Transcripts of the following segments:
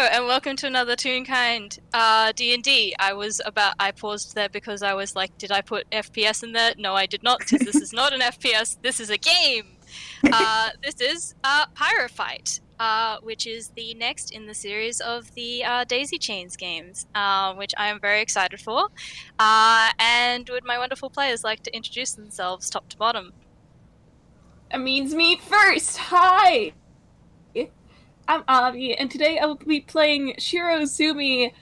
and welcome to another Toonkind D&D. I paused there because I was like, did I put FPS in there? No, I did not, because this is not an FPS, this is a game! This is Pyrophyte, which is the next in the series of the Daisy Chains games, which I am very excited for. And would my wonderful players like to introduce themselves top to bottom? That means me first. Hi, I'm Avi, and today I will be playing Shiro Azumi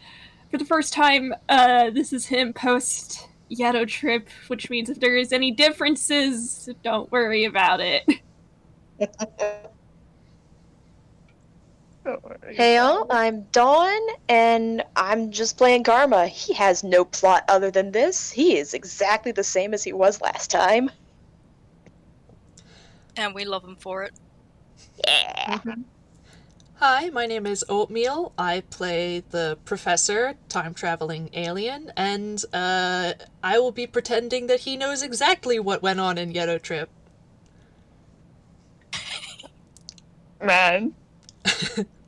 for the first time. This is him post Yato trip, which means if there is any differences, don't worry about it. Hey all, I'm Dawn, and I'm just playing Karma. He has no plot other than this. He is exactly the same as he was last time. And we love him for it. Yeah. Hi, my name is Oatmeal. I play the professor, time-traveling alien, and I will be pretending that he knows exactly what went on in Yeto Trip. Man.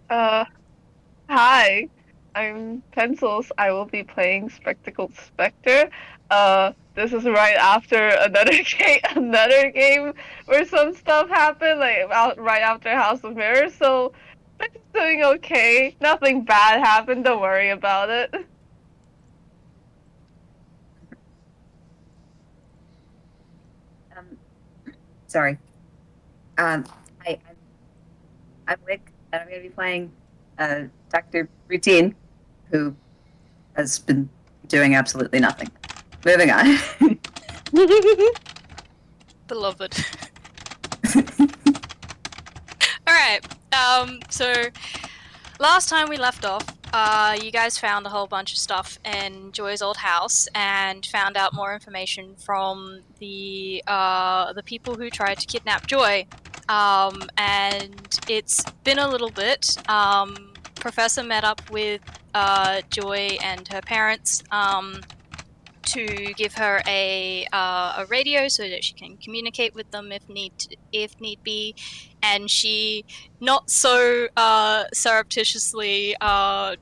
Hi. I'm Pencils. I will be playing Spectacled Spectre. This is right after another game where some stuff happened, right after House of Mirrors, so I'm doing okay. Nothing bad happened, don't worry about it. Sorry. Hi, I'm Wick, and I'm going to be playing Dr. Rutin, who has been doing absolutely nothing. Moving on. Beloved. Alright, so last time we left off, you guys found a whole bunch of stuff in Joy's old house and found out more information from the people who tried to kidnap Joy. And it's been a little bit. Professor met up with Joy and her parents to give her a radio so that she can communicate with them if need be, and she not so surreptitiously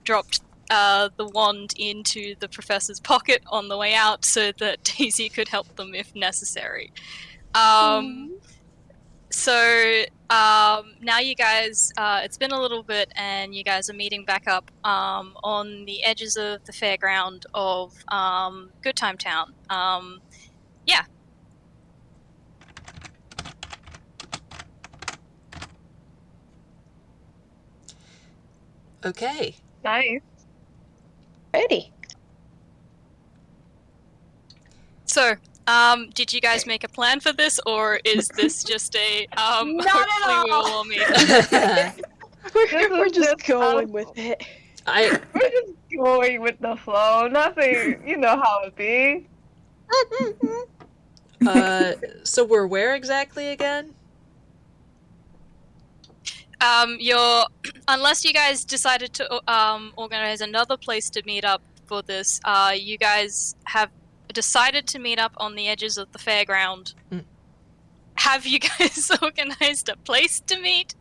dropped the wand into the professor's pocket on the way out so that Daisy could help them if necessary. So now you guys, it's been a little bit, and you guys are meeting back up on the edges of the fairground of Good Time Town. Yeah. Okay. Nice. Ready. So, did you guys make a plan for this, or is this just a Not at hopefully all. we will all meet? We're just going us. with it. We're just going with the flow. Nothing, you know how it be. So we're where exactly again? Unless you guys decided to organize another place to meet up for this, you guys have decided to meet up on the edges of the fairground. Have you guys organized a place to meet,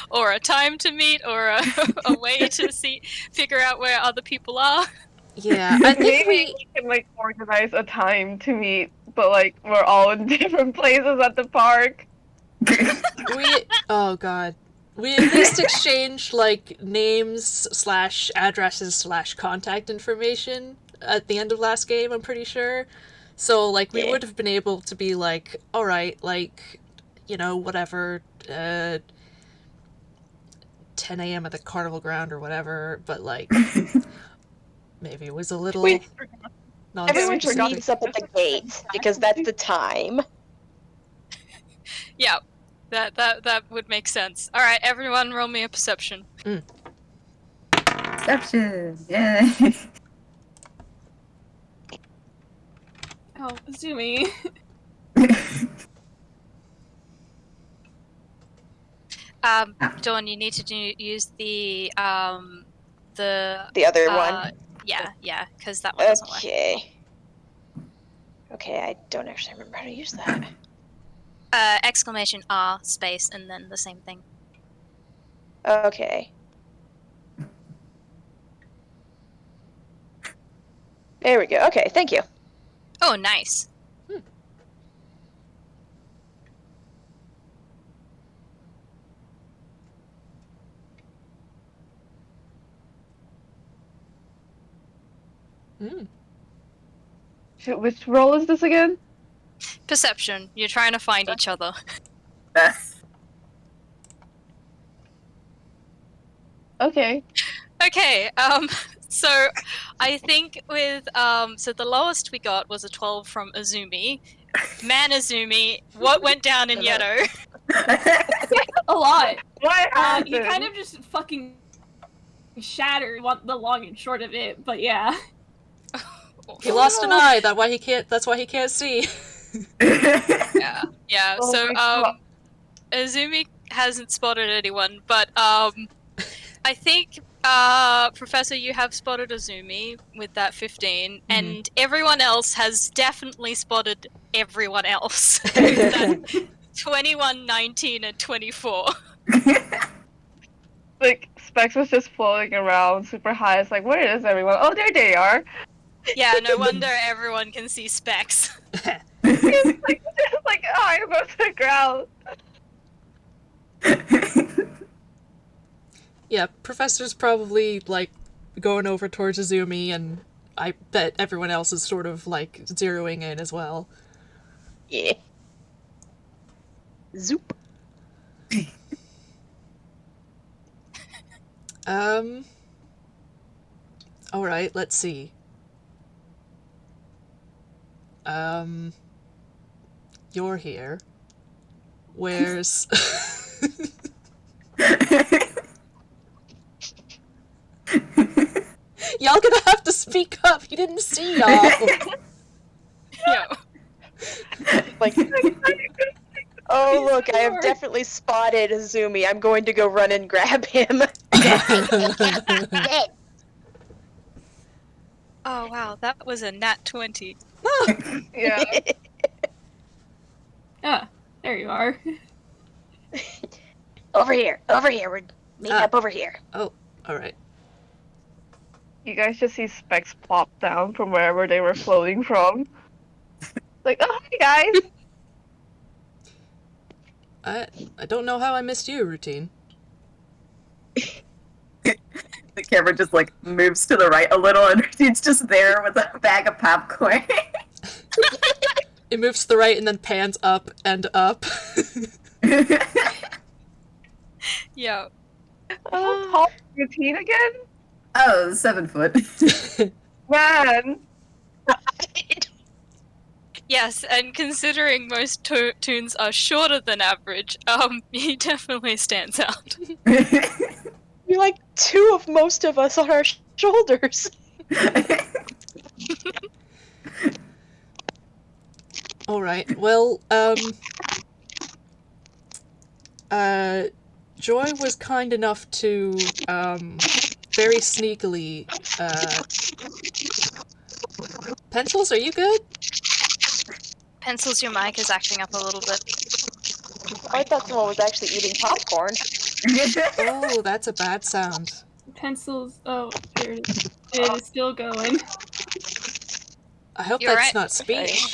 or a time to meet, or a way to figure out where other people are? Yeah, I think Maybe we can organize a time to meet, but we're all in different places at the park. oh god. We at least exchanged names / addresses / contact information at the end of last game, I'm pretty sure. So we would have been able to be alright, whatever, 10 a.m. at the carnival ground or whatever, but maybe it was a little Everyone just non-specific. meets up at the gate because that's the time. Yeah, that would make sense. All right, everyone, roll me a perception. Perception, yay! Oh, Azumi. Dawn, you need to use the other one. Yeah, because that one doesn't work. Okay, I don't actually remember how to use that. Exclamation R space and then the same thing. Okay. There we go. Okay, thank you. Oh, nice. Which role is this again? Perception. You're trying to find each other. Okay. Okay, so I think with, so the lowest we got was a 12 from Azumi. Man Azumi, what went down in Yeto? A lot. What happened? You kind of just fucking shattered the long and short of it, but yeah. He lost an eye. That's why he can't see. Yeah. Oh So my God. Azumi hasn't spotted anyone, but I think Professor, you have spotted Azumi with that 15, and everyone else has definitely spotted everyone else with that 21, 19, and 24. Like, Specs was just floating around super high. It's like, where is everyone? Oh, there they are. Yeah, no wonder everyone can see Specs. It's like, oh, I'm above the ground. Yeah, Professor's probably, like, going over towards Azumi, and I bet everyone else is sort of, like, zeroing in as well. Yeah. Zoop. Alright, let's see. You're here. Where's... Y'all gonna have to speak up. He didn't see y'all. Yo. Like, oh look, I have definitely spotted Azumi. I'm going to go run and grab him. Oh wow, that was a nat 20. Yeah. Ah, there you are. Over here. We're meeting up over here. Oh, alright. You guys just see Specs plop down from wherever they were floating from. Like, oh, hi guys. I don't know how I missed you, Routine. The camera just like moves to the right a little, and Routine's just there with a bag of popcorn. It moves to the right and then pans up and up. Yo. How tall is Routine again? Oh, 7 foot. Man. Yes, and considering most toons are shorter than average, he definitely stands out. You're like two of most of us on our shoulders. Alright, well, Joy was kind enough to, very sneakily, Pencils, are you good? Pencils, your mic is acting up a little bit. I thought someone was actually eating popcorn. Oh, that's a bad sound. Pencils. Oh, there it is. It is still going. I hope You're that's right. not speech.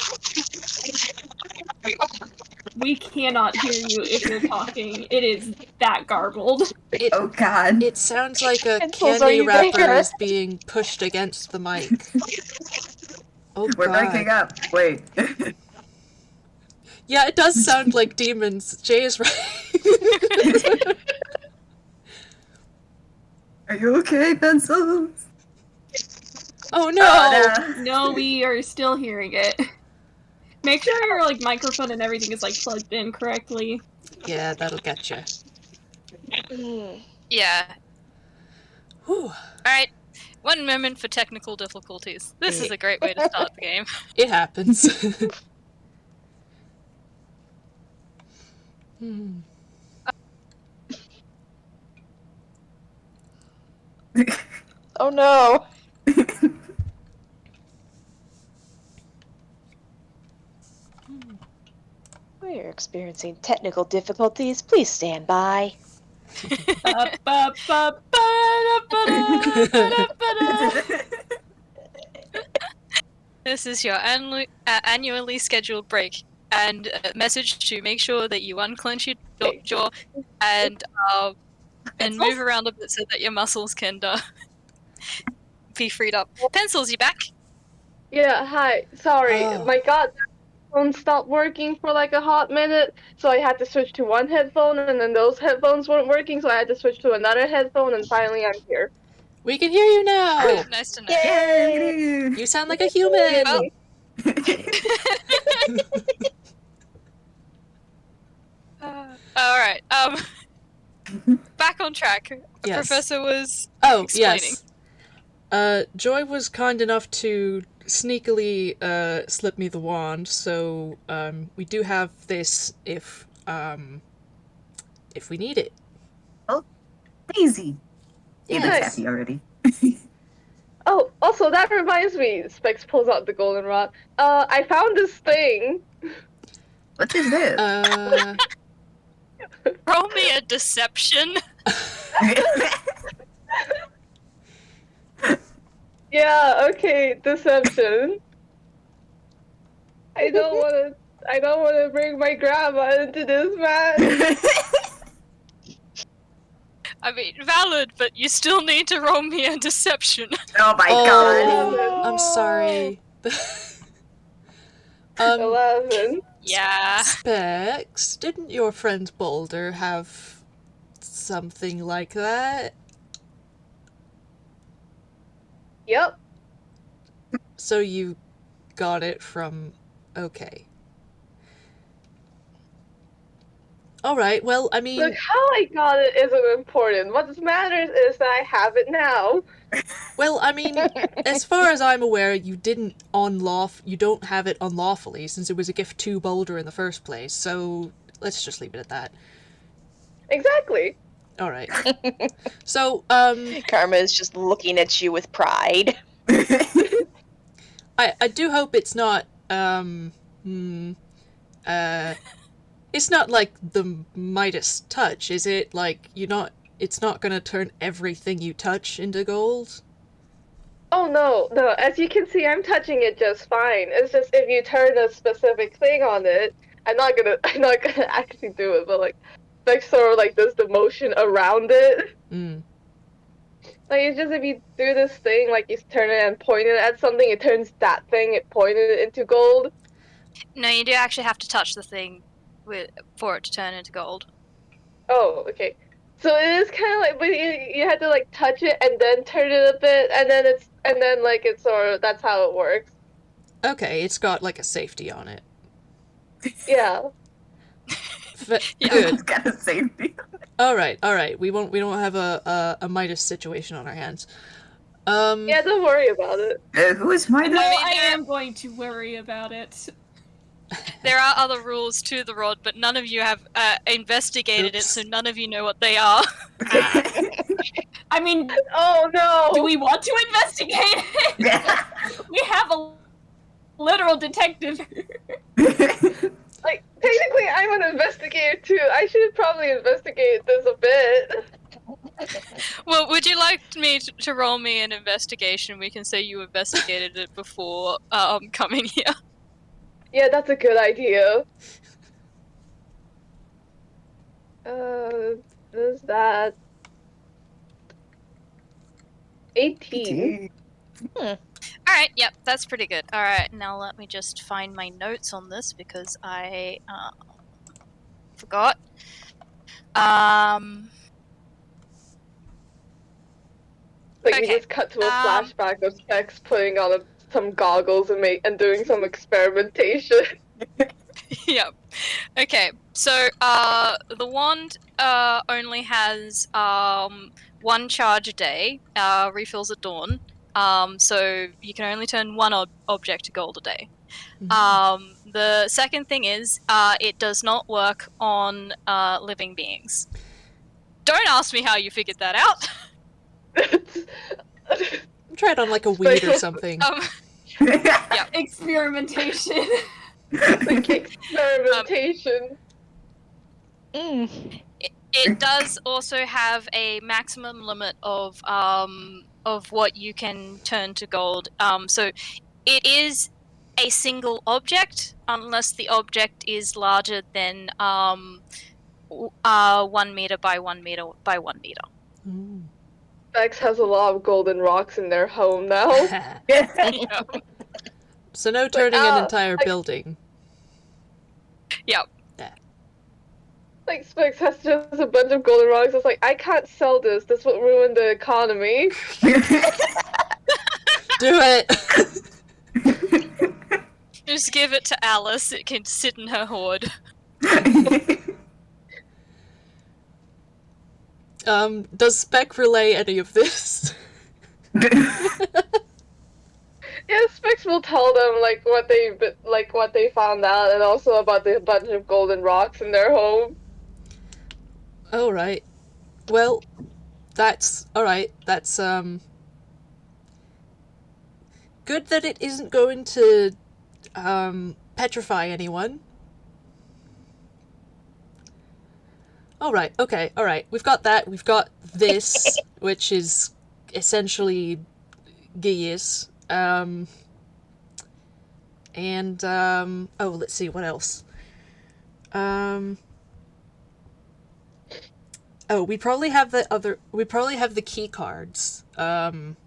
We cannot hear you if you're talking. It is that garbled. Oh god. It sounds like a Pencils, are candy you wrapper there? is being pushed against the mic. Oh We're god. breaking up. Wait. Yeah, it does sound like demons. Jay is right. Are you okay, Pencils? Oh no! Oh, no. No, we are still hearing it. Make sure your like microphone and everything is like plugged in correctly. Yeah, that'll get you. Yeah. Whew. Alright, 1 moment for technical difficulties. This is a great way to start the game. It happens. Oh no. We are experiencing technical difficulties. Please stand by. This is your annually scheduled break, and a message to make sure that you unclench your jaw and move around a bit so that your muscles can be freed up. Pencils, you back? Yeah, hi. Sorry. Oh. My god, that phone stopped working for like a hot minute, so I had to switch to one headphone, and then those headphones weren't working, so I had to switch to another headphone, and finally I'm here. We can hear you now! Nice to know. Yay! You sound like a human! Well- Alright, back on track. Yes. Professor was Oh, explaining. yes. Joy was kind enough to sneakily slip me the wand, so we do have this if we need it. Daisy. Yes. David's happy already. Oh, also that reminds me, Specs pulls out the goldenrod. I found this thing. What is this? Roll me a deception. Yeah, okay, deception. I don't wanna bring my grandma into this, man. I mean, valid, but you still need to roll me a deception. Oh my god. I'm sorry. 11. Yeah. Specs, didn't your friend Boulder have something like that? Yep. So you got it from... Okay. Alright, well, I mean... Look, how I got it isn't important. What matters is that I have it now. Well, I mean, as far as I'm aware, you don't have it unlawfully, since it was a gift to Boulder in the first place, so let's just leave it at that. Exactly. Alright. So, Karma is just looking at you with pride. I do hope it's not, it's not like the Midas touch, is it? Like, it's not gonna turn everything you touch into gold? Oh no. As you can see, I'm touching it just fine. It's just if you turn a specific thing on it, I'm not gonna actually do it, but like sort of like does the motion around it. Mm. Like it's just if you do this thing, like you turn it and point it at something, it turns that thing, it pointed it into gold. No, you do actually have to touch the thing for it to turn into gold. Oh, okay. So it is kind of like, but you had to like touch it and then turn it a bit, and then like it's sort of, that's how it works. Okay, it's got like a safety on it. Yeah. Yeah. Good. It's got a safety. Alright. We don't have a Midas situation on our hands. Yeah, don't worry about it. Who is Midas? No, mean, I there- am going to worry about it. There are other rules to the rod, but none of you have investigated it, Oops. so none of you know what they are. I mean, Oh no! do we want to investigate it? We have a literal detective. Like, technically, I'm an investigator too. I should probably investigate this a bit. Well, would you like me to roll me an investigation? We can say you investigated it before coming here. Yeah, that's a good idea. Is that 18? Alright, yep, that's pretty good. Alright, now let me just find my notes on this because I forgot. Like Okay, we just cut to a flashback of Specs putting on some goggles and doing some experimentation. Yep. Okay, so the wand only has one charge a day, refills at dawn. So you can only turn one object to gold a day. The second thing is it does not work on living beings. Don't ask me how you figured that out. Try it on like a weed or something. Experimentation. Like experimentation. It does also have a maximum limit of what you can turn to gold. So it is a single object unless the object is larger than 1 meter by 1 meter by 1 meter. Ooh. Specs has a lot of golden rocks in their home now. So no turning an entire like- building. Yep. Like, Specs has just a bunch of golden rocks. It's like, I can't sell this. This will ruin the economy. Do it! Just give it to Alice. It can sit in her hoard. Does Spec relay any of this? Yeah, Specs will tell them like what they found out, and also about the bunch of golden rocks in their home. Alright. Well, that's... Alright, that's, good that it isn't going to, petrify anyone. Alright, okay, alright. We've got that. We've got this, which is essentially gears. Oh, let's see, what else? Oh, we probably have the key cards. One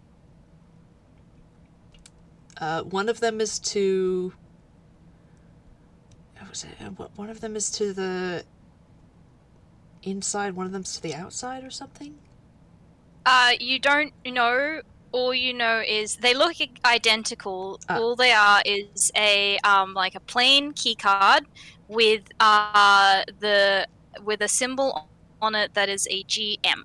of them is to... What was it? One of them is to the inside, one of them's to the outside or something? You don't know. All you know is they look identical. Ah. All they are is a like a plain key card with a symbol on it that is a GM.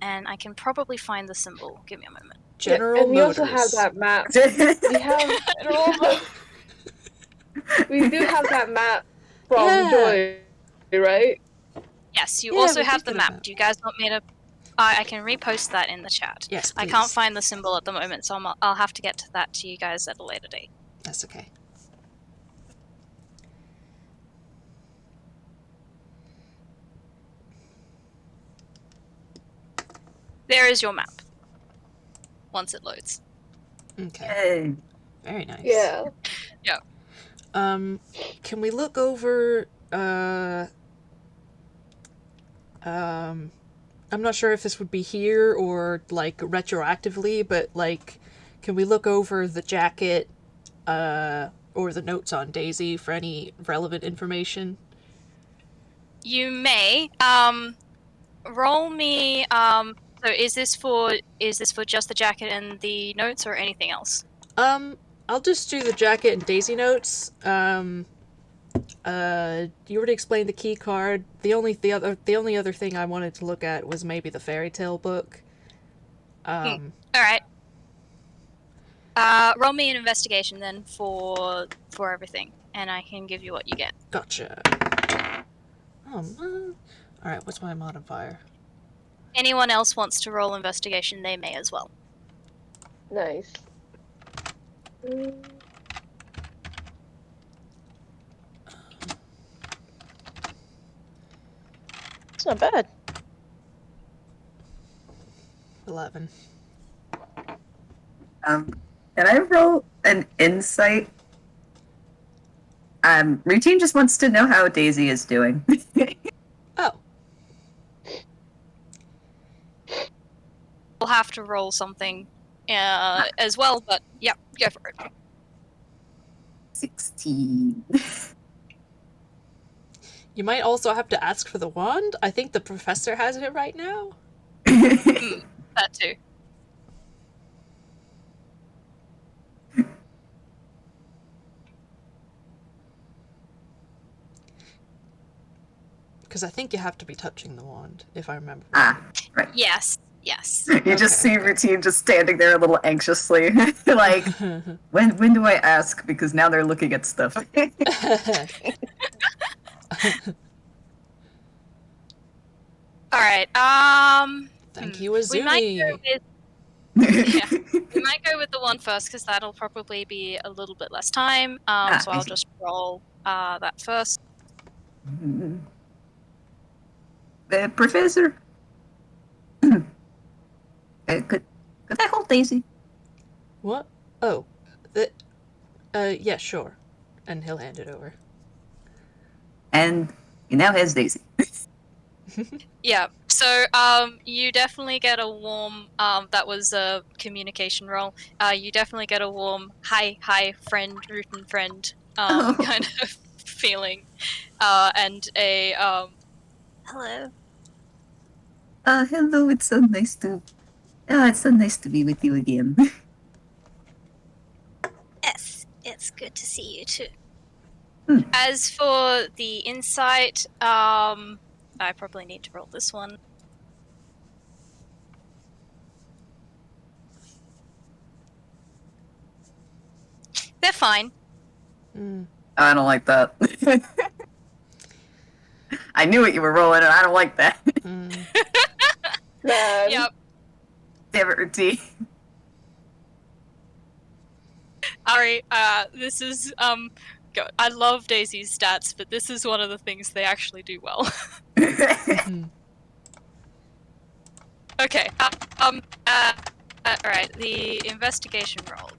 And I can probably find the symbol. Give me a moment. General and we Motors. also have that map. We have we do have that map from Yeah. Joy, right? Yes, you Yeah, also we have did the get a map. map. Do you guys want me to? I can repost that in the chat. Yes, I can't please. find the symbol at the moment, so I'll have to get to that to you guys at a later date. That's okay. There is your map. Once it loads. Okay. Yay. Very nice. Yeah. Can we look over, I'm not sure if this would be here or, like, retroactively, but, like, can we look over the jacket, or the notes on Daisy for any relevant information? You may. Roll me. So is this for just the jacket and the notes, or anything else? I'll just do the jacket and Daisy notes. You already explained the key card. The only other thing I wanted to look at was maybe the fairy tale book. All right. Roll me an investigation then for everything, and I can give you what you get. Gotcha. Alright, what's my modifier? Anyone else wants to roll investigation, they may as well. Nice. It's not bad. 11. Can I roll an insight? Routine just wants to know how Daisy is doing. Oh. We'll have to roll something as well, but yeah, go for it. 16. You might also have to ask for the wand. I think the professor has it right now. That too. Because I think you have to be touching the wand, if I remember. Right. Yes. You just see Routine just standing there a little anxiously, like, when do I ask? Because now they're looking at stuff. All right. Thank you, Azumi. We might go with we might go with the one first because that'll probably be a little bit less time. So I'll easy. just roll that first. Professor, could I hold Daisy? What? Oh, the Yeah, sure. And he'll hand it over. And he now has Daisy. Yeah. So, you definitely get a warm. That was a communication roll. You definitely get a warm hi, friend, Rutin friend. Oh. Kind of feeling. And a hello. Hello, it's so nice to... it's so nice to be with you again. Yes, it's good to see you too. Hmm. As for the insight, I probably need to roll this one. They're fine. I don't like that. I knew what you were rolling, and I don't like that. Yep. Damn it, Rutin. Alright, this is, I love Daisy's stats, but this is one of the things they actually do well. Okay, alright, the investigation roll.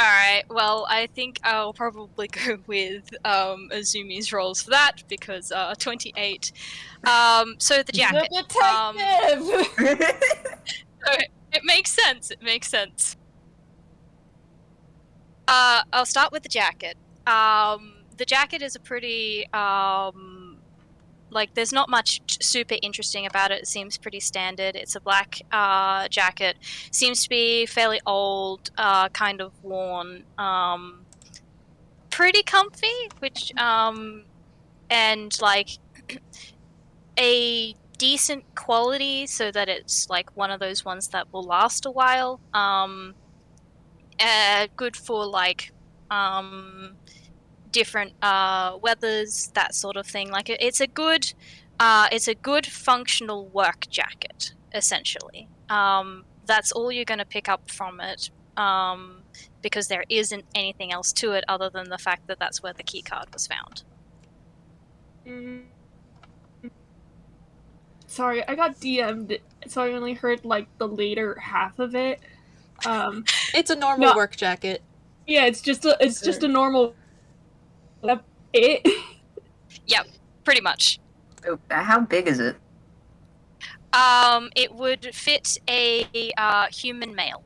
Alright, well, I think I'll probably go with Azumi's rolls for that, because 28. So the jacket. The detective! So it makes sense, it makes sense. I'll start with the jacket. The jacket is a pretty, like, there's not much super interesting about it. It seems pretty standard. It's a black jacket. Seems to be fairly old, kind of worn. Pretty comfy, which, and, like, a decent quality so that it's, like, one of those ones that will last a while. Good for, like, different weathers, that sort of thing. Like it's a good functional work jacket, essentially. That's all you're going to pick up from it, because there isn't anything else to it other than the fact that that's where the key card was found. Sorry, I got DM'd, so I only heard like the later half of it. It's a normal work jacket. Yeah, it's just a normal. It. Yep, pretty much. How big is it? It would fit a human male.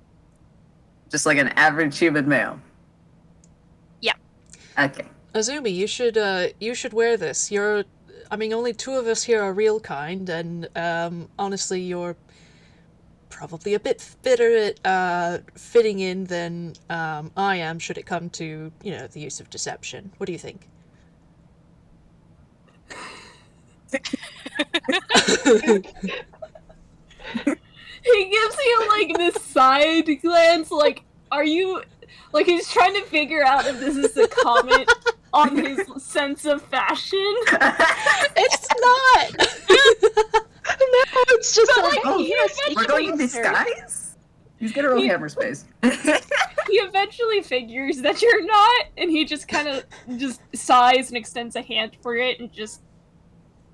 Just like an average human male. Yeah. Okay. Azumi, you should wear this. Only 2 of us here are real kind, and honestly, you're probably a bit better at fitting in than I am. Should it come to the use of deception? What do you think? He gives you like this side glance, like, are you, like, he's trying to figure out if this is a comment on his sense of fashion. It's not. No, it's just But, like, like, oh, he yes, eventually We're going in disguise? He's gonna roll hammer space. He eventually figures that you're not, and he just kind of just sighs and extends a hand for it, and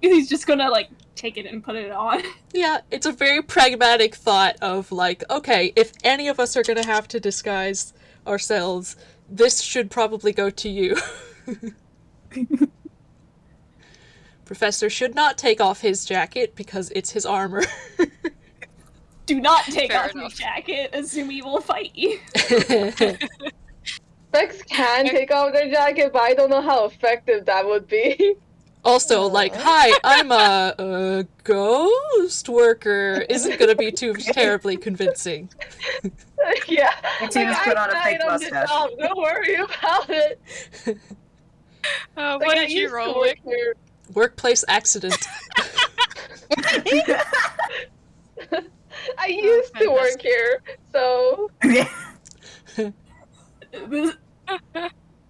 he's just gonna like take it and put it on. Yeah, it's a very pragmatic thought of like, okay, if any of us are gonna have to disguise ourselves, this should probably go to you. Professor should not take off his jacket because it's his armor. Do not take Fair off your enough. jacket. Azumi will fight you. Specs can take off their jacket, but I don't know how effective that would be. Also, like, hi, I'm a ghost worker isn't gonna be too terribly convincing. Yeah. You two just put on a fake I tried mustache. Don't worry about it. What did you roll with? Workplace accident. I used to work here, so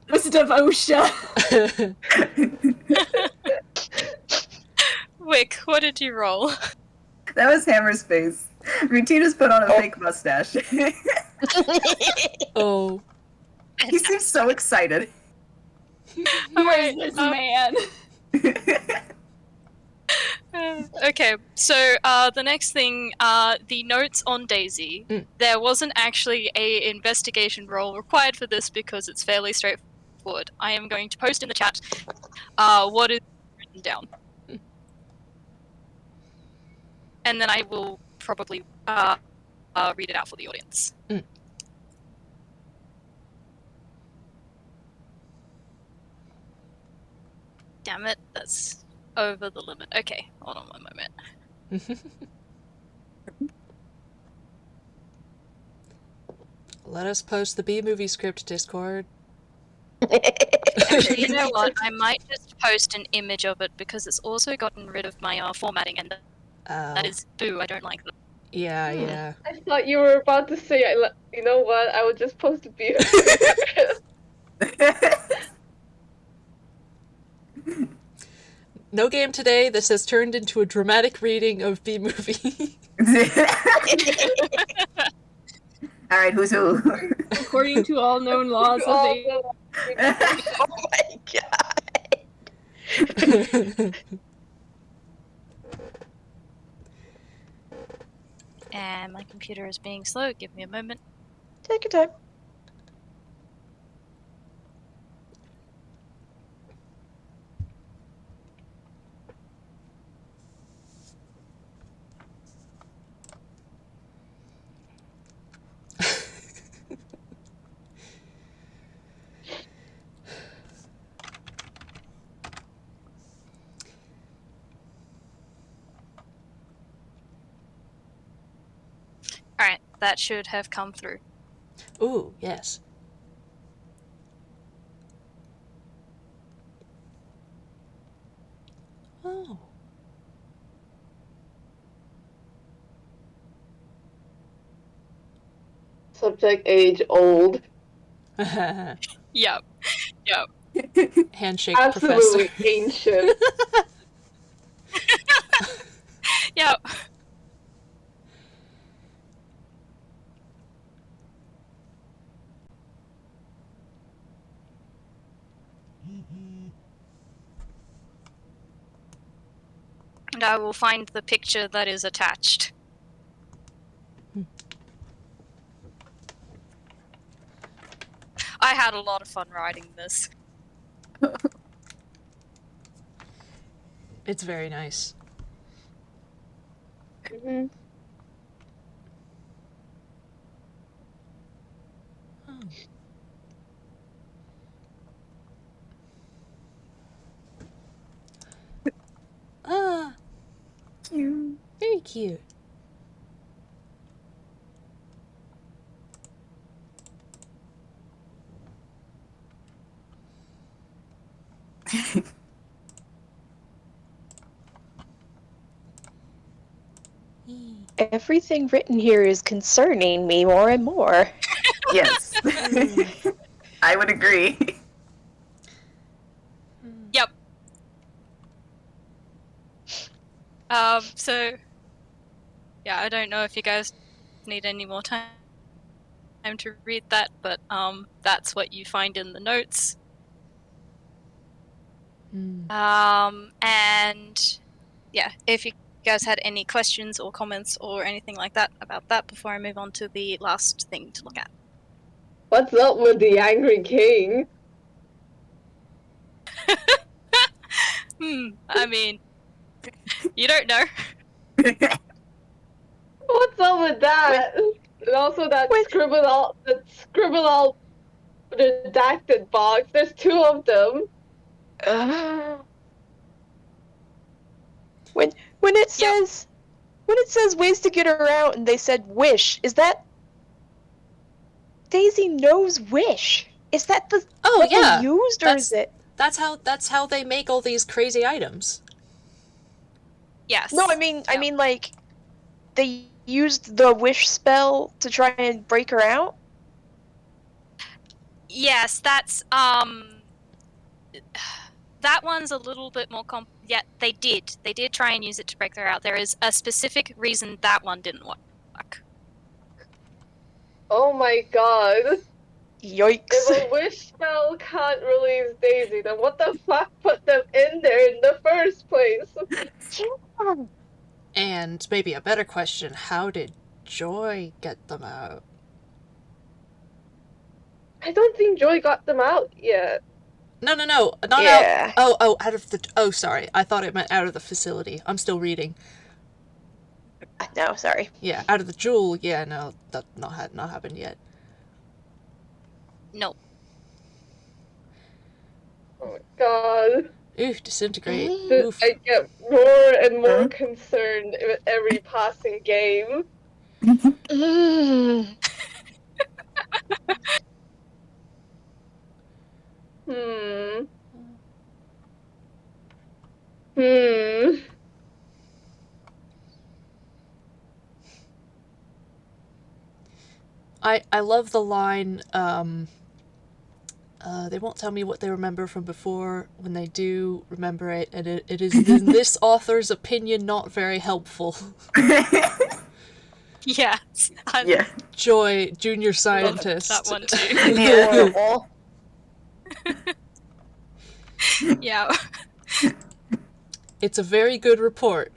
Mr. Vosha. Wick, what did you roll? That was hammer's face. Rutina's put on a fake mustache. Oh. He seems so excited. Who is this man? Okay, so the next thing, the notes on Daisy. There wasn't actually a investigation roll required for this because it's fairly straightforward. I am going to post in the chat what is written down. And then I will probably read it out for the audience. Damn it, that's over the limit. Okay, hold on one moment. Let us post the B-movie script Discord. Actually, you know what? I might just post an image of it because it's also gotten rid of my formatting, and that is boo. I don't like that. Yeah, yeah. I thought you were about to say, you know what? I would just post a beer. No game today. This has turned into a dramatic reading of B-movie. All right, who's who? According to all known laws of the... Oh my god. And my computer is being slow. Give me a moment. Take your time. Alright, that should have come through. Ooh, yes. Oh. Subject age old. Yep. Handshake Absolutely professor. ancient. Yep. And I will find the picture that is attached. I had a lot of fun writing this. It's very nice. Mm-hmm. Oh. Ah, Cute. very cute. Everything written here is concerning me more and more. Yes. I would agree. Yep. So, yeah, I don't know if you guys need any more time to read that, but that's what you find in the notes. And yeah, if you guys had any questions or comments or anything like that about that before I move on to the last thing to look at. What's up with the angry king? I mean, you don't know. What's up with that? And also that scribble out redacted box. There's two of them. When it says ways to get her out and they said wish, is that Daisy knows wish? Is that the what they used, or is it? That's how they make all these crazy items. Yes. No, I mean like they used the wish spell to try and break her out? Yes, that's that one's a little bit more yeah, they did try and use it to break her out. There is a specific reason that one didn't work. Oh my god. Yikes. If a wish spell can't release Daisy, then what the fuck put them in there in the first place? And maybe a better question, how did Joy get them out? I don't think Joy got them out yet. No, not Yeah. out. Oh, out of the. Oh, sorry. I thought it meant out of the facility. I'm still reading. No, sorry. Yeah, out of the jewel. Yeah, no, that not happened yet. No. Oh my god. Oof, disintegrate. Mm. Oof. I get more and more concerned with every passing game. Mm. Hmm. Hmm. I love the line. They won't tell me what they remember from before. When they do remember it, and it is in this author's opinion not very helpful. Yes. Yeah. Joy, junior scientist. That one too. Horrible. Yeah. It's a very good report.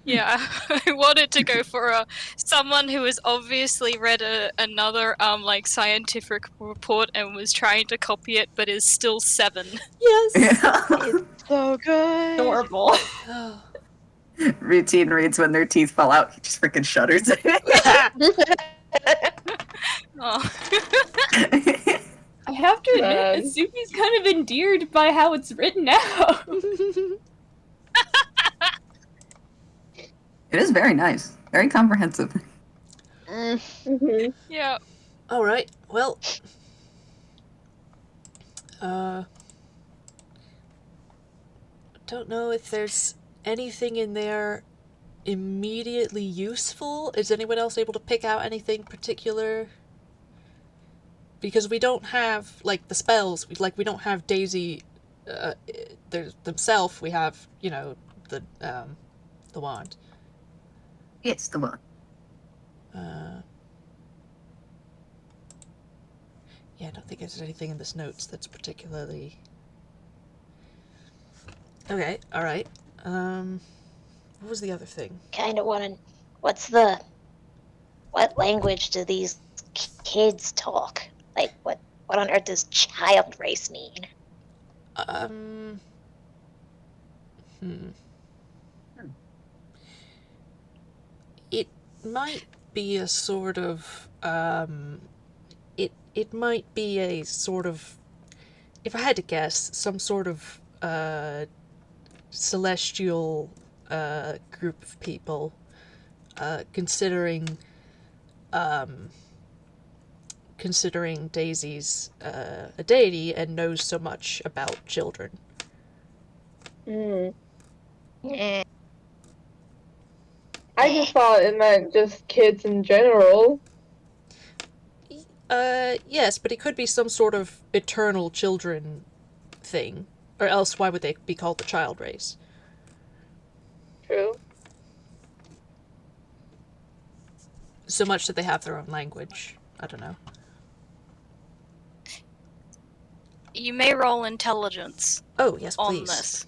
Yeah, I wanted to go for someone who has obviously read another like scientific report and was trying to copy it, but is still 7. Yes. It's so good. Adorable. Routine reads when their teeth fall out. He just freaking shudders. Oh. I have to Man. admit, Azumi's kind of endeared by how it's written out. It is very nice. Very comprehensive. Mm-hmm. Yeah. All right. Well. Don't know if there's anything in there immediately useful. Is anyone else able to pick out anything particular? Because we don't have, like, the spells. We don't have Daisy themselves. We have, the wand. It's the one. Yeah, I don't think there's anything in this notes that's particularly... Okay, alright. What was the other thing? Kind of want to. What language do these kids talk? Like, what on earth does child race mean? It might be a sort of, it might be a sort of, if I had to guess, some sort of, celestial, group of people, considering Daisy's, a deity and knows so much about children. Mm. Eh, I just thought it meant just kids in general. Yes, but it could be some sort of eternal children thing. Or else why would they be called the child race? True. So much that they have their own language. I don't know. You may roll intelligence Oh, yes, on please. this.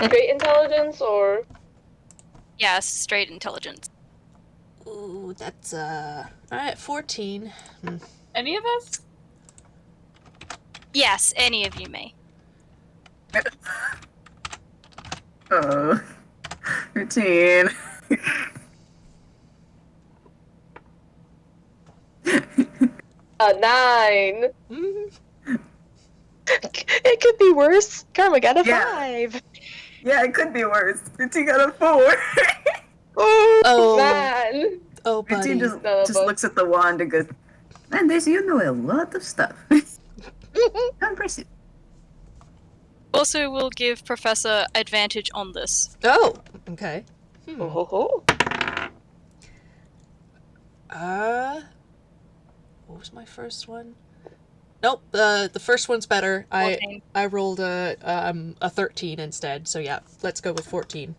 Straight intelligence or... Yes, straight intelligence. Ooh, that's, alright, 14. Any of us? Yes, any of you may. Oh. Routine. 9. It could be worse. Karma got a Yeah. 5. Yeah, it could be worse. Routine got a 4. Oh, Man. oh, buddy. Routine just None of us. looks at the wand and goes, man, Daisy, you know a lot of stuff. How impressive. Also, will give Professor advantage on this. Oh, okay. Oh. What was my first one? Nope, the first one's better. 14. I rolled a 13 instead, so yeah, let's go with 14.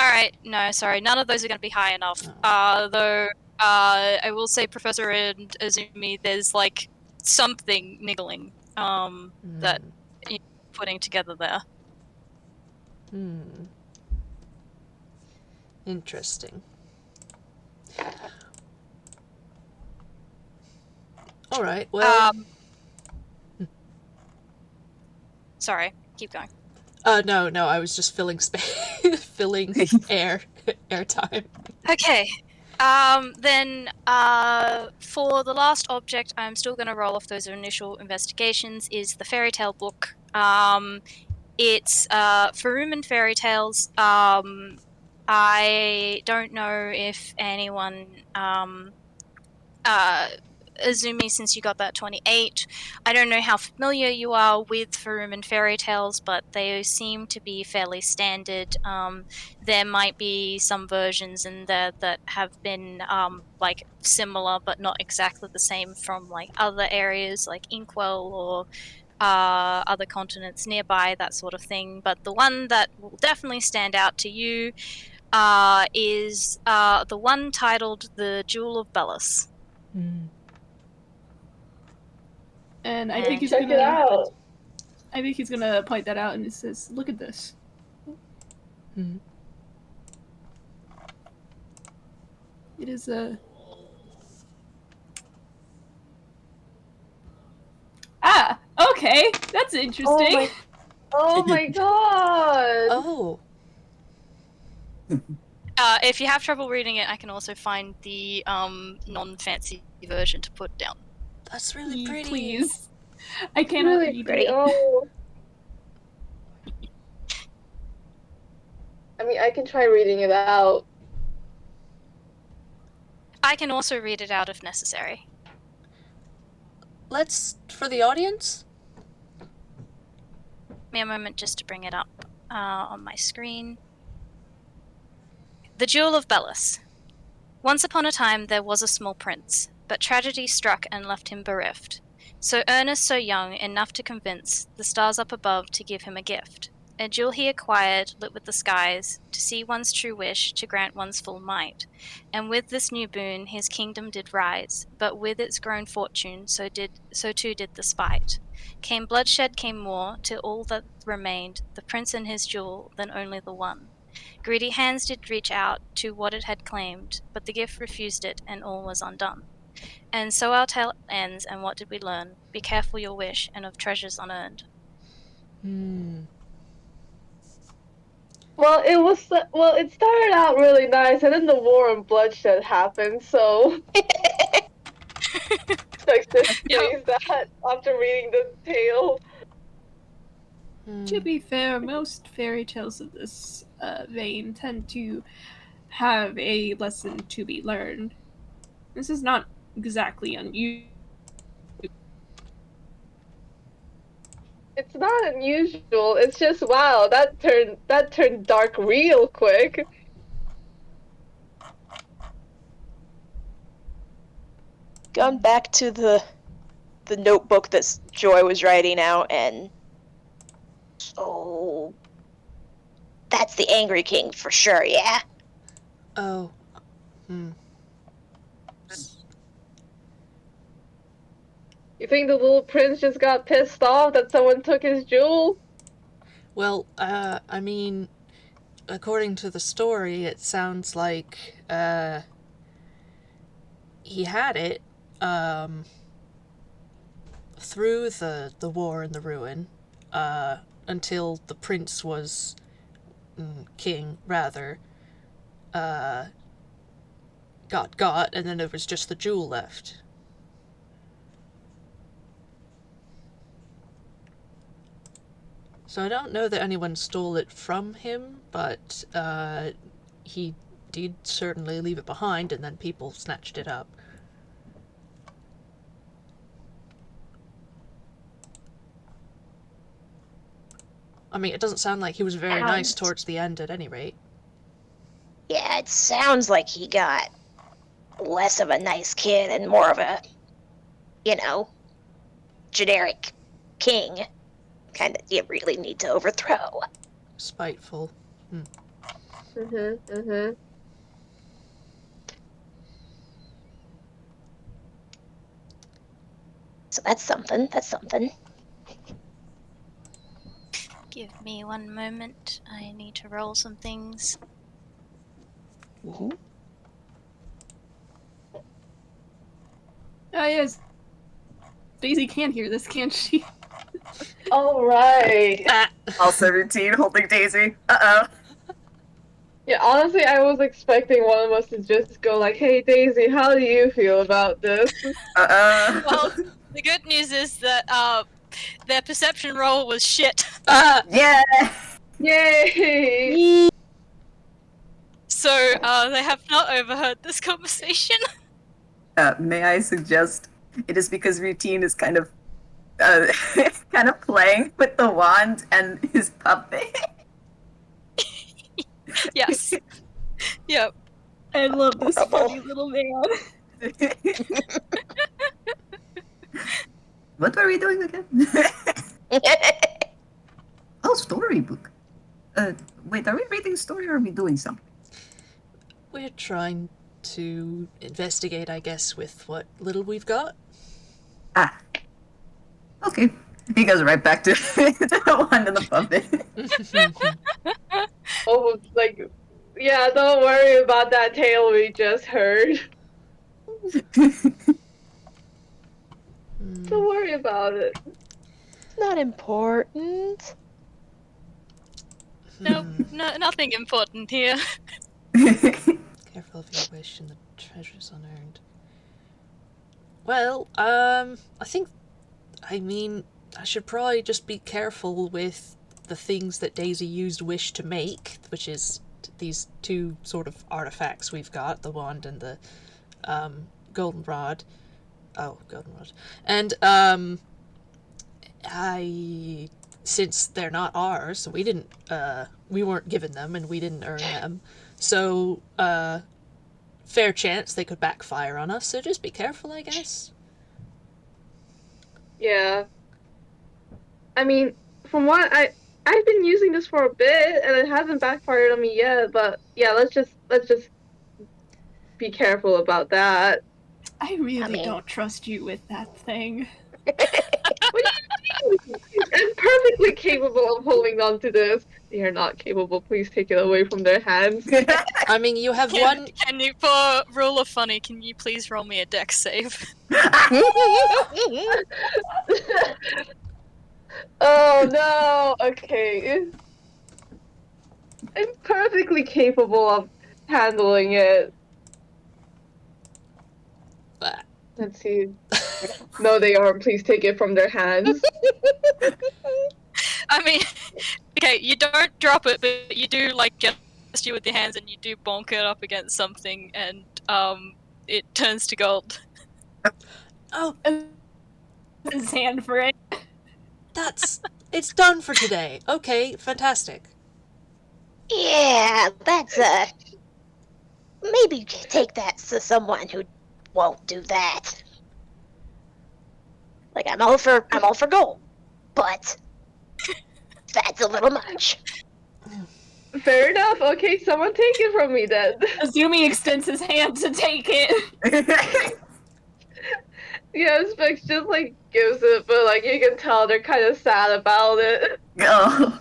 Alright, no, sorry, none of those are going to be high enough. Though, I will say, Professor and Azumi, there's, like, something niggling, that you're putting together there. Interesting. All right. Well. Sorry, keep going. No. I was just filling space, filling air time. Okay. Then, for the last object, I'm still going to roll off those initial investigations, is the fairy tale book. It's, for Room and Fairy Tales. I don't know if anyone, Azumi, since you got that 28, I don't know how familiar you are with Farum and Fairy Tales, but they seem to be fairly standard. There might be some versions in there that have been like similar but not exactly the same from like other areas like Inkwell or other continents nearby, that sort of thing. But the one that will definitely stand out to you is the one titled The Jewel of Bellis. And I And think he's Check it out. I think he's gonna point that out and he says, "Look at this." It is a. Okay, that's interesting. Oh my god! Oh. if you have trouble reading it, I can also find the non-fancy version to put down. That's really pretty. Please. I cannot Really read pretty. it. Oh. I mean, I can try reading it out. I can also read it out if necessary. Let's, for the audience. Give me a moment just to bring it up on my screen. The Jewel of Bellis. Once upon a time there was a small prince, but tragedy struck and left him bereft. So earnest, so young, enough to convince the stars up above to give him a gift. A jewel he acquired, lit with the skies, to see one's true wish, to grant one's full might. And with this new boon his kingdom did rise, but with its grown fortune so too did the spite. Came bloodshed, came war, till all that remained, the prince and his jewel, then only the one. Greedy hands did reach out to what it had claimed, but the gift refused it, and all was undone. And so our tale ends, and what did we learn? Be careful your wish, and of treasures unearned. Well, it started out really nice, and then the war and bloodshed happened. So, like this says that after reading the tale. To be fair, most fairy tales of this vein tend to have a lesson to be learned. This is not exactly unusual. It's not unusual. It's just wow, that turned dark real quick. Gone back to the notebook that Joy was writing out, and So that's the Angry King for sure, yeah? Oh. You think the little prince just got pissed off that someone took his jewel? Well, I mean, according to the story, it sounds like, he had it, through the war and the ruin, until the prince was, king, rather, got, and then it was just the jewel left. So I don't know that anyone stole it from him, but he did certainly leave it behind, and then people snatched it up. I mean, it doesn't sound like he was very nice towards the end at any rate. Yeah, it sounds like he got less of a nice kid and more of a, generic king. Kind of you really need to overthrow. Spiteful. So that's something. Give me one moment. I need to roll some things. Mhm. Oh yes. Daisy can hear this, can't she? All right. Ah. Also routine holding Daisy. Uh-oh. Yeah, honestly, I was expecting one of us to just go like, "Hey, Daisy, how do you feel about this?" Uh-oh. Well, the good news is that their perception roll was shit. Ah. Yeah! Yay! So they have not overheard this conversation. May I suggest it is because routine is kind of kind of playing with the wand and his puppet. Yes. Yep. I love this Horrible. funny little man. What were we doing again? Oh, storybook. Wait, are we reading a story or are we doing something? We're trying to investigate, I guess, with what little we've got. Ah. Okay. He goes right back to, to the wand and the puppet. Oh, like, yeah, don't worry about that tale we just heard. Don't worry about it. It's not important. Nope. No, nothing important here. Careful of your wish and the treasures unearned. Well, I should probably just be careful with the things that Daisy used Wish to make, which is these two sort of artifacts we've got, the wand and the goldenrod. Oh, goldenrod. And since they're not ours, we weren't given them and we didn't earn them. So, fair chance they could backfire on us, so just be careful, I guess. Yeah. I mean, from what I've been using this for a bit and it hasn't backfired on me yet, but yeah, let's just be careful about that. I really don't trust you with that thing. What do you mean? I'm perfectly capable of holding on to this. They are not capable. Please take it away from their hands. I mean, you have one. Can you, for rule of funny, can you please roll me a dex save? Oh no! Okay. I'm perfectly capable of handling it. Let's see. No, they aren't. Please take it from their hands. I mean, okay, you don't drop it, but you do like gesture with your hands and you do bonk it up against something, and it turns to gold. Oh, His hand for it. it's done for today. Okay, fantastic. Yeah, that's maybe you could take that to someone who won't do that. Like I'm all for gold, but that's a little much. Fair enough. Okay, someone take it from me then. Azumi extends his hand to take it. Yeah, Specs just like gives it, but like you can tell they're kind of sad about it. Oh.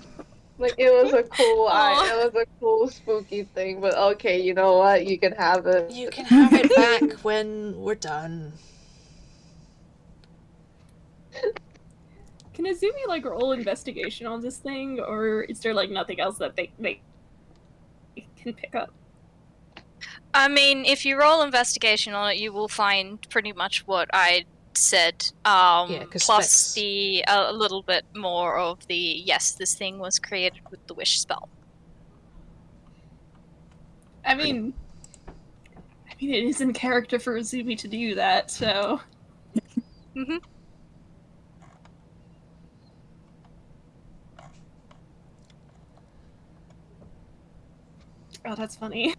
Like it was a cool it was a cool spooky thing, but okay, you know what? You can have it. You can have it back when we're done. Can Azumi like roll investigation on this thing, or is there like nothing else that they can pick up? I mean, if you roll investigation on it, you will find pretty much what I said. Plus Specs. a little bit more of the yes, this thing was created with the wish spell. I mean, it is in character for Azumi to do that, so. Mm-hmm. Oh, that's funny.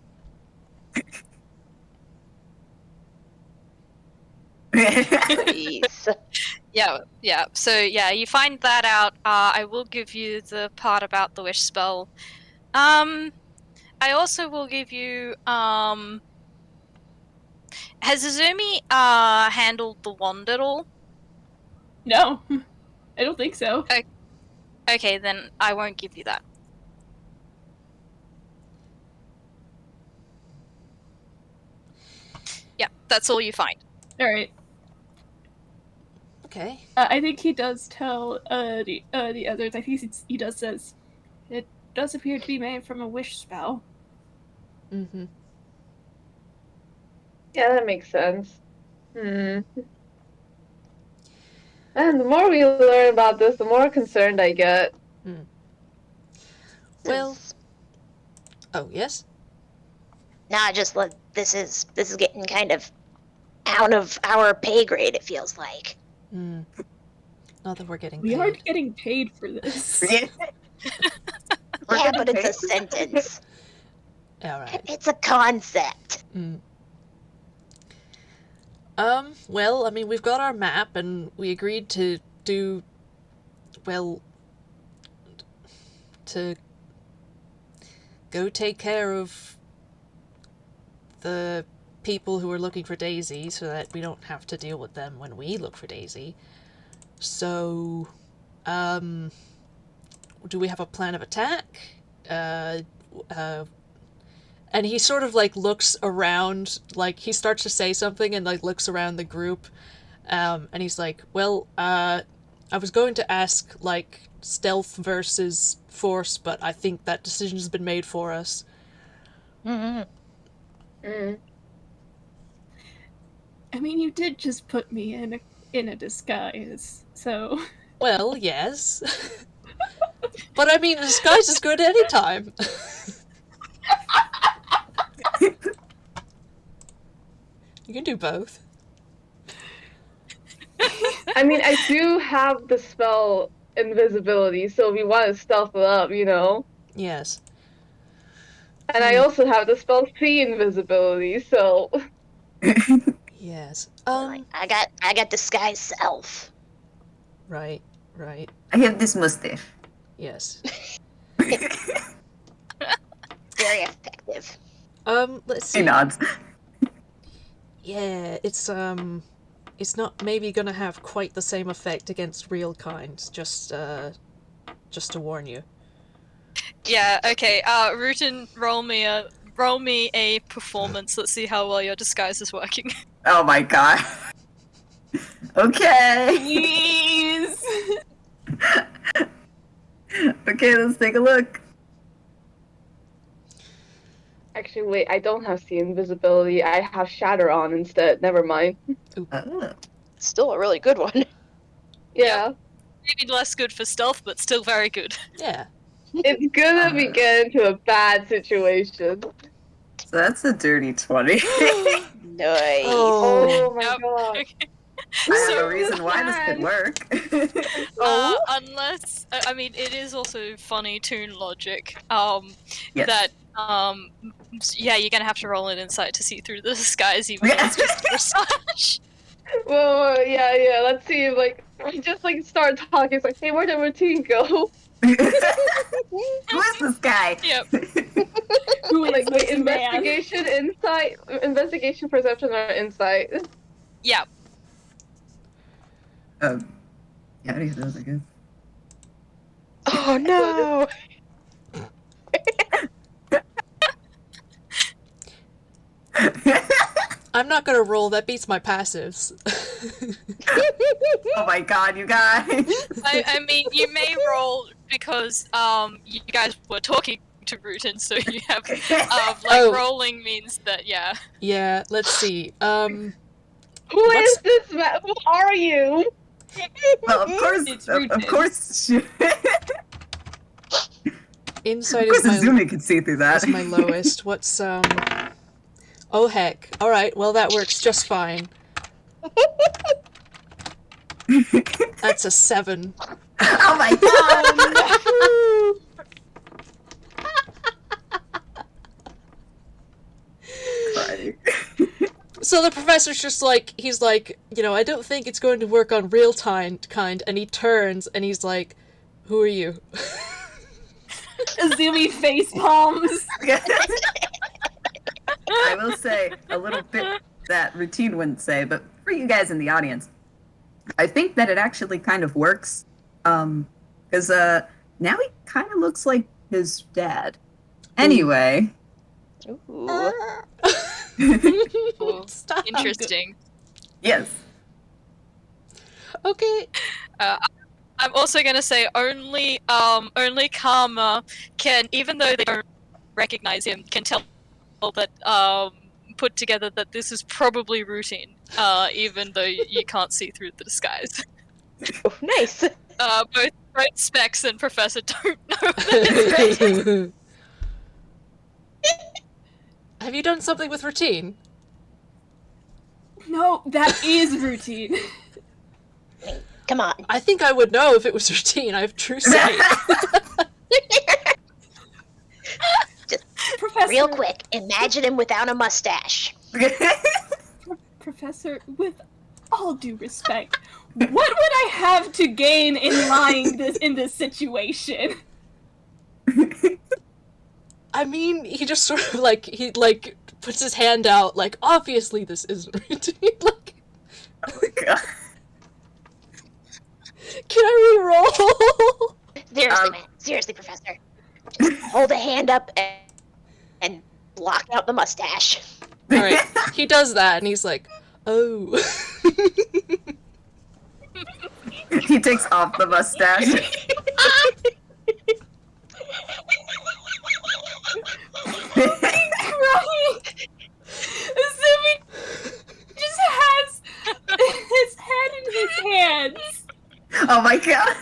Please. Yeah. So yeah, you find that out. I will give you the part about the wish spell. I also will give you. Has Azumi handled the wand at all? No, I don't think so. Okay, then I won't give you that. Yeah, that's all you find. All right. Okay. I think he does tell the others. I think he does says it does appear to be made from a wish spell. Mm-hmm. Yeah, that makes sense. And the more we learn about this, the more concerned I get. Well. Oh, yes? Nah, just look. This is getting kind of out of our pay grade. It feels like. Not that we're getting We paid. aren't getting paid for this. Yeah, but it's a sentence. Alright. It's a concept. Well, I mean, we've got our map, and we agreed to do, well, to go take care of the people who are looking for Daisy so that we don't have to deal with them when we look for Daisy. So, do we have a plan of attack? And he sort of, like, looks around, like, he starts to say something and, like, looks around the group, and he's like, well, I was going to ask, like, stealth versus force, but I think that decision's been made for us. I mean, you did just put me in a disguise, so... Well, yes. But I mean, disguise is good any time. You can do both. I mean, I do have the spell invisibility, so if you want to stealth it up, you know? Yes. And I also have the spell see invisibility, so... Yes. I got disguise self. Right. I have this mustache. Yes. Very effective. Let's see. He nods. Yeah, it's not maybe gonna have quite the same effect against real kind, just to warn you. Yeah, okay. Rutin, roll me a performance. Let's see how well your disguise is working. Oh my god. Okay. Please! Okay, let's take a look. Actually, wait, I don't have see invisibility. I have shatter on instead. Never mind. Still a really good one. Yeah. Maybe less good for stealth, but still very good. Yeah. It's good if we get into a bad situation. So that's a dirty 20. Nice. Oh my Yep. god. I have So- a reason why this could work. Unless, I mean, it is also funny toon logic. Yes. That yeah, you're gonna have to roll an insight to see through the disguise, even though it's just dressage. Well, yeah. Let's see if, like, we just, like, start talking. It's like, hey, where'd the routine go? Who is this guy? Yep. Who is Like, wait, this man? investigation, perception, or insight? Yeah. Yeah, any of those, I guess. Oh no! I'm not gonna roll, that beats my passives. Oh my god, you guys! I mean, you may roll because you guys were talking to Rutin, so you have rolling means that Yeah, let's see. Who is this man? Who are you? Well, of course, It's of Rutin. course, Insight of course, is my Azumi can see through that. is my lowest. What's Oh heck. Alright, well that works just fine. That's a 7. Oh my god! Crying. So the professor's just like, he's like, I don't think it's going to work on real time kind, and he turns and he's like, who are you? Azumi face palms. I will say a little bit that routine wouldn't say, but for you guys in the audience, I think that it actually kind of works. Because now he kind of looks like his dad. Anyway. Ooh. Ooh, Stop. interesting. Yes. Okay. I'm also gonna say only Karma can, even though they don't recognize him, can tell that put together that this is probably Rutin, even though you can't see through the disguise. Oh, nice. Both Specs and Professor don't know that. Have you done something with Routine? No, that is Routine. Come on. I think I would know if it was Routine. I have true sight. Just Professor, real quick, imagine him without a mustache. Professor, with all due respect, what would I have to gain in lying in this situation? I mean, he just sort of he puts his hand out like, obviously this isn't Routine. Like, Oh my god. can I re-roll? Seriously, man. Seriously, Professor. Just hold a hand up and block out the mustache. Alright, he does that and he's like, oh. He takes off the mustache. Crying! Azumi just has his head in his hands. Oh my god.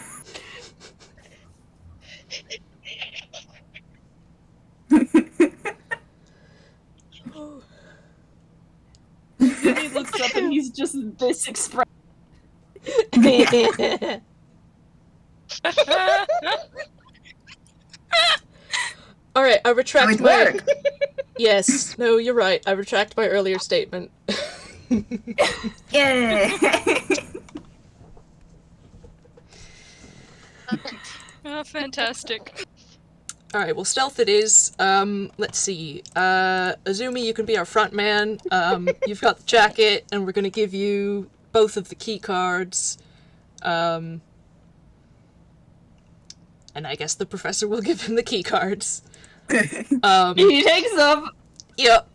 He looks up and he's just this expression. Alright, I retract Nice my... work. Yes, no, you're right. I retract my earlier statement. Yay. Oh, fantastic. Alright, well, stealth it is. Let's see. Azumi, you can be our front man. You've got the jacket, and we're gonna give you both of the key cards. And I guess the professor will give him the key cards. He takes them. Yep.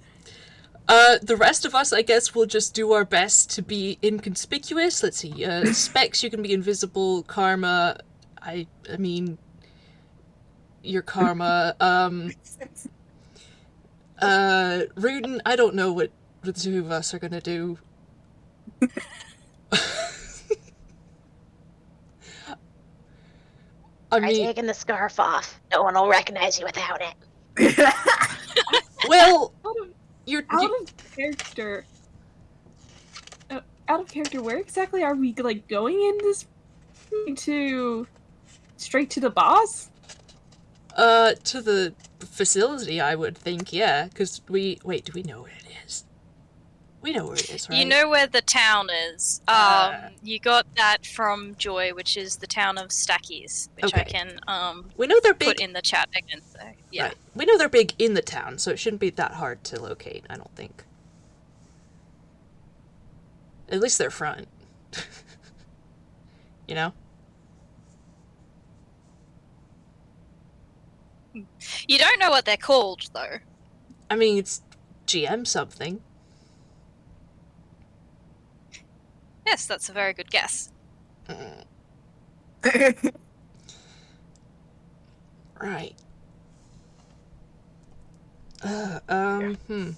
The rest of us, I guess, will just do our best to be inconspicuous. Let's see. Specs, you can be invisible. Karma, I mean, your Karma. Rutin, I don't know what the two of us are gonna do. I Try mean, taking the scarf off. No one will recognize you without it. well, Out of character. Out of character, where exactly are we going in this? To straight to the boss? To the facility, I would think, yeah, because wait, do we know where it is? We know where it is, right? You know where the town is. You got that from Joy, which is the town of Stackies, which I Okay. can We know they're big. put in the chat again. So yeah. Right. We know they're big in the town, so it shouldn't be that hard to locate, I don't think. At least their front. You know? You don't know what they're called, though. I mean, it's GM something. Yes, that's a very good guess. Right.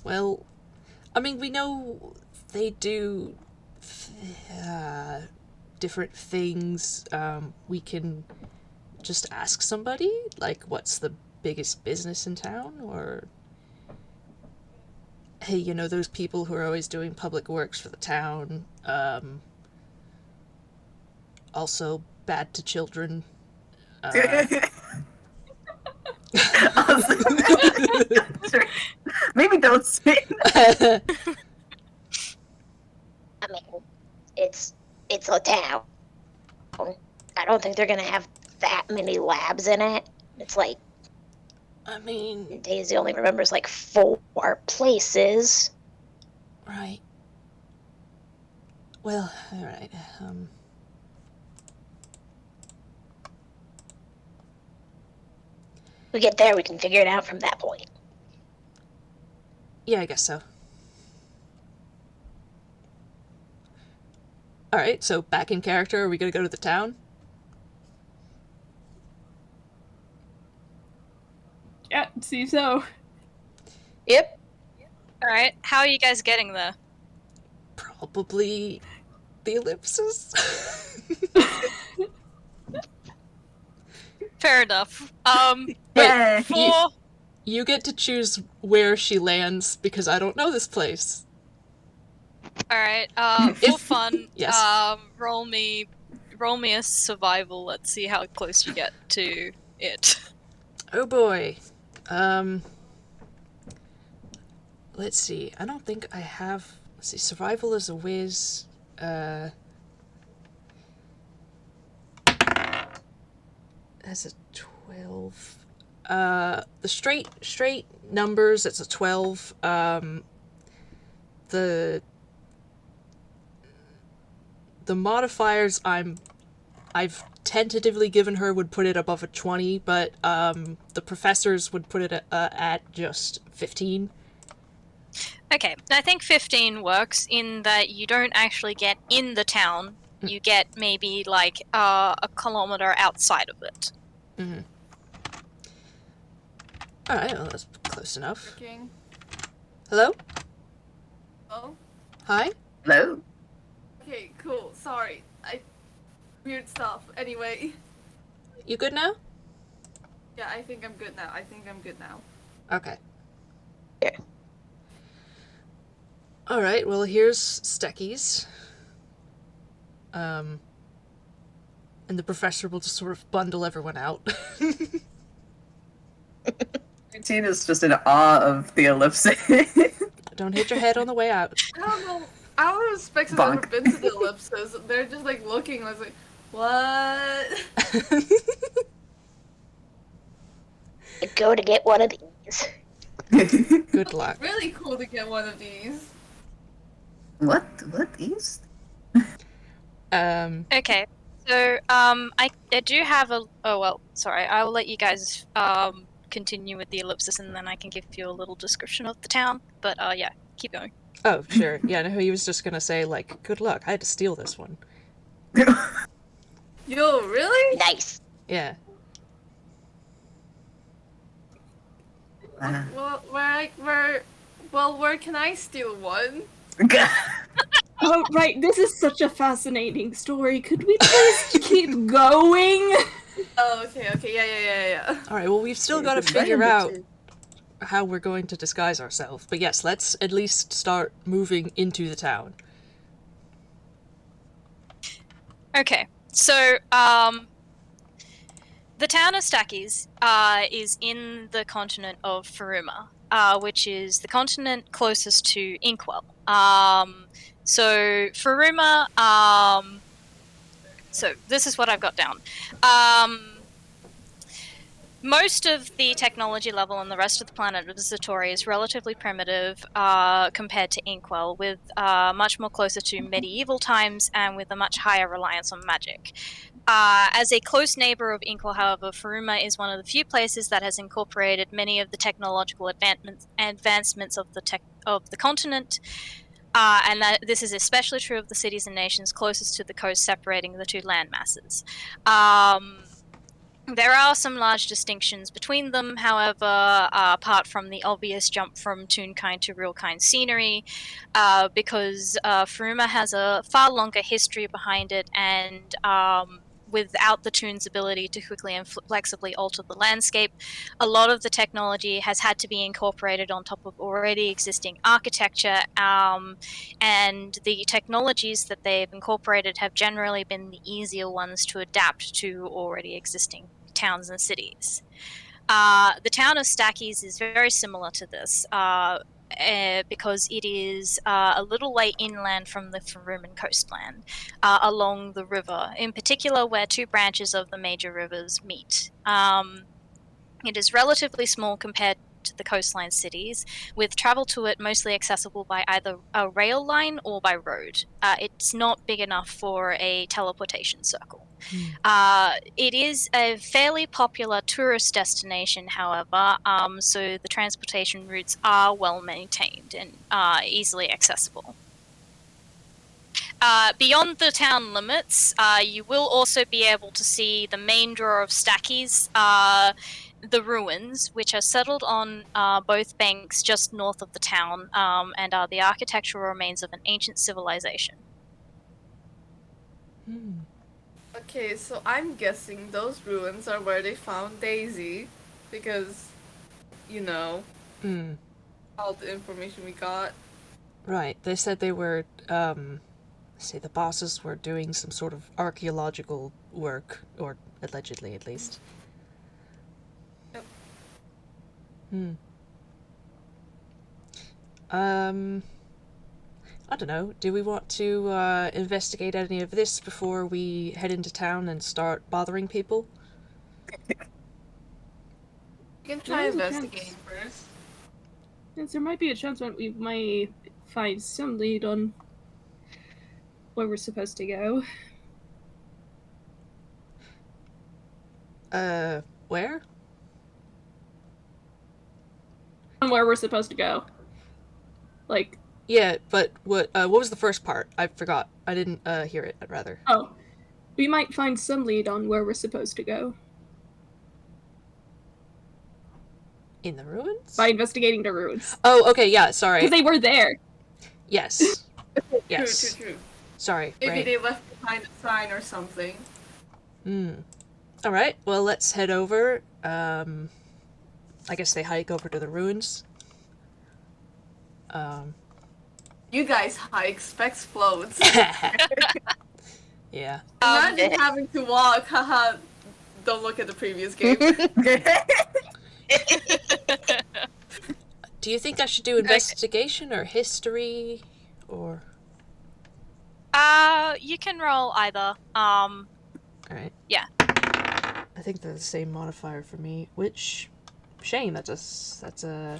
Well, I mean, we know they do different things. We can just ask somebody, like, what's the biggest business in town? Or, hey, you know those people who are always doing public works for the town? Also bad to children. Maybe don't say that. I mean, it's a town. I don't think they're gonna have that many labs in it. It's like I mean, Daisy only remembers like 4 places. right. Well, alright. We get there, we can figure it out from that point. Yeah, I guess so. Alright, so back in character, are we gonna go to the town? Yeah, see so. Yep. Alright, how are you guys getting there? Probably the ellipsis. Fair enough. Yeah. For... You get to choose where she lands, because I don't know this place. Alright, for If- fun, yes. roll me a survival, let's see how close you get to it. Oh boy. Let's see. I don't think I have... Let's see, survival is a whiz. That's a 12. The straight numbers, it's a 12. The modifiers I've tentatively given her would put it above a 20, but the professors would put it at just 15. Okay, I think 15 works in that you don't actually get in the town, you get maybe like a kilometer outside of it. Mm-hmm. Alright, well, that's close enough. King. Hello? Oh. Hi? Hello? Okay, cool. Sorry. Weird stuff. Anyway. You good now? Yeah, I think I'm good now. Okay. Yeah. Alright, well, here's Stecky's. And the professor will just sort of bundle everyone out. Routine is just in awe of the ellipsis. Don't hit your head on the way out. I don't know. I don't know if Specs has Bonk. ever been to the ellipses. They're just like looking. I was like, what? Go to get one of these. Good luck. Really cool to get one of these. What is? Okay, so I do have a... Oh, well, sorry, I'll let you guys continue with the ellipsis and then I can give you a little description of the town. But yeah, keep going. Oh, sure. Yeah, no, he was just gonna say, like, good luck, I had to steal this one. Yo, really? Nice. Yeah. Well, where can I steal one? Oh, right, this is such a fascinating story. Could we please keep going? Oh, okay, yeah. Alright, well, we've still got to figure out how we're going to disguise ourselves. But yes, let's at least start moving into the town. Okay, so the town of Stackies is in the continent of Faruma, which is the continent closest to Inkwell. So Faruma, so this is what I've got down. Most of the technology level on the rest of the planet of Zatori is relatively primitive compared to Inkwell, with much more closer to medieval times and with a much higher reliance on magic. As a close neighbor of Inkwell, however, Faruma is one of the few places that has incorporated many of the technological advancements of the continent, and that this is especially true of the cities and nations closest to the coast separating the two land masses. There are some large distinctions between them, however, apart from the obvious jump from Toonkind to Realkind scenery, because Faruma has a far longer history behind it, and without the Toon's ability to quickly and flexibly alter the landscape, a lot of the technology has had to be incorporated on top of already existing architecture, and the technologies that they've incorporated have generally been the easier ones to adapt to already existing towns and cities. The town of Stackies is very similar to this, because it is a little way inland from the Faruman coastland, along the river, in particular where two branches of the major rivers meet. It is relatively small compared to the coastline cities, with travel to it mostly accessible by either a rail line or by road. It's not big enough for a teleportation circle. It is a fairly popular tourist destination, however, so the transportation routes are well maintained and easily accessible. Beyond the town limits, you will also be able to see the main draw of Stackies, the ruins, which are settled on both banks just north of the town, and are the architectural remains of an ancient civilization. Okay, so I'm guessing those ruins are where they found Daisy, because, you know, all the information we got. Right. They said they were, say the bosses were doing some sort of archaeological work, or allegedly at least. Yep. I don't know. Do we want to investigate any of this before we head into town and start bothering people? You can try There is a investigating chance. first. Yes, there might be a chance that we might find some lead on where we're supposed to go. Where? On where we're supposed to go. Like, Yeah, but what was the first part? I forgot. I didn't hear it, rather. oh, we might find some lead on where we're supposed to go In the ruins? by investigating the ruins. Oh, okay, yeah, sorry. Because they were there. Yes. Yes. True. Sorry, Maybe right. they left behind a sign or something. Alright, well, let's head over. I guess they hike over to the ruins. You guys hike, Specs floats. Yeah. Imagine having to walk, haha. Don't look at the previous game. Do you think I should do investigation or history, or... You can roll either. Alright. Yeah. I think they're the same modifier for me, which... Shame, that's a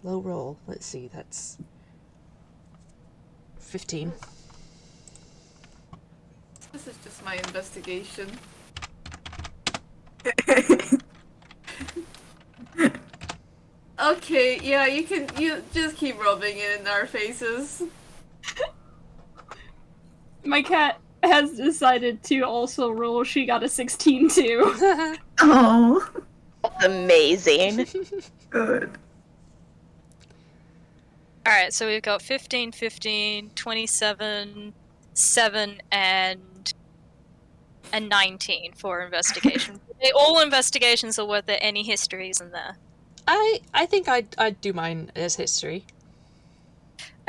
low roll. Let's see, that's... 15. This is just my investigation. Okay, yeah, you just keep rubbing it in our faces. My cat has decided to also roll. She got a 16 too. Oh, Amazing. good. Alright, so we've got 15, 15, 27, 7, and 19 for investigation. All investigations are worth it. Any histories in there? I think I'd do mine as history.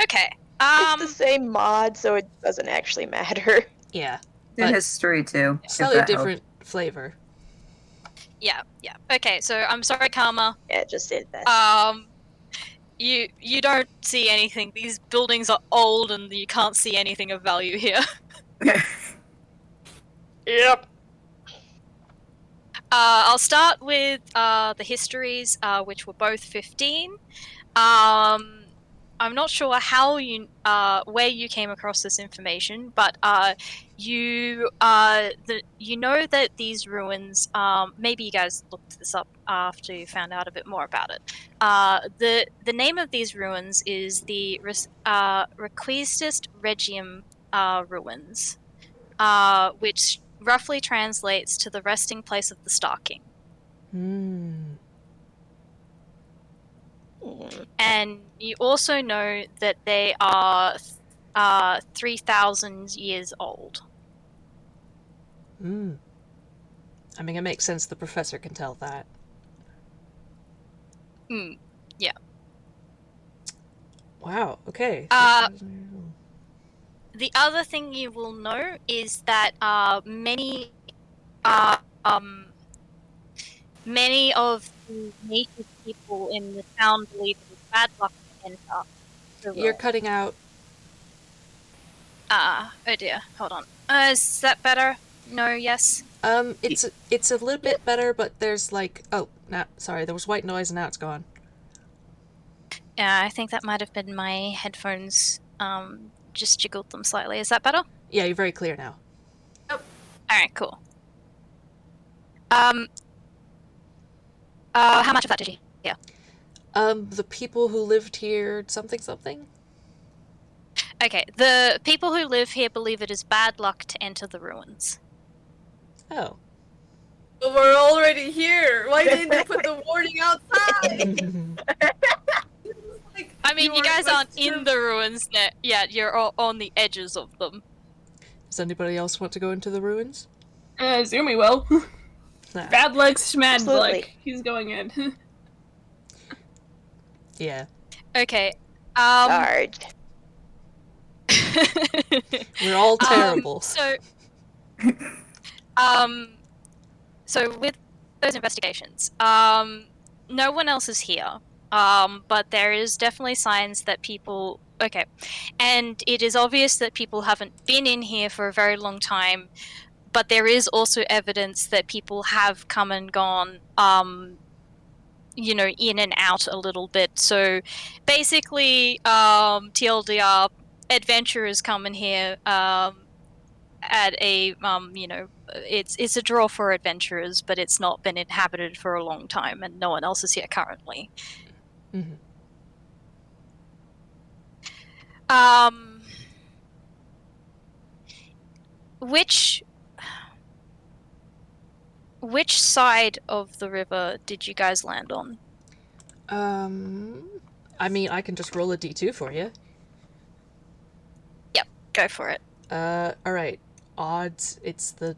Okay. It's the same mod, so it doesn't actually matter. Yeah. Do But history too. if slightly that helps. different flavor. Yeah. Okay, so I'm sorry, Karma. Yeah, just did that. You don't see anything. These buildings are old and you can't see anything of value here. Yep. I'll start with the histories, which were both 15. I'm not sure how you where you came across this information, but you know that these ruins. Maybe you guys looked this up after you found out a bit more about it. The name of these ruins is the Requiescist Regium ruins, which roughly translates to the resting place of the Star King. And you also know that they are 3,000 years old. I mean, it makes sense the professor can tell that. Yeah. Wow, okay. The other thing you will know is that many of the native people in the town believe it is bad luck to enter. You're cutting out. Oh dear, hold on. Is that better? No, yes? It's a little bit better, but there's like... Oh, sorry, there was white noise and now it's gone. Yeah, I think that might have been my headphones, just jiggled them slightly. Is that better? Yeah, you're very clear now. Alright, cool. How much of that did you hear? The people who lived here, something. Okay, the people who live here believe it is bad luck to enter the ruins. Oh. But we're already here. Why didn't they put the warning outside? Like, I mean, you guys aren't in the ruins yet, you're all on the edges of them. Does anybody else want to go into the ruins? Zumi will. Nah. Bad luck, schmad Absolutely. luck. He's going in. Yeah. Okay, Charge. We're all terrible. So with those investigations, no one else is here. But there is definitely signs that people. Okay, and it is obvious that people haven't been in here for a very long time. But there is also evidence that people have come and gone. In and out a little bit. So basically, TLDR, adventurers come in here at a it's a draw for adventurers, but it's not been inhabited for a long time, and no one else is here currently. Mm-hmm. Which side of the river did you guys land on? I mean, I can just roll a d2 for you. Yep, go for it. Alright. Odds, it's the...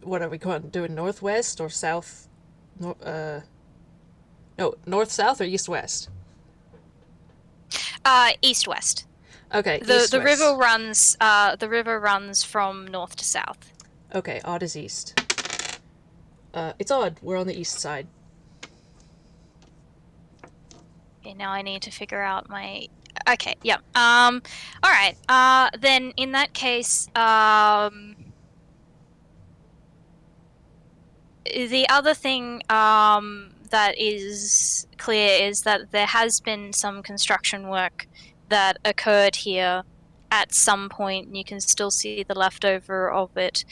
What are we doing, northwest or south? No, north-south or east-west? East-west. Okay, The river runs from north to south. Okay, odd is east. It's odd. We're on the east side. Okay, now I need to figure out my... Okay, yeah. Alright. Then in that case, the other thing that is clear is that there has been some construction work that occurred here at some point. You can still see the leftover of it.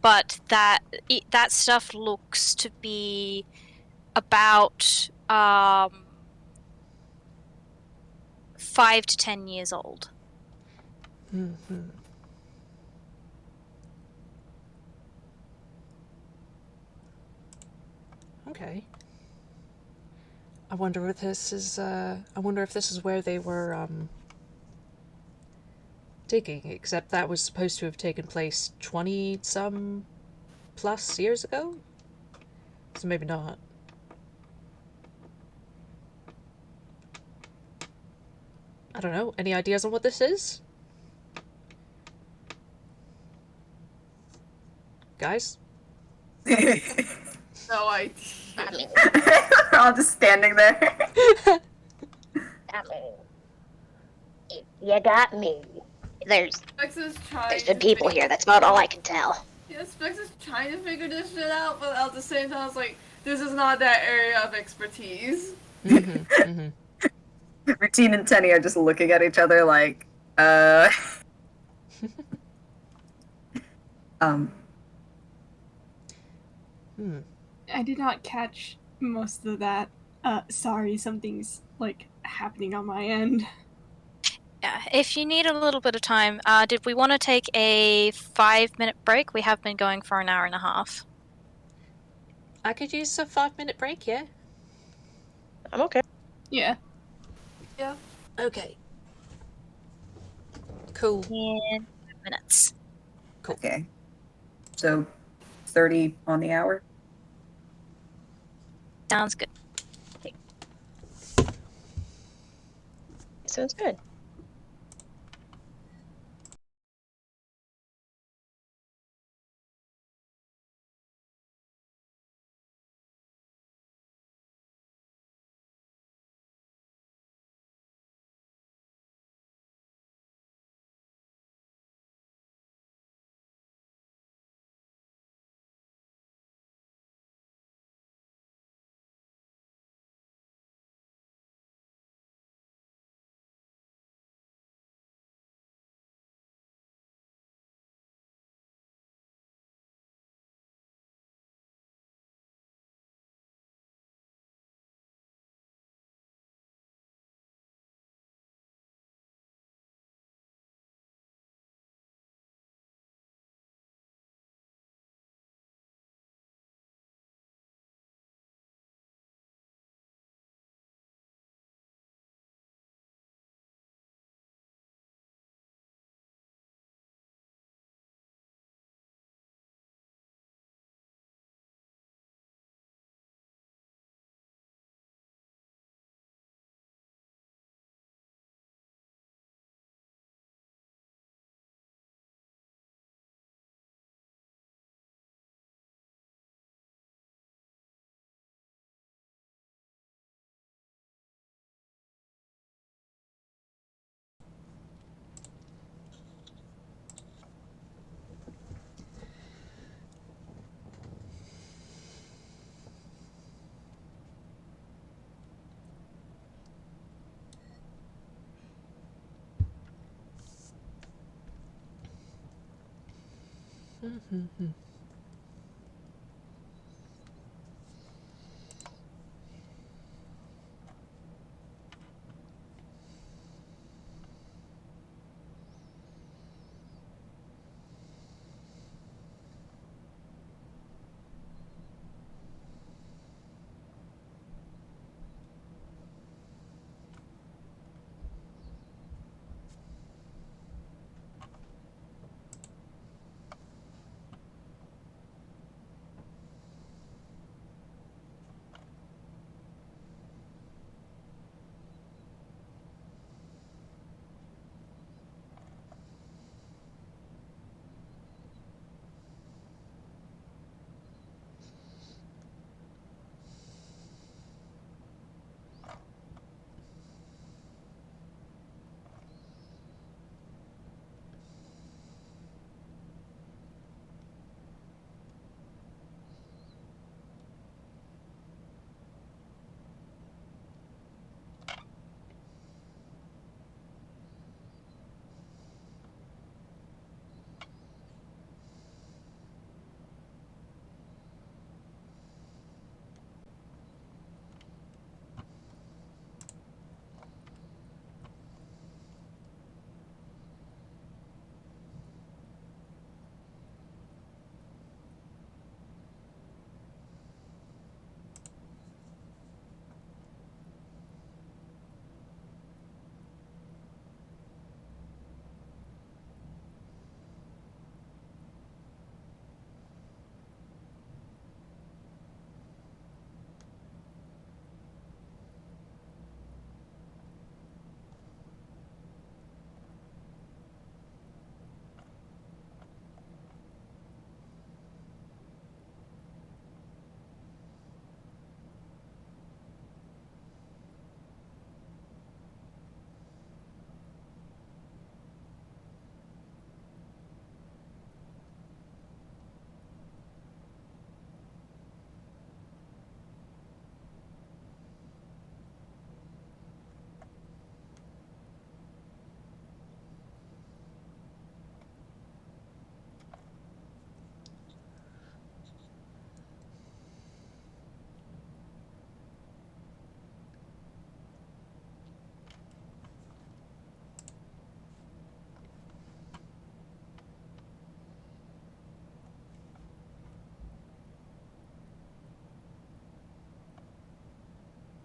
But that stuff looks to be about 5 to 10 years old. Mm-hmm. Okay. I wonder if this is where they were digging, except that was supposed to have taken place 20-some plus years ago? So maybe not. I don't know. Any ideas on what this is? Guys? No idea. We're all just standing there. You got me. There's Specs is trying been to people here. That's about all I can tell. Yeah, Specs is trying to figure this shit out, but at the same time, it's like, this is not that area of expertise. Mm-hmm. Mm-hmm. Routine and Tenny are just looking at each other like, I did not catch most of that. Sorry, something's, happening on my end. Yeah, if you need a little bit of time, did we want to take a 5-minute break? We have been going for an hour and a half. I could use a 5-minute break, yeah? I'm okay. Yeah. Yeah. Okay. Cool. In 5 minutes. Cool. okay. So, 30 on the hour? Sounds good. Sounds good.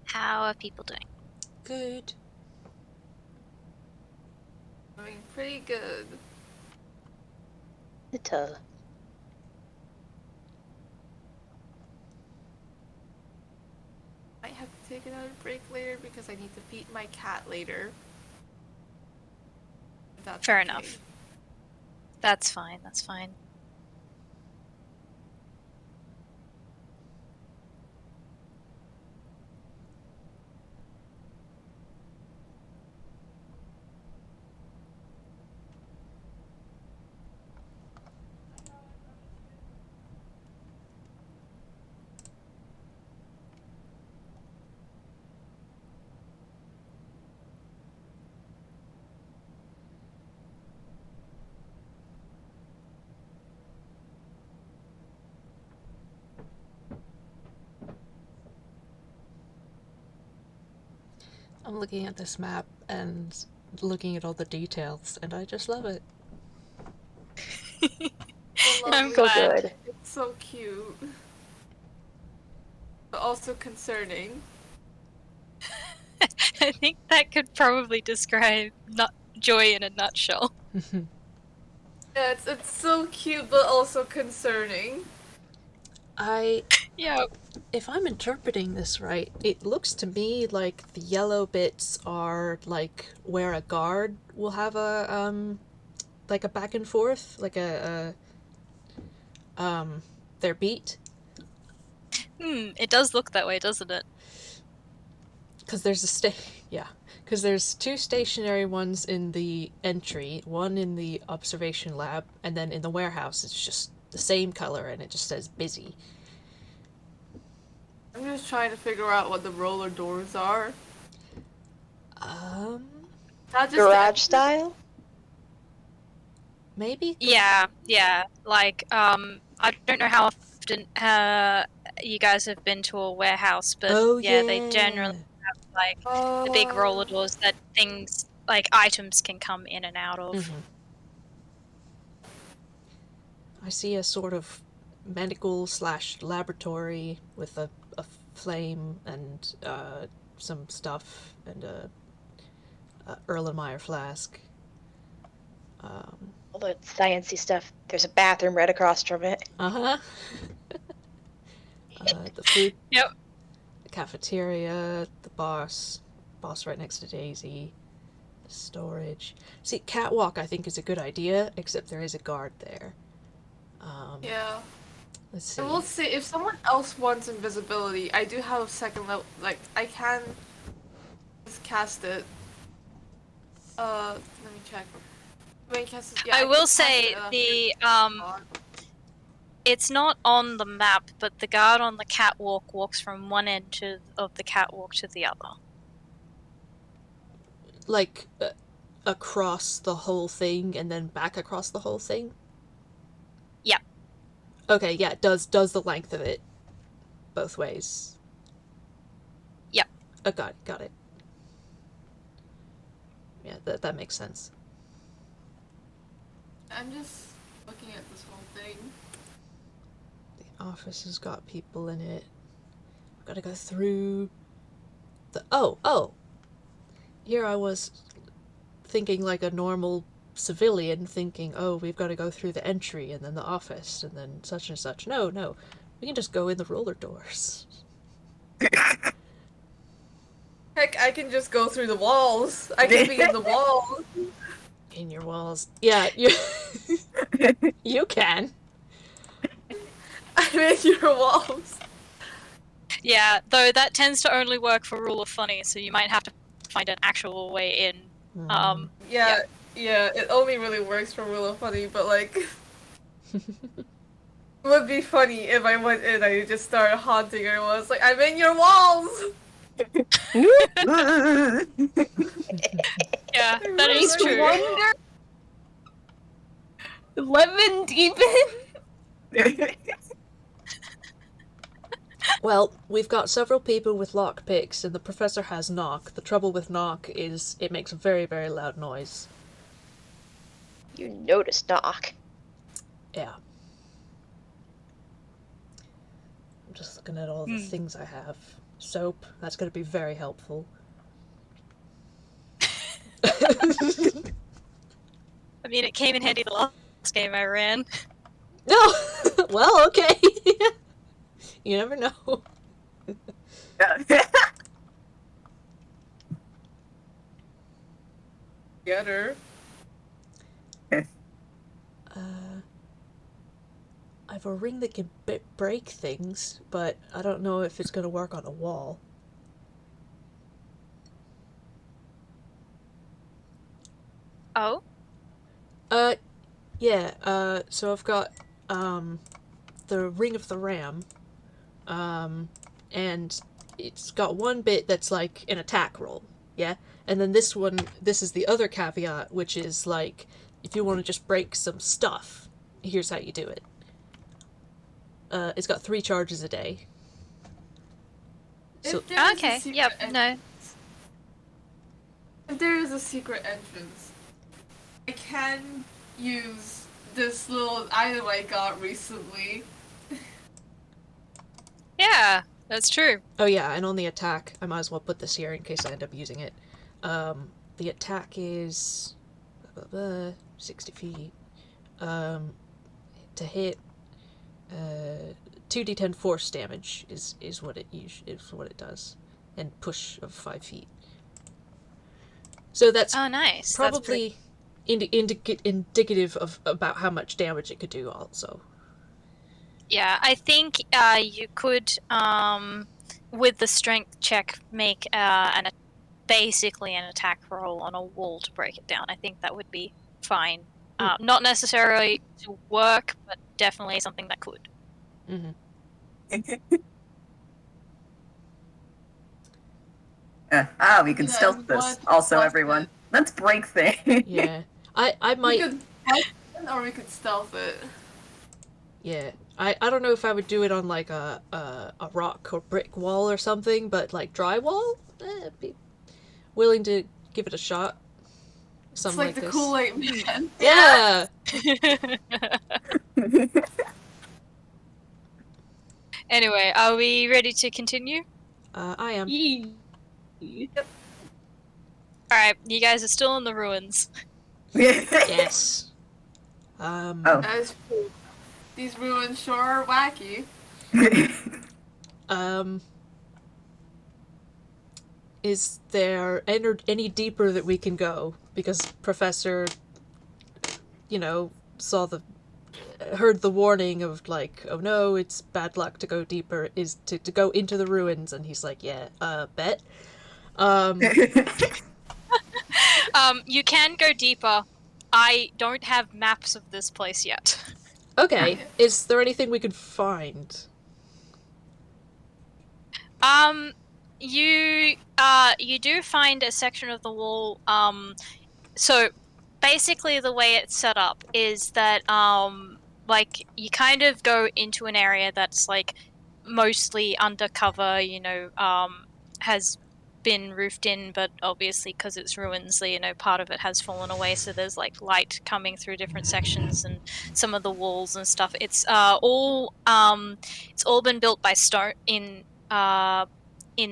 How are people doing? Good. Doing pretty good. I have to take another break later because I need to feed my cat later. That's Fair okay. enough. That's fine, that's fine. I'm looking at this map and looking at all the details, and I just love it. So I'm lovely. So glad. good. It's so cute. But also concerning. I think that could probably describe Joy in a nutshell. Yeah, it's so cute but also concerning. Yeah. If I'm interpreting this right, it looks to me like the yellow bits are like where a guard will have a like a back and forth, like their beat. It does look that way, doesn't it? Because because there's two stationary ones in the entry, one in the observation lab, and then in the warehouse it's just the same color and it just says busy. I'm just trying to figure out what the roller doors are. Not just Garage style? maybe? Yeah. Like, I don't know how often you guys have been to a warehouse, but they generally have like the big roller doors that things like items can come in and out of. Mm-hmm. I see a sort of medical / laboratory with a flame and some stuff and a Erlenmeyer flask. All the sciencey stuff. There's a bathroom right across from it. Uh-huh. The food. Yep. The cafeteria, the boss right next to Daisy, the storage. See, catwalk I think is a good idea, except there is a guard there. Yeah. Let's see. I will say, if someone else wants invisibility, I do have a second level. Like, I can just cast it. Let me check. I will say it's not on the map, but the guard on the catwalk walks from one end of the catwalk to the other. Like, across the whole thing and then back across the whole thing? Yep. Okay, yeah, does the length of it both ways. Yep. Oh, got it. Yeah, that makes sense. I'm just looking at this whole thing. The office has got people in it. I've got to go through the... Oh! Here I was thinking like a normal civilian, thinking, oh, we've got to go through the entry and then the office and then such and such. No. We can just go in the roller doors. Heck, I can just go through the walls. I can be in the walls. In your walls. Yeah, you can. I'm in your walls. Yeah, though that tends to only work for Rule of Funny, so you might have to find an actual way in. Yeah, it only really works for Rule of Funny, but like... it would be funny if I went in and I just started haunting her. I was like, I'm in your walls! Yeah, that is true. Wonder. 11 deep in. Well, we've got several people with lockpicks, and the professor has knock. The trouble with knock is it makes a very, very loud noise. You noticed knock. Yeah. I'm just looking at all the things I have. Soap, that's going to be very helpful. I mean, it came in handy the last game I ran. No! Well, okay. You never know. Get her. I have a ring that can break things, but I don't know if it's going to work on a wall. Oh? Yeah, so I've got, the Ring of the Ram, and it's got one bit that's like an attack roll, yeah? And then this is the other caveat, which is like, if you want to just break some stuff, here's how you do it. It's got 3 charges a day. So, Okay, yep, no. If there is a secret entrance, I can use this little item I got recently. Yeah, that's true. oh yeah, and on the attack, I might as well put this here in case I end up using it. The attack is 60 feet. To hit, 2d10 force damage is what it does, and push of 5 feet. So that's nice. probably indicative of about how much damage it could do. Also, Yeah, I think you could, with the strength check, make basically an attack roll on a wall to break it down. I think that would be fine. Not necessarily to work, but definitely something that could. Mm-hmm. We can stealth this. Also, everyone, let's break things. Yeah, I might. or we could stealth it. Yeah. I don't know if I would do it on like a rock or brick wall or something, but like drywall? I'd be willing to give it a shot. Something It's like the this. Kool-Aid man. Yeah! Anyway, are we ready to continue? I am. Alright, you guys are still in the ruins. Yes. Oh. That is true. These ruins sure are wacky. Is there any deeper that we can go? Because Professor, heard the warning of like, oh no, it's bad luck to go deeper, is to go into the ruins, and he's like, yeah, bet. You can go deeper. I don't have maps of this place yet. Okay, is there anything we could find? You do find a section of the wall. So basically the way it's set up is that like you kind of go into an area that's like mostly undercover, has been roofed in, but obviously because it's ruins, part of it has fallen away, so there's like light coming through different sections and some of the walls and stuff. It's all been built by stone in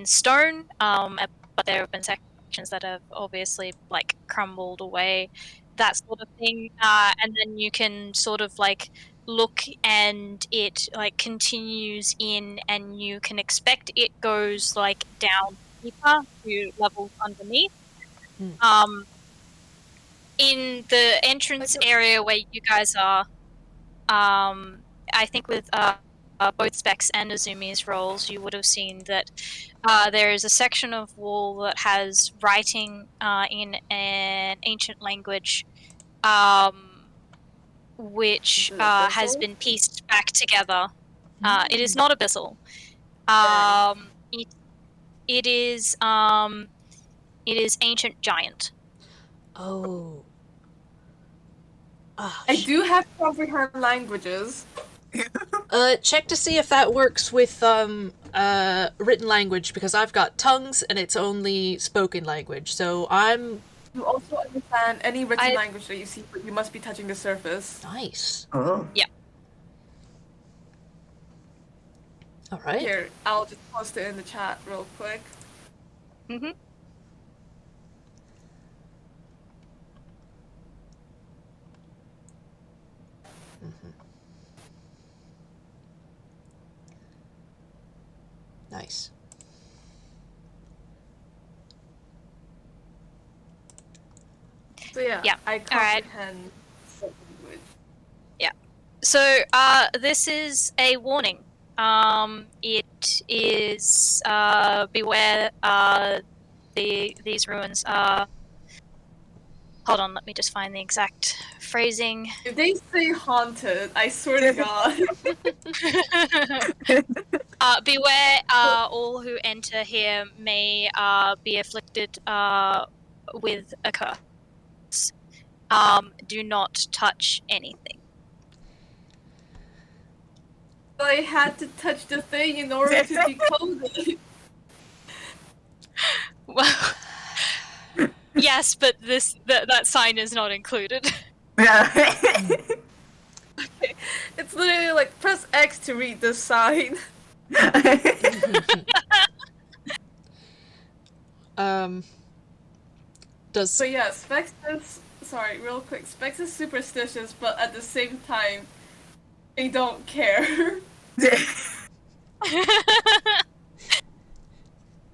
stone, but there have been sections that have obviously like crumbled away, that sort of thing. And then you can sort of like look, and it like continues in, and you can expect it goes like down deeper to levels underneath. In the entrance area where you guys are, I think with both Specs and Azumi's roles, you would have seen that there is a section of wall that has writing in an ancient language, which has been pieced back together. It is not abyssal. It is ancient giant. Oh. I do have to comprehend languages. Check to see if that works with written language, because I've got tongues and it's only spoken language. So I'm. You also understand any written language that you see, but you must be touching the surface. Nice. Oh. Yeah. All right. Here, I'll just post it in the chat real quick. Mm-hmm. Nice. So yeah, I comprehend language. Yeah. So this is a warning. It is beware these ruins. Hold on, let me just find the exact phrasing. If they say haunted, I swear to God. Beware, all who enter here may be afflicted with a curse. Do not touch anything. I had to touch the thing in order to decode it. Well, yes, but that sign is not included. Yeah. Okay. It's literally like, press X to read this sign. So yeah, Specs is... Sorry, real quick. Specs is superstitious, but at the same time, they don't care.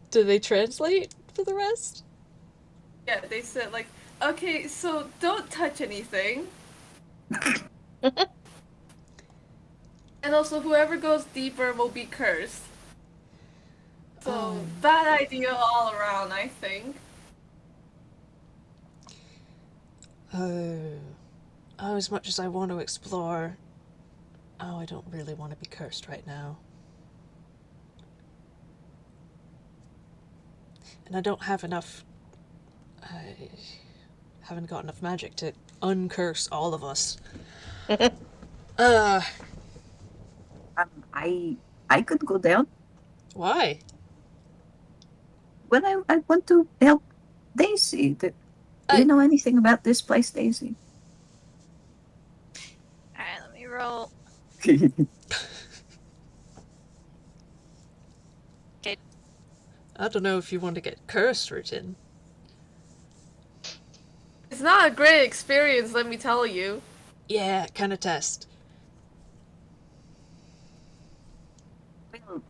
Do they translate for the rest? Yeah, they said like, okay, so don't touch anything. And also, whoever goes deeper will be cursed. So, bad idea all around, I think. Oh, as much as I want to explore, I don't really want to be cursed right now. And I don't have enough... I haven't got enough magic to uncurse all of us. I could go down. Why? Well, I want to help Daisy. Do you know anything about this place, Daisy? Alright, let me roll. Okay. I don't know if you want to get cursed, Rutin. It's not a great experience, let me tell you. Yeah, kind of test. Well,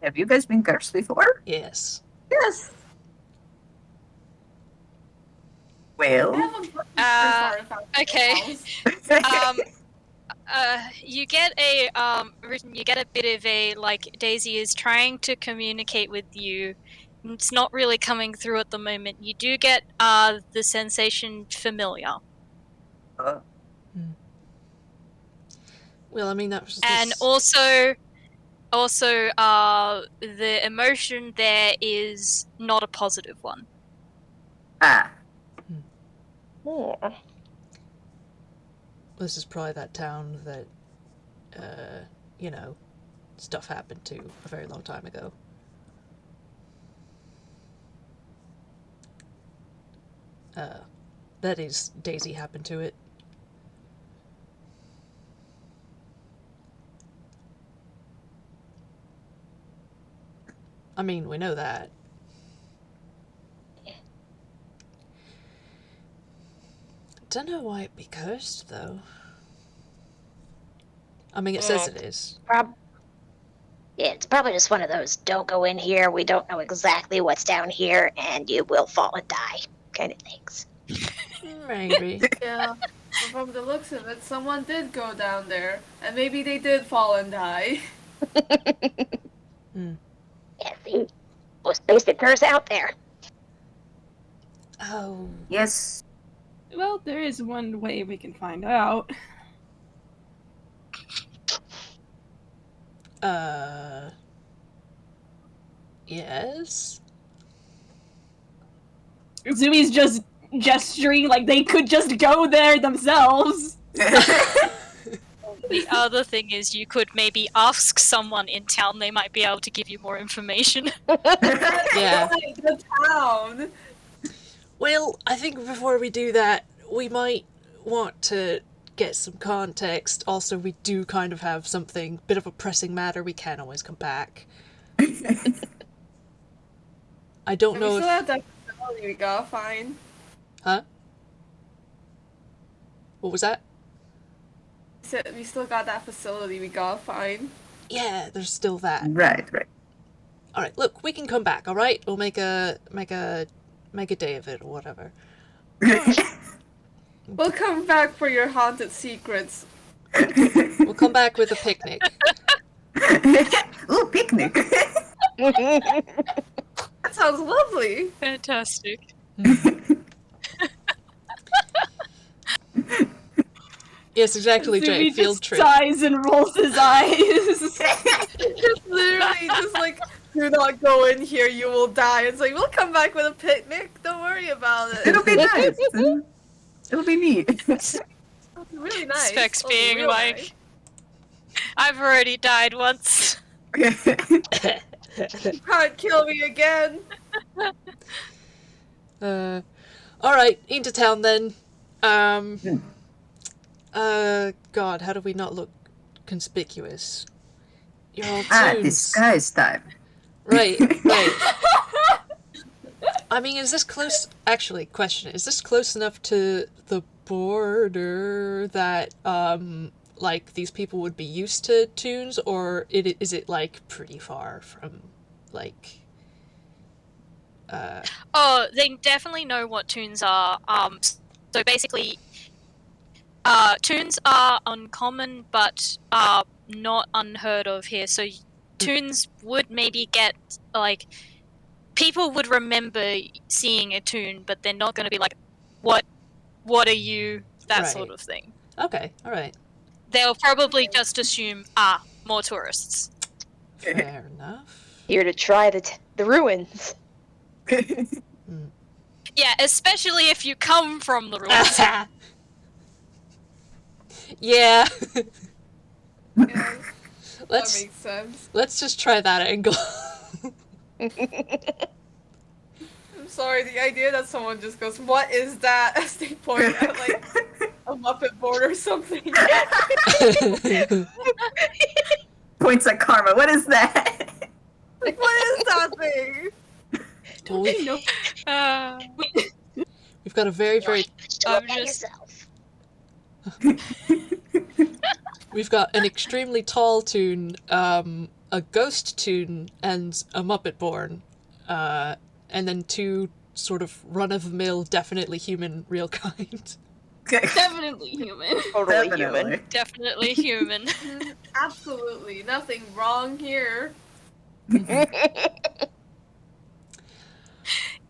have you guys been cursed before? Yes. Yes. Well, Okay. You get a you get a bit of a, like, Daisy is trying to communicate with you. It's not really coming through at the moment. You do get the sensation familiar. Well, I mean, that was And also the emotion there is not a positive one. This is probably that town that, stuff happened to a very long time ago. That is, Daisy happened to it. I mean, we know that. Don't know why it'd be cursed, though. I mean, it says it is. Yeah, it's probably just one of those don't go in here, we don't know exactly what's down here, and you will fall and die kind of things. Maybe. Yeah. But from the looks of it, someone did go down there. And maybe they did fall and die. Yeah, see? Most basic curse out there. Oh. yes. Well, there is one way we can find out. Yes? Zumi's just gesturing like they could just go there themselves. The other thing is you could maybe ask someone in town, they might be able to give you more information. Yeah. The town. Well, I think before we do that, we might want to get some context. Also, we do kind of have something, bit of a pressing matter. We can't always come back. I don't And know we if... still have that facility we gotta find. Huh? What was that? We still got that facility we gotta find. Yeah, there's still that. Right. Alright, look, we can come back, alright? We'll make a day of it, or whatever. We'll come back for your haunted secrets. We'll come back with a picnic. Ooh, picnic. That sounds lovely. Fantastic. Yes, exactly, Jay. Zumi Field just trip. sighs and rolls his eyes. Just literally just like, do not go in here, you will die. It's like, we'll come back with a picnic. Don't worry about it. It'll be nice. It'll be neat. It's really nice. Specs Oh, being real like, nice. I've already died once. You can't kill me again. Alright, into town then. God, how do we not look conspicuous? You're all tunes. Disguise time. Right. I mean, is this close... Actually, question, is this close enough to the border that, like, these people would be used to tunes, or is it, like, pretty far from, like... Oh, they definitely know what tunes are. So basically, tunes are uncommon, but not unheard of here. So tunes would maybe get, like, people would remember seeing a tune, but they're not going to be like, what are you? That sort of thing. Okay, alright. They'll probably just assume, more tourists. Fair enough. Here to try the ruins. Yeah, especially if you come from the ruins. Yeah. Yeah, that Let's makes sense. just try that angle. I'm sorry, the idea that someone just goes, "What is that?" as they point at like a Muppet board or something. Points at Karma. What is that? Like, what is that thing? Well, Uh, we've got a very, very. I'm just. We've got an extremely tall Toon, a ghost Toon, and a Muppet born, and then two sort of run-of-the-mill, definitely human, real kind. Definitely human. Totally Definitely. human. Definitely human. Absolutely nothing wrong here.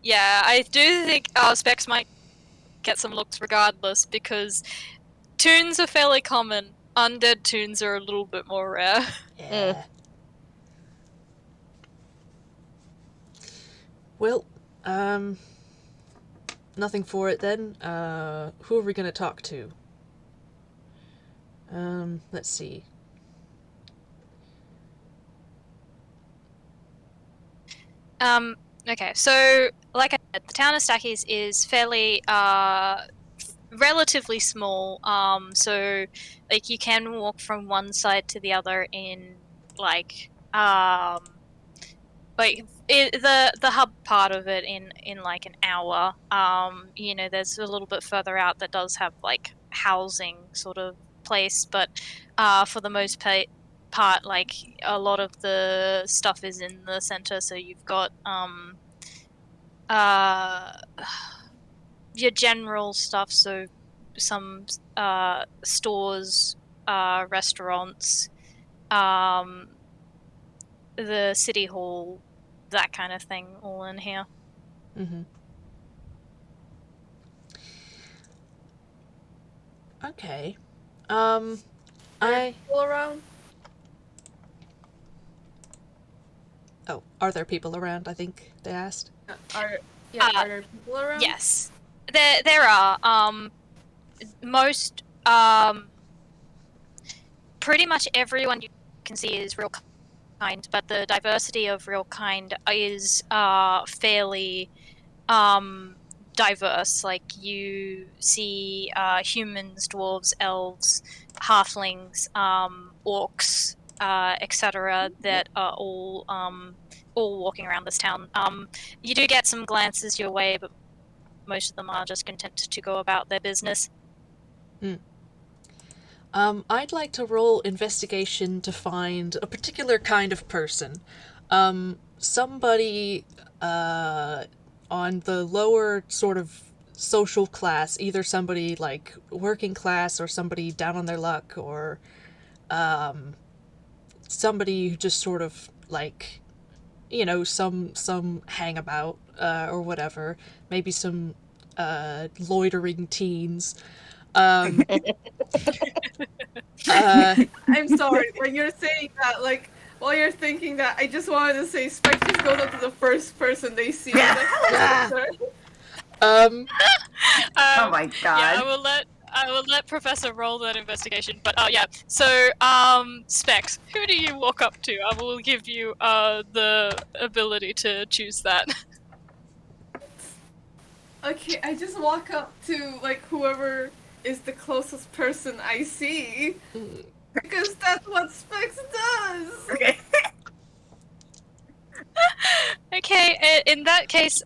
Yeah, I do think Specs might get some looks regardless, because toons are fairly common. Undead toons are a little bit more rare. Yeah. Well, nothing for it then. Who are we gonna talk to? Let's see. Okay, so like I said, the town of Stackies is fairly relatively small. So like you can walk from one side to the other in like the hub part of it in like an hour. You know, there's a little bit further out that does have like housing sort of place, but for the most part, like a lot of the stuff is in the center. So you've got your general stuff. So some stores, restaurants, the city hall, that kind of thing, all in here. Mm-hmm. Okay. People around? Oh, are there people around? I think they asked. Are there people around? Yes, there are. Most pretty much everyone you can see is real kind, but the diversity of real kind is fairly diverse. Like you see humans, dwarves, elves, halflings, orcs, etc. that are all walking around this town. You do get some glances your way, but most of them are just content to go about their business. I'd like to roll investigation to find a particular kind of person. Somebody on the lower sort of social class, either somebody like working class or somebody down on their luck, or somebody who just sort of like, you know, some hangabout or whatever. Maybe some loitering teens. I'm sorry, when you're saying that, like, while you're thinking that, I just wanted to say Spike just goes up to the first person they see. Like, Oh my god. Yeah, I will let Professor roll that investigation. But yeah, so Specs, who do you walk up to? I will give you the ability to choose that. Okay, I just walk up to like whoever is the closest person I see. Because that's what Specs does! Okay. Okay, in that case,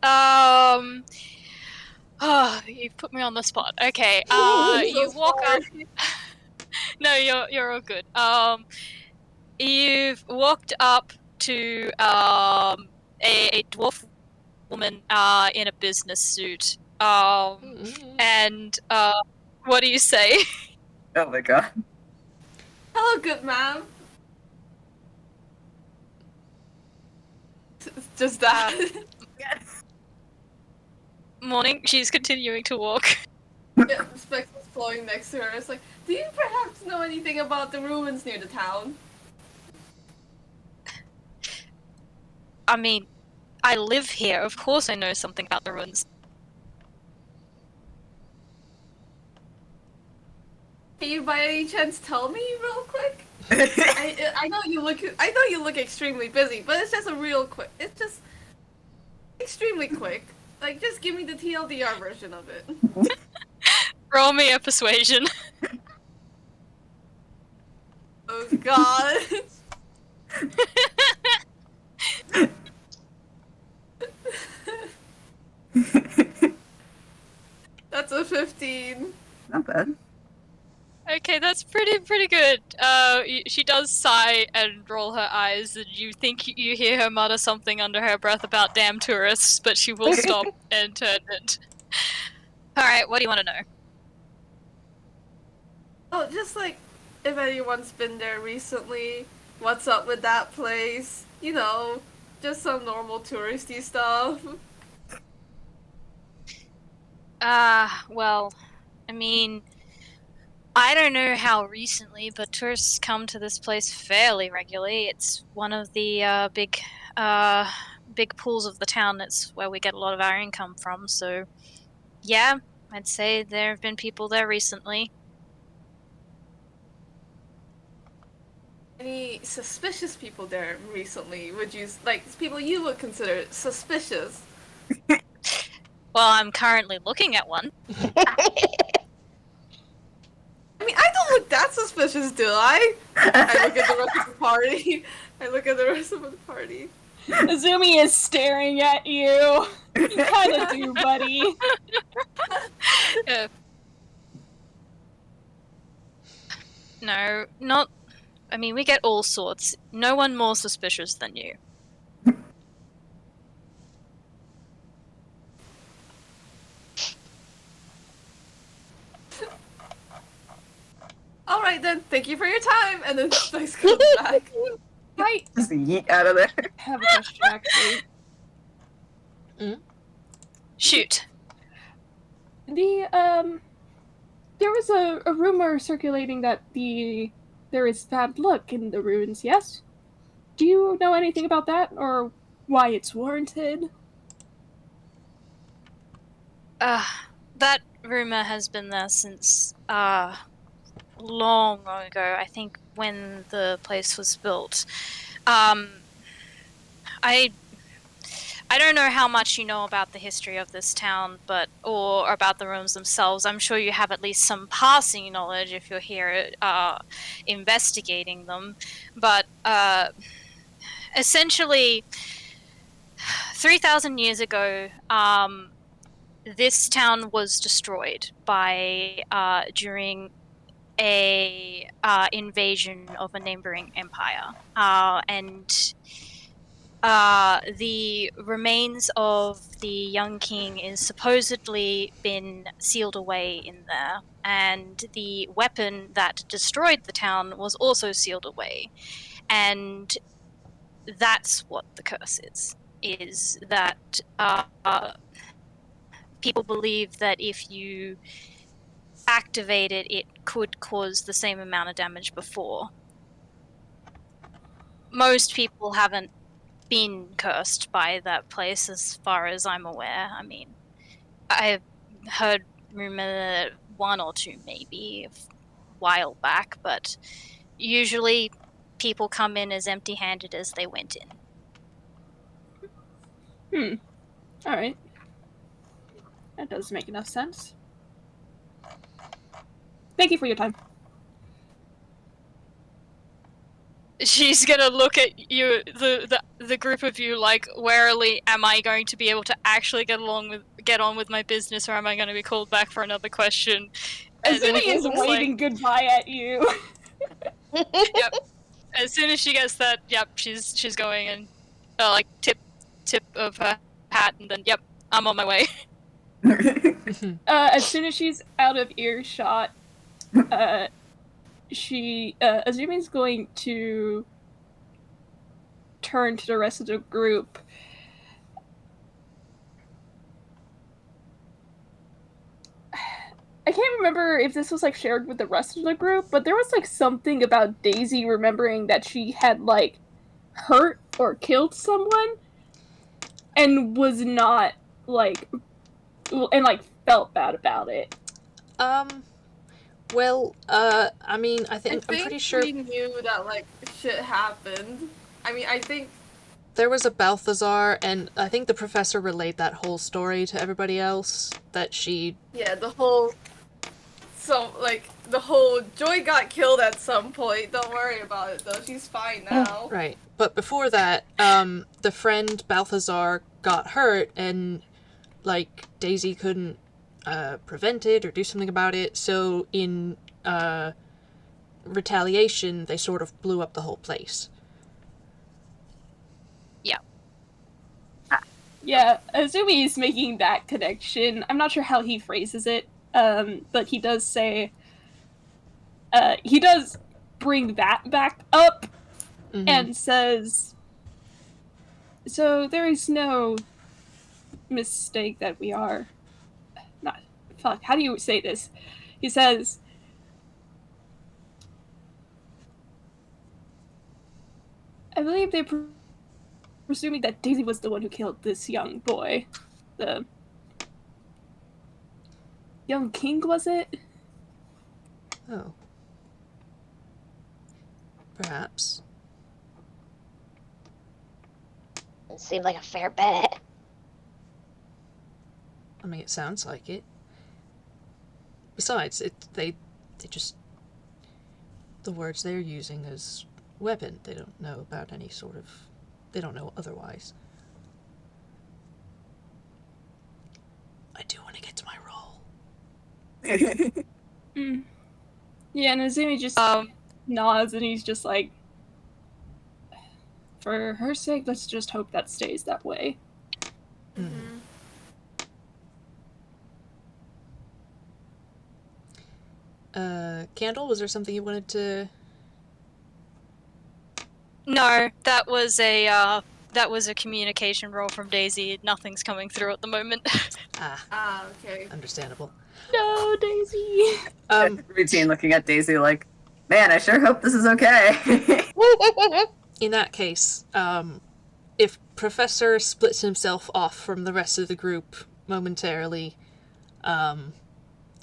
you put me on the spot. Okay, you walk up. No, you're all good. You've walked up to a dwarf woman in a business suit. And what do you say? Oh my god. Hello, good ma'am. Just that. Yes. Morning. She's continuing to walk. Yeah, Specs was flowing next to her. It's like, do you perhaps know anything about the ruins near the town? I mean, I live here. Of course I know something about the ruins. Can you by any chance tell me real quick? I know you look extremely busy, but it's just a real quick. It's just extremely quick. Like, just give me the TLDR version of it. Roll me a persuasion. Oh god. That's a 15. Not bad. Okay, that's pretty good. She does sigh and roll her eyes, and you think you hear her mutter something under her breath about damn tourists, but she will stop and turn it. Alright, what do you want to know? Oh, just like, if anyone's been there recently, what's up with that place? You know, just some normal touristy stuff. Well, I mean, I don't know how recently, but tourists come to this place fairly regularly. It's one of the big pools of the town. It's where we get a lot of our income from. So, yeah, I'd say there have been people there recently. Any suspicious people there recently? Would you like people you would consider suspicious? Well, I'm currently looking at one. I mean, I don't look that suspicious, do I? I look at the rest of the party. Azumi is staring at you. You kind of do, buddy. No, not... I mean, we get all sorts. No one more suspicious than you. Alright then, thank you for your time, and then Spice comes back. I Just yeet out of there. have a question, actually. Shoot. There was a rumor circulating that there is bad luck in the ruins, yes? Do you know anything about that, or why it's warranted? That rumor has been there since, long ago, I think when the place was built. I don't know how much you know about the history of this town, or about the rooms themselves. I'm sure you have at least some passing knowledge if you're here investigating them. But essentially, 3,000 years ago, this town was destroyed during a invasion of a neighboring empire, and the remains of the young king is supposedly been sealed away in there, and the weapon that destroyed the town was also sealed away. And that's what the curse is that people believe that if you activate it, it could cause the same amount of damage before. Most people haven't been cursed by that place as far as I'm aware. I mean, I've heard rumor one or two maybe a while back, but usually people come in as empty-handed as they went in. Alright. That does make enough sense. Thank you for your time. She's gonna look at you, the group of you, like warily. Am I going to be able to actually get on with my business, or am I going to be called back for another question? Azumi is waving goodbye at you. Yep. As soon as she gets that, yep, she's going and like tip of her hat, and then yep, I'm on my way. As soon as she's out of earshot, Azumi's going to turn to the rest of the group. I can't remember if this was like shared with the rest of the group, but there was like something about Daisy remembering that she had like hurt or killed someone and was not like, and like felt bad about it. Well, I mean, I think I'm pretty sure we knew that, like, shit happened. I mean, I think... there was a Balthazar, and I think the professor relayed that whole story to everybody else, that she... Yeah, the whole... the whole Joy got killed at some point. Don't worry about it, though. She's fine now. Right. But before that, the friend Balthazar got hurt, and, like, Daisy couldn't prevent it or do something about it, so in retaliation, they sort of blew up the whole place. Yeah. Yeah, Azumi's making that connection. I'm not sure how he phrases it, but he does say... he does bring that back up and says... So there is no mistake that we are... Not... Fuck, how do you say this? He says... I believe they presuming that Daisy was the one who killed this young boy. The young king, was it? Oh. Perhaps. It seemed like a fair bet. I mean, it sounds like it. Besides, they just... The words they're using as weapon, they don't know about any sort of... They don't know otherwise. I do want to get to my role. Yeah, and Azumi just nods and he's just like, for her sake, let's just hope that stays that way. Candle, was there something you wanted to... No, that was a communication roll from Daisy. Nothing's coming through at the moment. Okay. Understandable. No, Daisy! Routine looking at Daisy like, man, I sure hope this is okay. In that case, if Professor splits himself off from the rest of the group momentarily,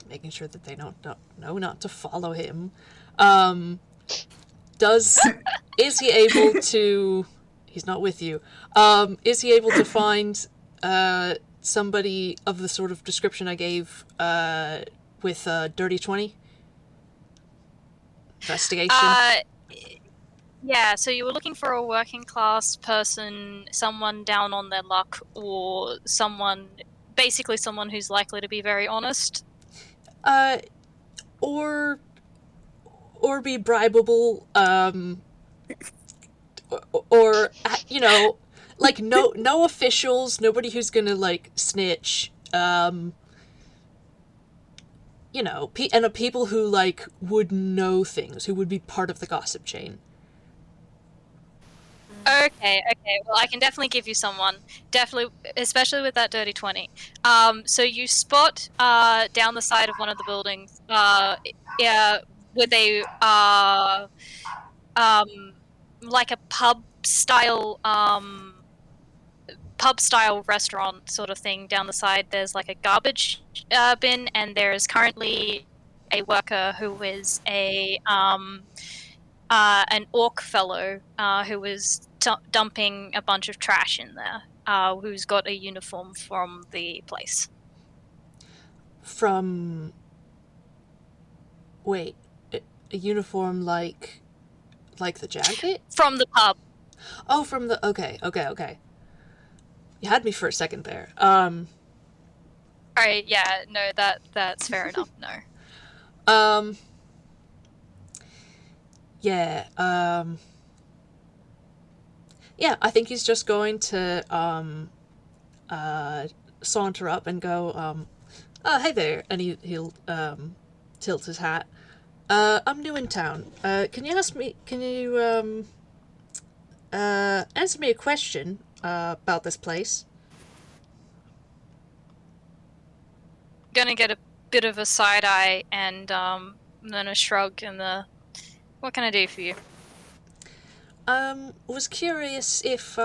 making sure that they don't know not to follow him, is he able to... He's not with you. Is he able to find somebody of the sort of description I gave with Dirty 20? Investigation? Yeah, so you were looking for a working class person, someone down on their luck, or basically someone who's likely to be very honest? Or be bribable, or you know, like no officials, nobody who's gonna like snitch, you know, and people who like would know things, who would be part of the gossip chain. Okay, well I can definitely give you someone, definitely, especially with that Dirty 20. So you spot down the side of one of the buildings, yeah, with a like a pub style restaurant sort of thing. Down the side there's like a garbage bin, and there's currently a worker who is an orc fellow who is dumping a bunch of trash in there, who's got a uniform from the place. Wait, a uniform like the jacket? From the pub. Oh, from the... Okay. You had me for a second there. Alright, yeah, no, that's fair enough, no. Yeah, yeah, I think he's just going to, saunter up and go, oh, hey there, and he'll tilt his hat. I'm new in town. Can you answer me a question, about this place? Gonna get a bit of a side eye and then a shrug and what can I do for you? Was curious if,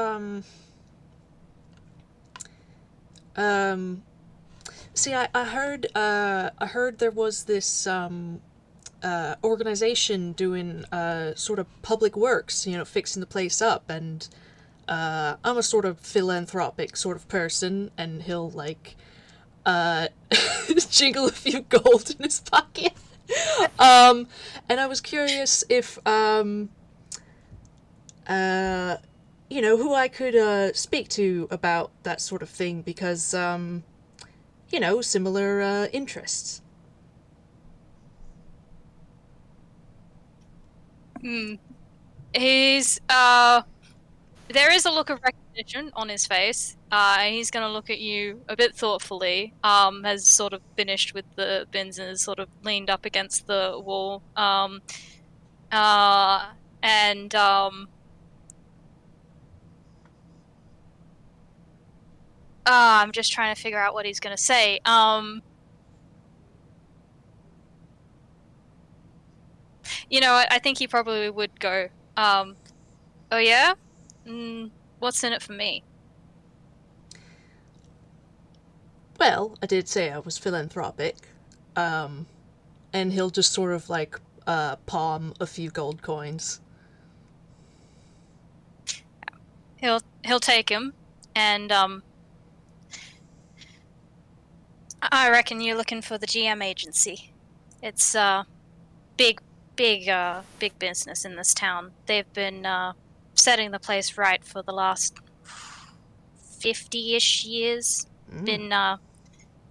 see, I heard there was this, organization doing sort of public works, fixing the place up, and I'm a sort of philanthropic sort of person, and he'll like jiggle a few gold in his pocket. And I was curious if who I could speak to about that sort of thing, because similar interests. He's there is a look of recognition on his face. He's going to look at you a bit thoughtfully. Has sort of finished with the bins and has sort of leaned up against the wall. I'm just trying to figure out what he's going to say. You know what? I think he probably would go, oh yeah? What's in it for me? Well, I did say I was philanthropic. And he'll just sort of like palm a few gold coins. He'll take him, and I reckon you're looking for the GM agency. It's big business in this town. They've been setting the place right for the last 50-ish years. Been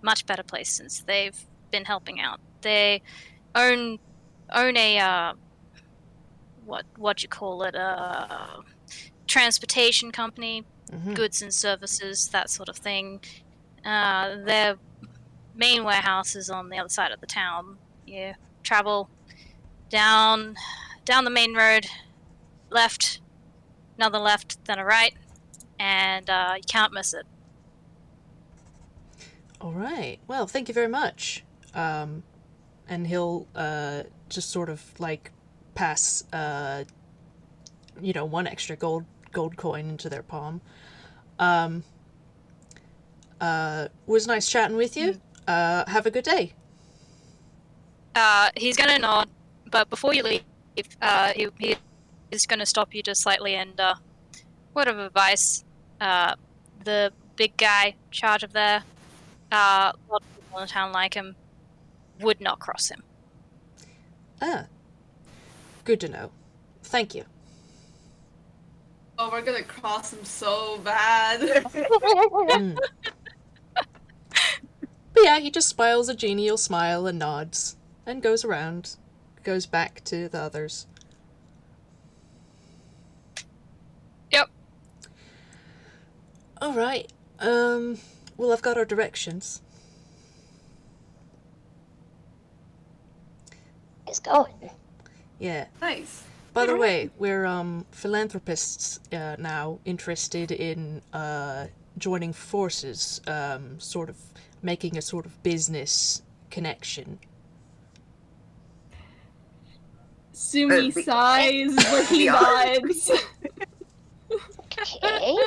much better place since they've been helping out. They own a what you call it, a transportation company, goods and services, that sort of thing. Their main warehouse is on the other side of the town. You travel down the main road, left, another left, then a right, and you can't miss it. All right. Well, thank you very much. And he'll just sort of like pass one extra gold coin into their palm. Was nice chatting with you. Have a good day. He's gonna nod, but before you leave, he is gonna stop you just slightly and word of advice. The big guy in charge of there, a lot of people in the town like him, would not cross him. Good to know. Thank you. Oh, we're gonna cross him so bad. But yeah, he just smiles a genial smile and nods, and goes around, goes back to the others. Yep. Alright, well, I've got our directions. It's going. Yeah. Nice. By the way, we're philanthropists now, interested in joining forces, sort of making a sort of business connection. Sumi sighs, but he nods. Okay.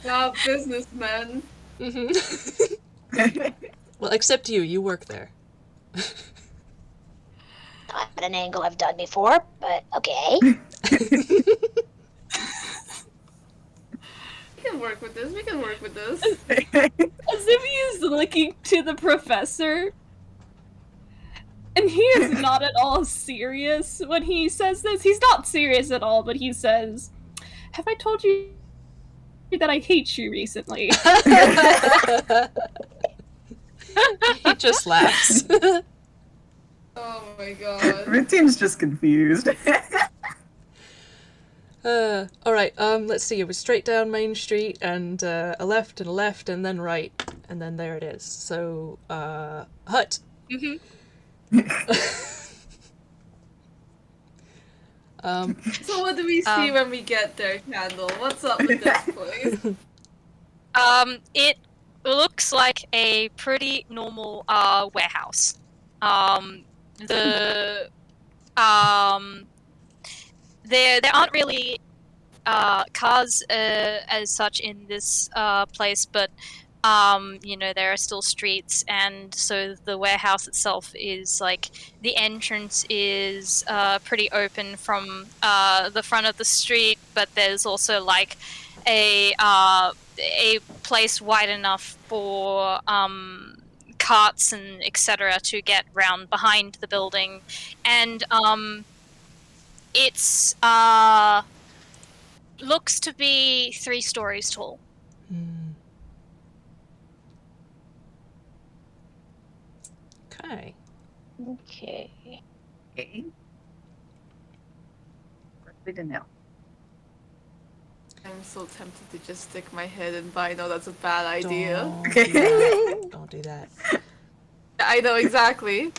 Now businessmen. Well, except you work there. Not an angle I've done before, but okay. We can work with this. Azumi is looking to the professor, and he is not at all serious when he says this. He's not serious at all, but he says, "Have I told you that I hate you recently?" He just laughs. Oh my god. Rutin's just confused. Alright, let's see, it was straight down Main Street, and a left, and then right, and then there it is. So, hut. So what do we see when we get there, Candle? What's up with this place? It looks like a pretty normal warehouse. There aren't really cars as such in this place, but There are still streets, and so the warehouse itself is like the entrance is pretty open from the front of the street, but there's also like a place wide enough for carts and etc. to get round behind the building, and it's looks to be 3 stories tall. Okay. Okay. Okay. We didn't know. I'm so tempted to just stick my head in, but I know that's a bad idea. Don't do that. Don't do that. I know exactly.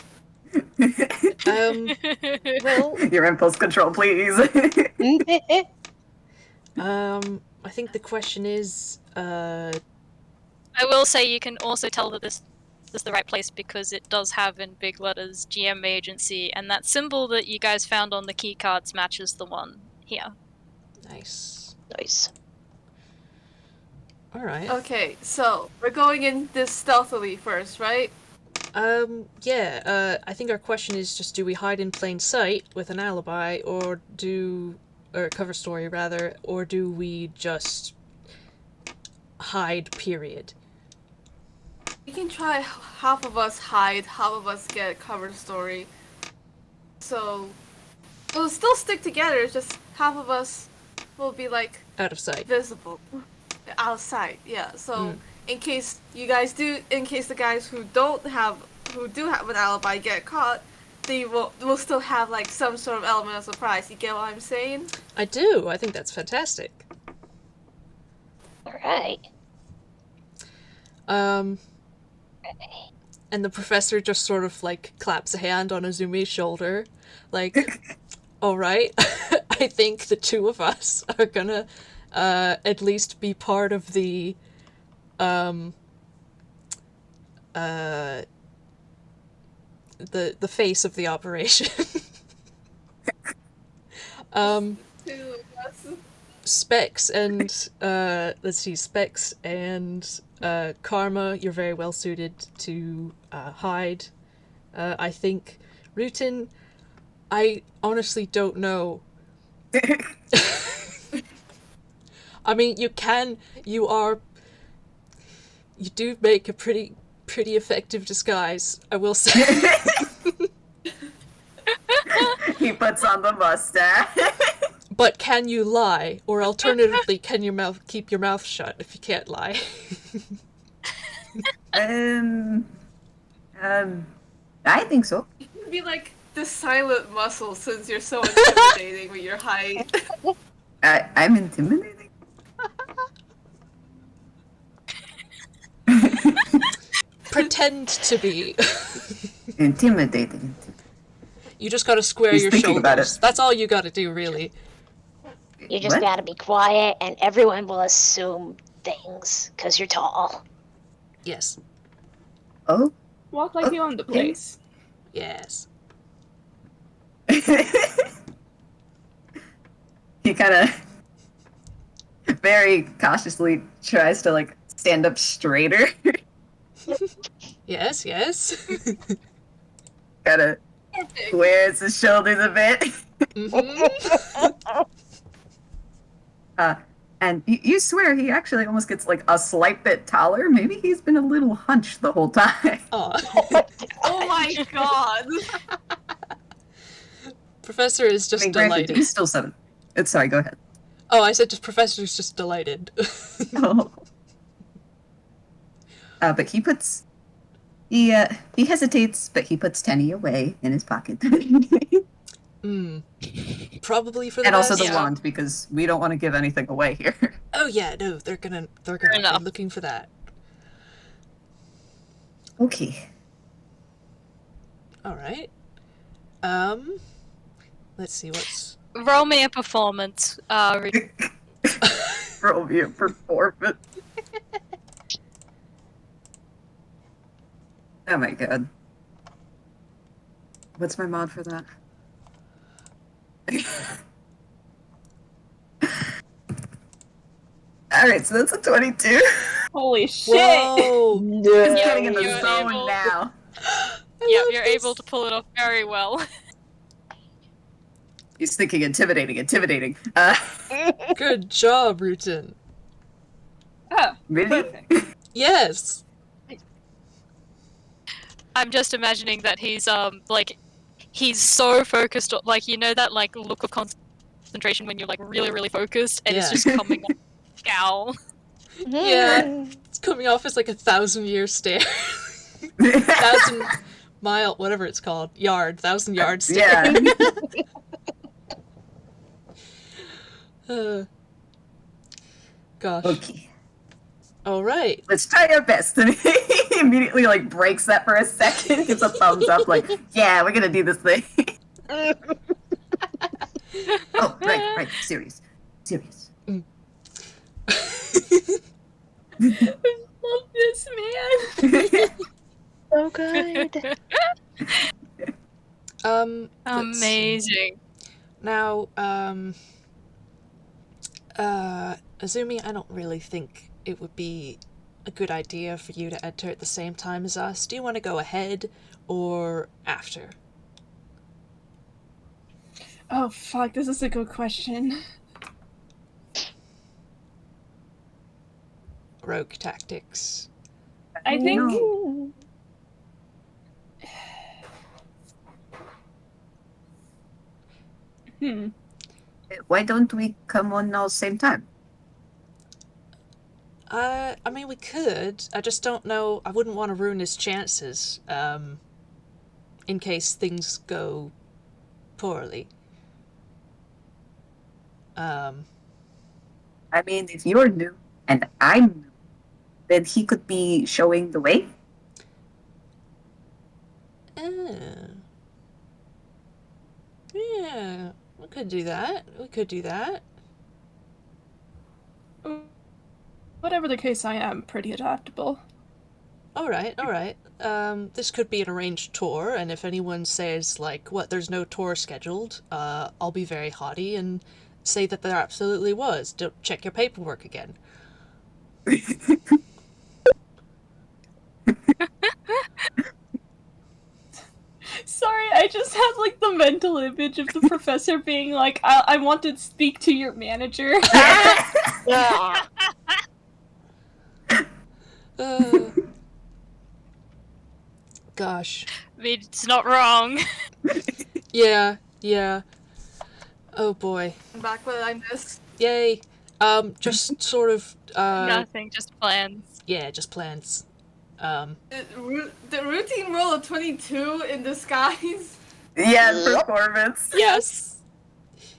Well, Your impulse control, please. I think the question is, I will say you can also tell that this is the right place because it does have in big letters GM agency, and that symbol that you guys found on the key cards matches the one here. nice. Nice. Alright. Okay, so we're going in this stealthily first, right? Yeah, I think our question is just, do we hide in plain sight with an alibi, or cover story rather, or do we just hide, period? We can try half of us hide, half of us get a cover story. So we'll still stick together, it's just half of us will be like Out of sight. visible. Outside, yeah. So in case the guys who do have an alibi get caught, they will still have like some sort of element of surprise. You get what I'm saying? I do. I think that's fantastic. Alright. And the professor just sort of like claps a hand on Azumi's shoulder, like, alright, I think the two of us are gonna at least be part of the face of the operation. Specs and Specs and Karma, you're very well suited to hide. I think Rutin, I honestly don't know. I mean, you do make a pretty effective disguise, I will say. He puts on the mustache. But can you lie? Or alternatively, can you keep your mouth shut if you can't lie? I think so. You can be like the silent muscle since you're so intimidating with your height. I'm intimidating. Pretend to be. Intimidating. You just gotta square He's your thinking shoulders. about it. That's all you gotta do, really. You just What? gotta be quiet, and everyone will assume things, because you're tall. Yes. Oh? Walk like you own the place. Yes. He kind of very cautiously tries to like stand up straighter. Yes, yes. Kind of squares his shoulders a bit. Mm-hmm. And you swear he actually almost gets like a slight bit taller. Maybe he's been a little hunched the whole time. Aw. Oh my god! Professor is just Granted, delighted. he's still 7. Sorry, go ahead. Oh, I said just Professor's just delighted. Oh. But he puts... He hesitates, but he puts Tenny away in his pocket. Probably for the And also best. the wand, because we don't want to give anything away here. Oh yeah, no, they're gonna enough. be looking for that. Okay. Alright. Let's see what's... Roll me a performance. Roll me a performance. Oh my god. What's my mod for that? Alright, so that's a 22. Holy shit! Whoa! No. He's getting in the You're zone able- now. Yeah, you're able to pull it off very well. He's thinking intimidating. Good job, Rutin. Oh, Really? perfect. Yes. I'm just imagining that he's he's so focused on, like, you know that like look of concentration when you're like really focused and it's Yeah. just coming off a scowl. Yeah. It's coming off as like 1,000-year stare. 1,000-mile, whatever it's called, 1,000-yard stare. Yeah. Gosh. Okay. All right. Let's try our best. And he immediately like breaks that for a second, gives a thumbs up, like, yeah, we're gonna do this thing. Oh, right, serious. I love this man. So good. Let's see. Amazing. Now, Azumi, I don't really think it would be a good idea for you to enter at the same time as us. Do you want to go ahead or after? Oh fuck, this is a good question. Rogue tactics. I think No. Why don't we come on all same time? I mean, we could. I just don't know. I wouldn't want to ruin his chances, in case things go poorly. I mean, if you're new and I'm new, then he could be showing the way. Yeah, we could do that. whatever the case, I am pretty adaptable. All right. This could be an arranged tour, and if anyone says, like, what, there's no tour scheduled, I'll be very haughty and say that there absolutely was. Don't check your paperwork again. Sorry, I just had like the mental image of the professor being like, I want to speak to your manager. Yeah. Gosh. I mean, it's not wrong. Yeah. Oh boy. Back what I missed. Yay. Just sort of, Nothing, just plans. yeah, just plans. The routine roll of 22 in disguise. Yeah, Yep. performance. Yes.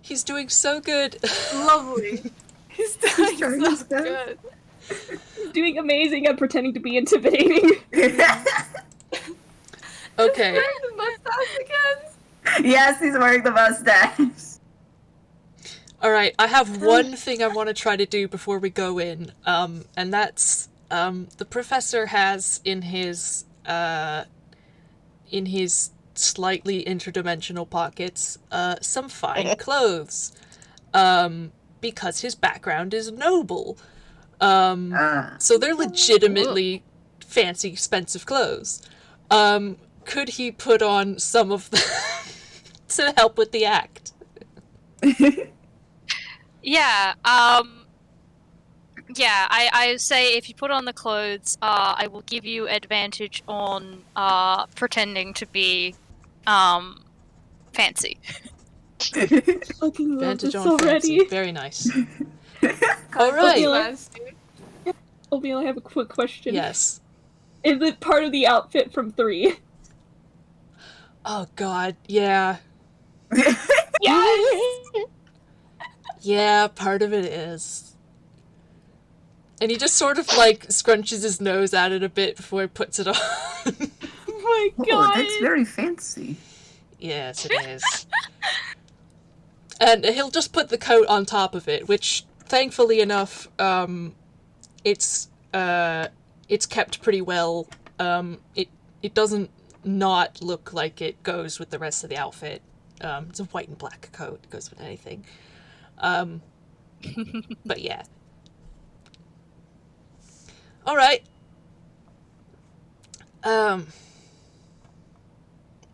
He's doing so good. Lovely. He's doing trying so his best. good. Doing amazing at pretending to be intimidating. Okay. Wearing the mustache again. Yes, he's wearing the mustache. All right, I have one thing I want to try to do before we go in, and that's the professor has in his slightly interdimensional pockets some fine clothes, because his background is noble. So they're legitimately fancy, expensive clothes. Could he put on some of them to help with the act? Yeah, yeah, I say if you put on the clothes, I will give you advantage on pretending to be fancy. Fucking love Advantage this on already. fancy. Very nice. All right. Oatmeal, I have a quick question. Yes. Is it part of the outfit from 3? Oh God. Yeah. Yes! Yeah. Part of it is. And he just sort of like scrunches his nose at it a bit before he puts it on. Oh my Oh, god! that's very fancy. Yes, it is. And he'll just put the coat on top of it, which, thankfully enough, it's kept pretty well. It doesn't not look like it goes with the rest of the outfit. It's a white and black coat. It goes with anything. But yeah. All right.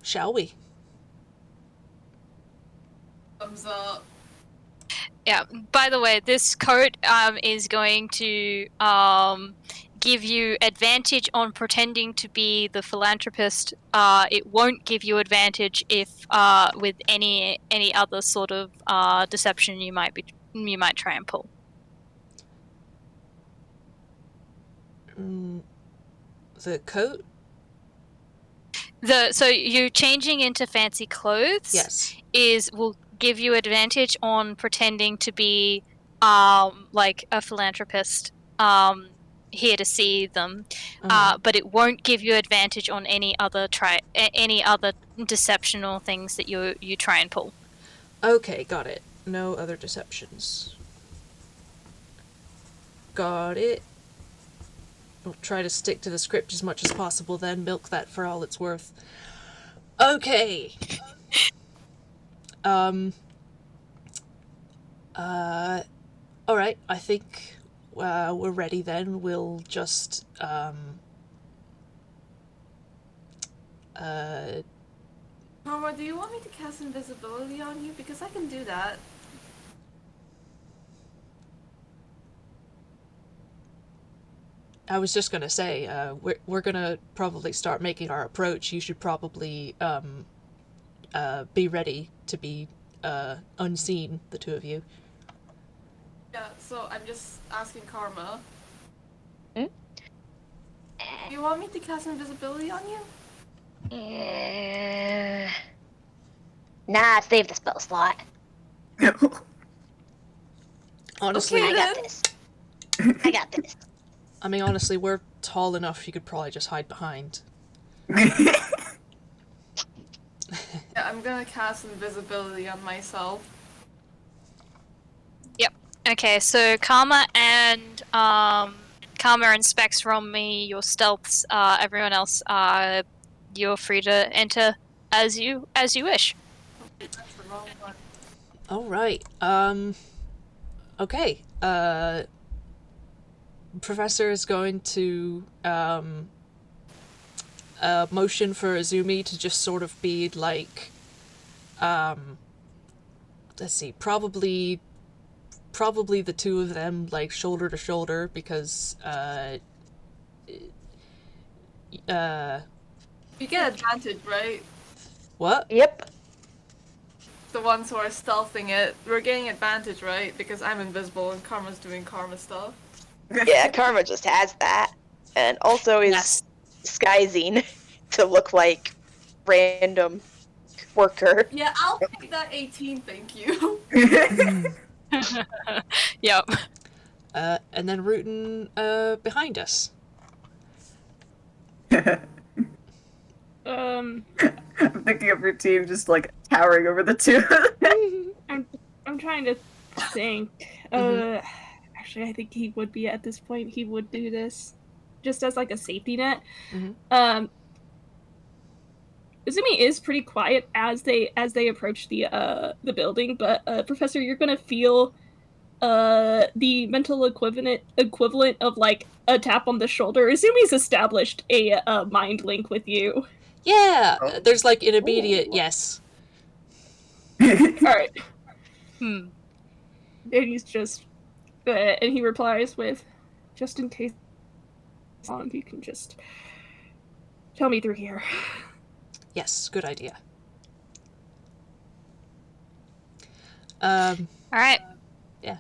Shall we? Thumbs up. Yeah. By the way, this coat is going to give you advantage on pretending to be the philanthropist. It won't give you advantage if with any other sort of deception you might try and pull. The coat? So you changing into fancy clothes Yes. will give you advantage on pretending to be like a philanthropist here to see them, but it won't give you advantage on any other deceptional things that you try and pull. Okay, got it. No other deceptions. Got it. We'll try to stick to the script as much as possible then, milk that for all it's worth. Okay. Alright, I think we're ready then. We'll just, Karma, do you want me to cast invisibility on you? Because I can do that. I was just gonna say, we're gonna probably start making our approach. You should probably, be ready to be, unseen, the two of you. Yeah, so I'm just asking Karma. Hmm? Do you want me to cast invisibility on you? Nah, save the spell slot. Honestly, Okay, I got this. I got this. I mean, honestly, we're tall enough you could probably just hide behind. Yeah, I'm gonna cast invisibility on myself. Yep. Okay, so Karma and Specs roll me your stealths. Everyone else, you're free to enter as you wish. That's the wrong one. Alright, okay, Professor is going to, motion for Azumi to just sort of be like, let's see, probably the two of them, like, shoulder to shoulder, because, You get advantage, right? what? Yep. The ones who are stealthing it, we're getting advantage, right? Because I'm invisible and Karma's doing Karma stuff. Yeah, Karma just has that. And also is Yes. disguising to look like random worker. Yeah, I'll take that 18, thank you. Yep. And then Rutin, behind us. I'm thinking of your team just like towering over the two. I'm trying to think. Actually, I think he would be at this point. He would do this just as like a safety net. Izumi is pretty quiet as they approach the building, but Professor, you're gonna feel the mental equivalent of like a tap on the shoulder. Izumi's established a mind link with you. Yeah, there's like an immediate yes. All right. Hmm. And he's just, and he replies with, just in case you can just tell me through here. Yes, good idea. All right. Yeah.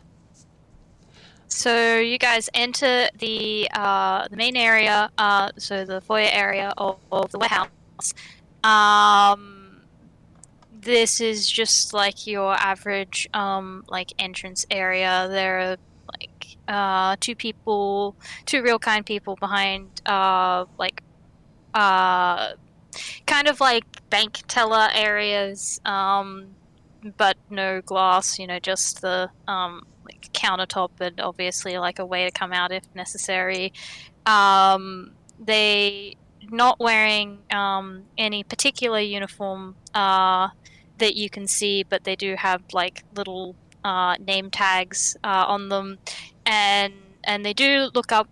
So you guys enter the main area, so the foyer area of the warehouse. This is just like your average like entrance area. There are like two real kind people behind like kind of like bank teller areas, but no glass, just the like countertop and obviously like a way to come out if necessary. They not wearing any particular uniform that you can see, but they do have like little name tags on them, and they do look up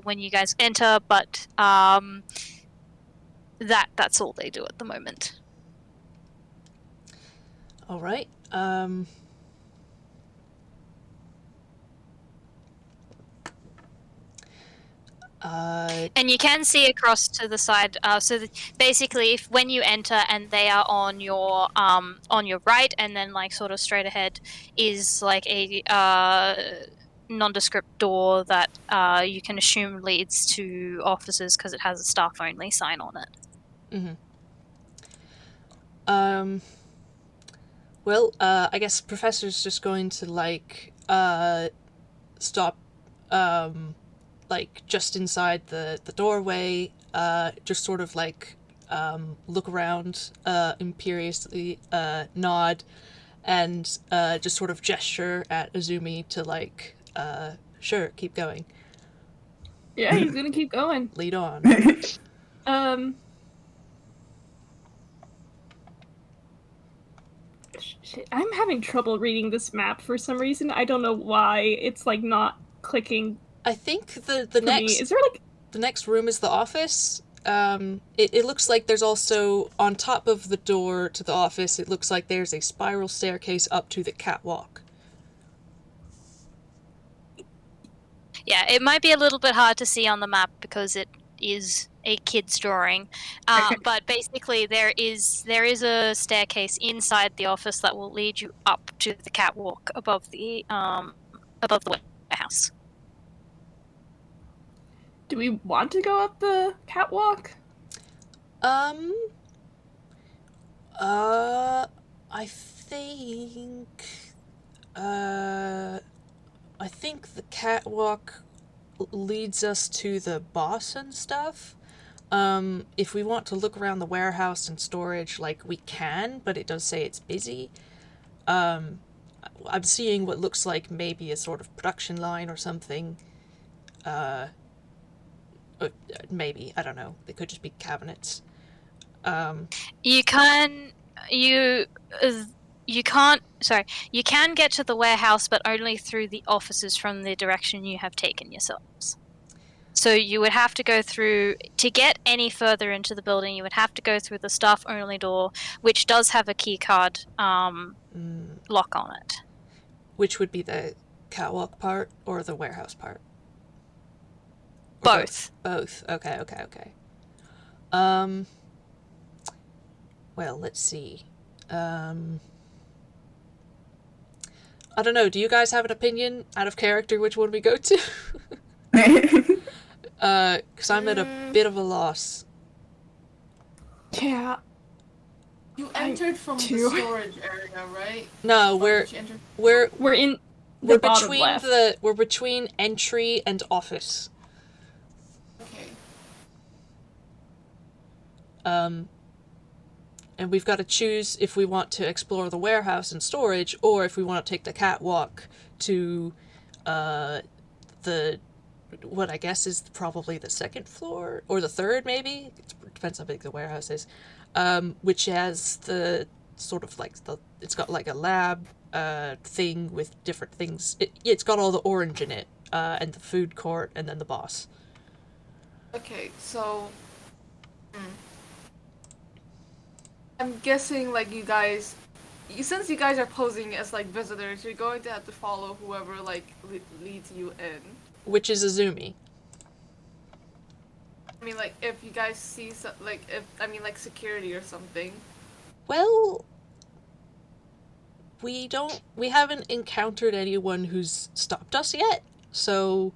when you guys enter, but that's all they do at the moment. All right. And you can see across to the side. Basically, when you enter and they are on your right, and then like sort of straight ahead is like a nondescript door that you can assume leads to offices because it has a staff only sign on it. Well, I guess Professor's just going to like stop like just inside the doorway, just sort of like look around imperiously, nod, and just sort of gesture at Azumi to like, sure, keep going. Yeah, he's gonna keep going. Lead on. Shit, I'm having trouble reading this map for some reason. I don't know why. It's like not clicking. I think the for next me. Is there like the next room is the office. It looks like there's also, on top of the door to the office, it looks like there's a spiral staircase up to the catwalk. Yeah, it might be a little bit hard to see on the map because it is a kid's drawing, but basically there is a staircase inside the office that will lead you up to the catwalk above the warehouse. do we want to go up the catwalk? I think the catwalk leads us to the boss and stuff. If we want to look around the warehouse and storage, like, we can, but it does say it's busy. I'm seeing what looks like maybe a sort of production line or something. Maybe, I don't know. They could just be cabinets. You can get to the warehouse, but only through the offices from the direction you have taken yourselves. So you would have to go through, to get any further into the building, you would have to go through the staff-only door, which does have a keycard lock on it. Which would be the catwalk part or the warehouse part? Both. Both. Okay. Well, let's see. I don't know, do you guys have an opinion, out of character, which one we go to? Because I'm at a bit of a loss. Yeah. You entered from the storage area, right? No, we're in the bottom between left. we're between entry and office. Okay. And we've got to choose if we want to explore the warehouse and storage, or if we want to take the catwalk to what I guess is probably the second floor, or the third maybe? It depends how big the warehouse is. Which has the sort of like, it's got like a lab thing with different things. It's got all the orange in it, and the food court, and then the boss. Okay, so... I'm guessing, like, you guys... Since you guys are posing as, like, visitors, you're going to have to follow whoever, like, leads you in. Which is Azumi. I mean, like, if you guys see, like, security or something. Well, we haven't encountered anyone who's stopped us yet, so,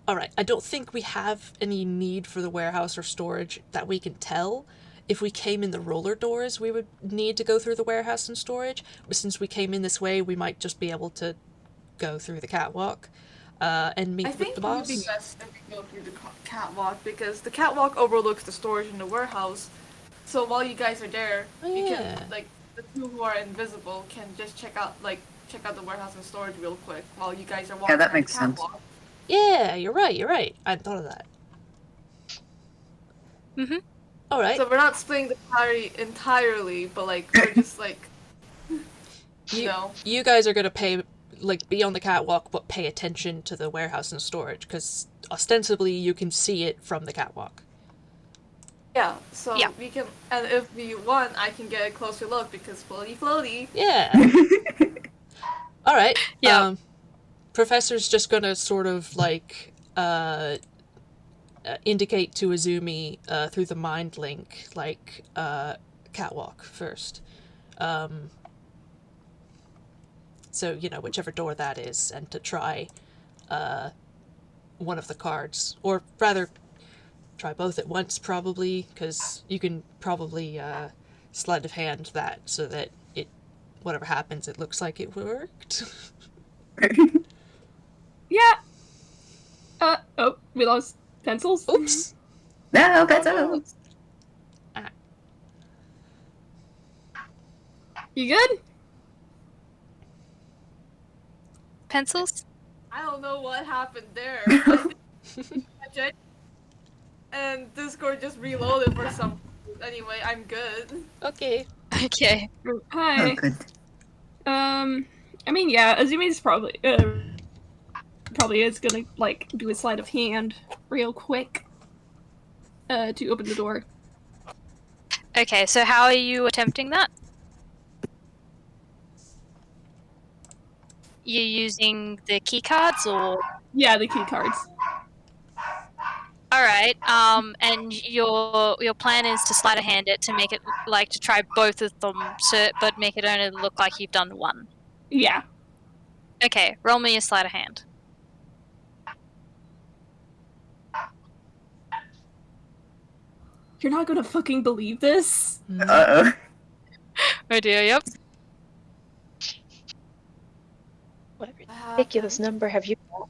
alright, I don't think we have any need for the warehouse or storage that we can tell. If we came in the roller doors, we would need to go through the warehouse and storage, but since we came in this way, we might just be able to go through the catwalk, and meet with the boss. I think it would be best if we go through the catwalk, because the catwalk overlooks the storage in the warehouse, so while you guys are there, you can, like, the two who are invisible can just check out the warehouse and storage real quick while you guys are walking that around makes the sense. catwalk. Yeah, you're right. I hadn't thought of that. Mm-hmm. Alright. So we're not splitting the party entirely, but, like, we're just, like, you know. You guys are gonna pay, like, be on the catwalk, but pay attention to the warehouse and storage, because ostensibly you can see it from the catwalk. Yeah, so Yeah. we can, and if we want, I can get a closer look because floaty. Yeah. All right. Yeah. Professor's just gonna sort of like indicate to Azumi through the mind link, like catwalk first. So whichever door that is, and to try one of the cards, or rather, try both at once probably, because you can probably sleight of hand that so that whatever happens, it looks like it worked. Yeah. Oh, we lost pencils. Oops. No, pencils. You good? Pencils? I don't know what happened there. And Discord just reloaded for some. Anyway, I'm good. Okay. Okay. Hi. Oh, good. I mean, yeah, Azumi's probably is gonna, like, do a sleight of hand real quick to open the door. Okay, so how are you attempting that? You using the key cards or? Yeah, the key cards. All right. And your plan is to sleight of hand it to make it like to try both of them, but make it only look like you've done one. Yeah. Okay, roll me a sleight of hand. You're not gonna fucking believe this. Uh-oh. Oh dear. Yep. What ridiculous number have you got?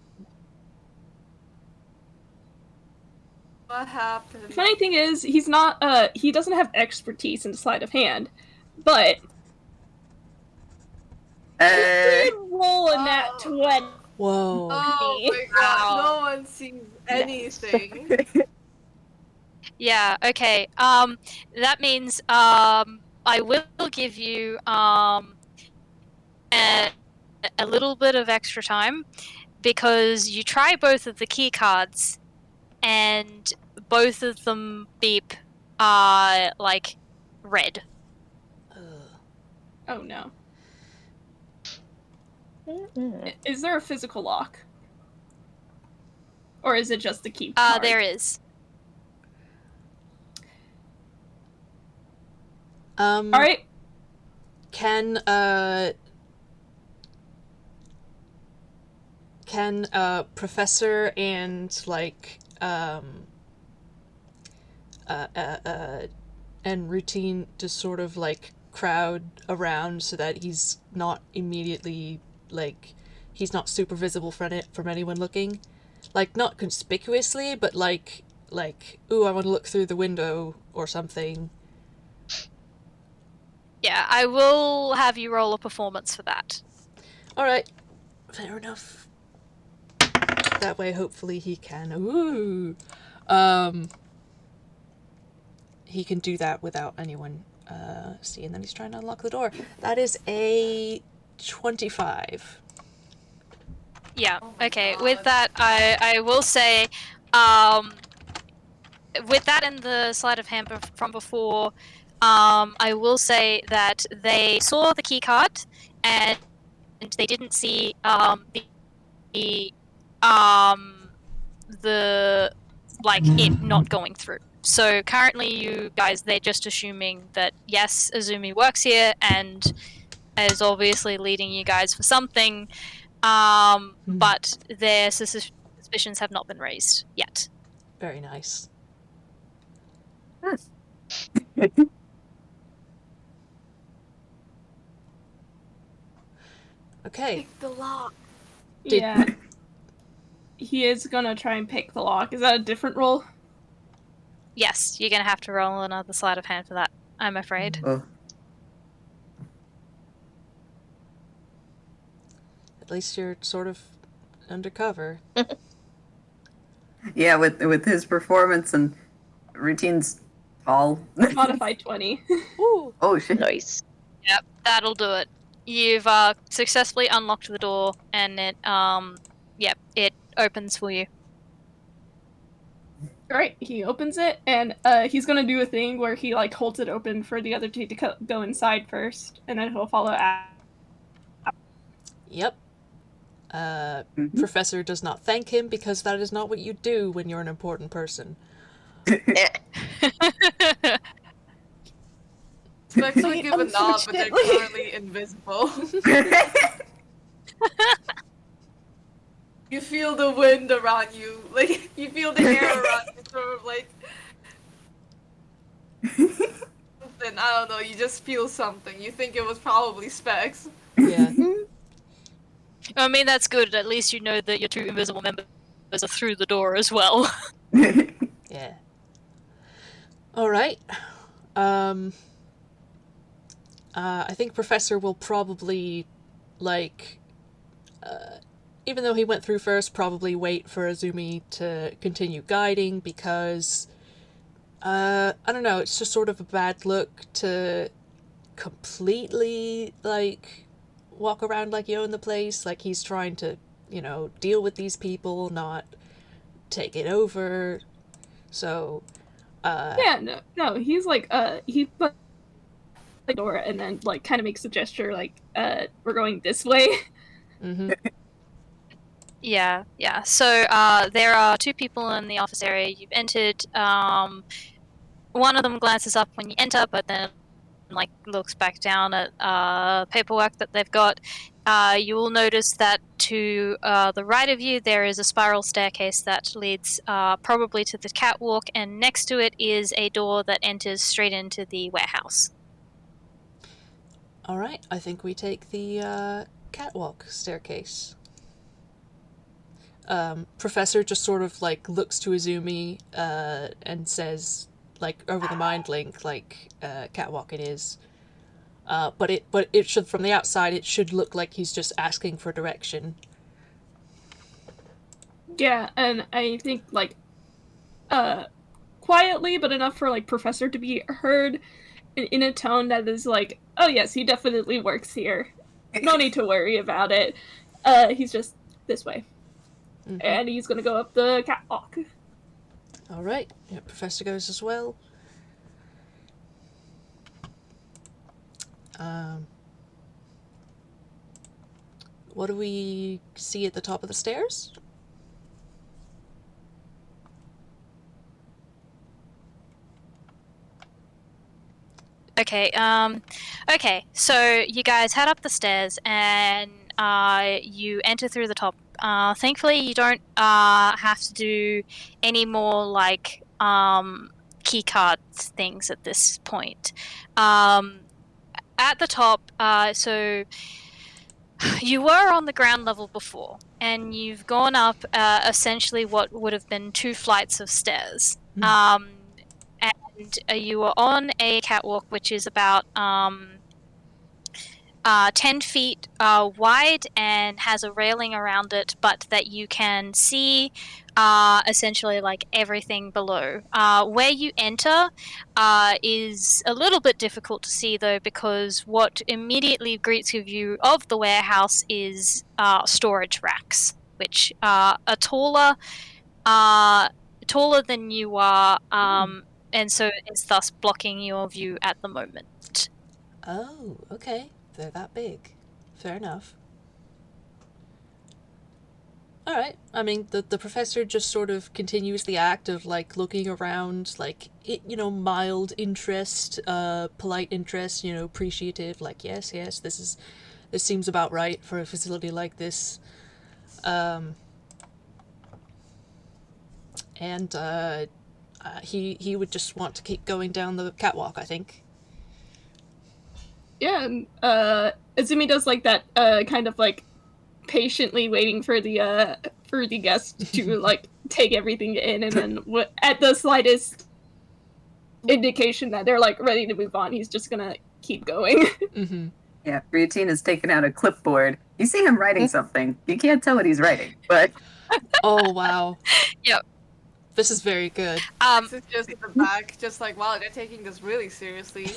What The happened? funny thing is, he doesn't have expertise in sleight of hand, but he did roll a nat 20. Whoa. Oh my god, no one sees anything. Yeah. Okay. That means I will give you a little bit of extra time because you try both of the key cards and both of them beep like red. Oh no. Mm-mm. Is there a physical lock? Or is it just the key card? There is. Alright. Can Professor and like and Routine just sort of like crowd around so that he's not immediately like he's not super visible from anyone looking, like not conspicuously, but like ooh, I want to look through the window or something. Yeah, I will have you roll a performance for that. All right, fair enough. That way, hopefully, he can. Ooh, he can do that without anyone seeing that he's trying to unlock the door. That is a 25. Yeah. Oh my Okay. God. With that, I will say, with that in the sleight of hand from before, I will say that they saw the key card and they didn't see the like it not going through. So currently, you guys, they're just assuming that yes, Azumi works here and is obviously leading you guys for something. But their suspicions have not been raised yet. Very nice. Okay. Pick the lock. Yeah. He is gonna try and pick the lock. Is that a different roll? Yes, you're gonna have to roll another sleight of hand for that, I'm afraid. Oh. At least you're sort of undercover. Yeah, with his performance and Routine's tall. Modify 20. Ooh. Oh shit. Nice. Yep, that'll do it. You've successfully unlocked the door, and it it opens for you. Alright, he opens it, and he's gonna do a thing where he like holds it open for the other two to go inside first, and then he'll follow after. Yep. Professor does not thank him because that is not what you do when you're an important person. Specs would give a nod, but they're currently invisible. You feel the wind around you, like you feel the air around you, sort of like something. I don't know. You just feel something. You think it was probably Specs. Yeah. I mean, that's good. At least you know that your two invisible members are through the door as well. Yeah. All right. I think Professor will probably, like, even though he went through first, probably wait for Azumi to continue guiding because, I don't know, it's just sort of a bad look to completely, like, walk around like you own the place. Like, he's trying to, you know, deal with these people, not take it over. So, Yeah, no, he's like, he put the door and then like kind of makes a gesture like, we're going this way. Mm-hmm. Yeah. So there are two people in the office area. You've entered. One of them glances up when you enter, but then like looks back down at paperwork that they've got. You will notice that to the right of you there is a spiral staircase that leads probably to the catwalk, and next to it is a door that enters straight into the warehouse. All right, I think we take the catwalk staircase. Professor just sort of like looks to Azumi and says, like over the mind link, like catwalk it is. But it should, from the outside, it should look like he's just asking for direction. Yeah, and I think like quietly, but enough for like Professor to be heard in a tone that is like, oh yes, he definitely works here. No need to worry about it. He's just this way. Mm-hmm. And he's gonna go up the catwalk. Alright, yeah, Professor goes as well. What do we see at the top of the stairs? Okay, so you guys head up the stairs and you enter through the top. Thankfully, you don't have to do any more like key cards things at this point. At the top, so you were on the ground level before, and you've gone up essentially what would have been 2 flights of stairs. And you are on a catwalk which is about 10 feet wide and has a railing around it, but that you can see essentially like everything below. Where you enter is a little bit difficult to see though, because what immediately greets your view of the warehouse is storage racks, which are taller than you are, and so it's thus blocking your view at the moment. Oh, okay. They're that big. Fair enough. Alright, I mean, the professor just sort of continues the act of, like, looking around, like, mild interest, polite interest, appreciative, like, yes, this seems about right for a facility like this. He would just want to keep going down the catwalk, I think. Yeah, and Azumi does like that kind of like patiently waiting for the guest to like take everything in, and then at the slightest indication that they're like ready to move on, he's just gonna keep going. Mm-hmm. Yeah, Rutin has taken out a clipboard. You see him writing something. You can't tell what he's writing, but oh wow. Yep. This is very good. This is just in the back, just like, wow, they're taking this really seriously.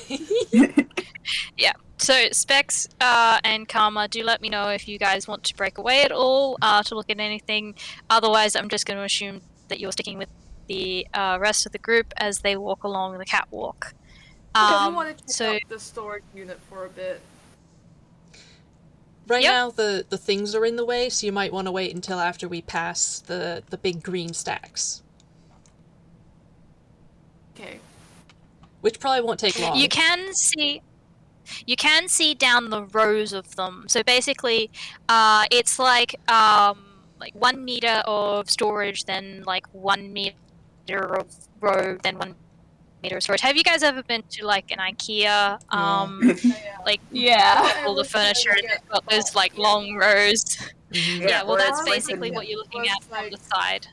So Specs and Karma, do let me know if you guys want to break away at all to look at anything. Otherwise, I'm just going to assume that you're sticking with the rest of the group as they walk along the catwalk. I do want to check So out the storage unit for a bit. Right Yep. now, the things are in the way, so you might want to wait until after we pass the big green stacks. Okay. Which probably won't take long. you can see down the rows of them. So basically, it's like 1 meter of storage, then like 1 meter of row, then 1 meter of storage. Have you guys ever been to like an IKEA? Like Yeah. all the furniture, and they've got those like long rows. Mhm. Yeah, well, or that's it's basically like- what you're looking was at on like- the side.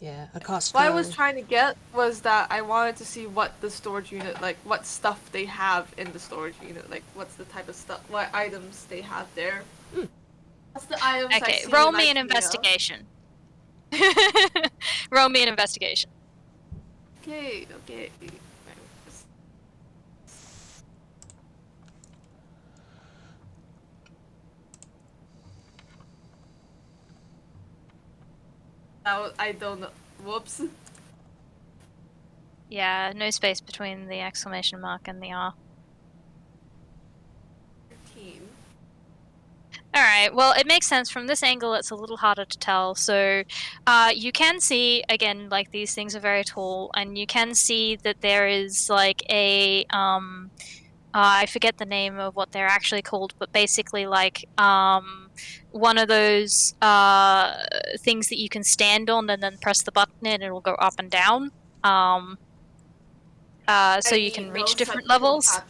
Yeah, a Costco. What I was trying to get was that I wanted to see what the storage unit, like what stuff they have in the storage unit, like what's the type of stuff, what items they have there. What's the items I Okay, see roll in me an IKEA? investigation. Roll me an investigation. Okay. I don't know. Whoops. Yeah, no space between the exclamation mark and the R. 13. Alright, well, it makes sense. From this angle, it's a little harder to tell. So, you can see, again, like, these things are very tall, and you can see that there is, like, I forget the name of what they're actually called, but basically, like, one of those, things that you can stand on and then press the button and it'll go up and down. So you can reach different levels.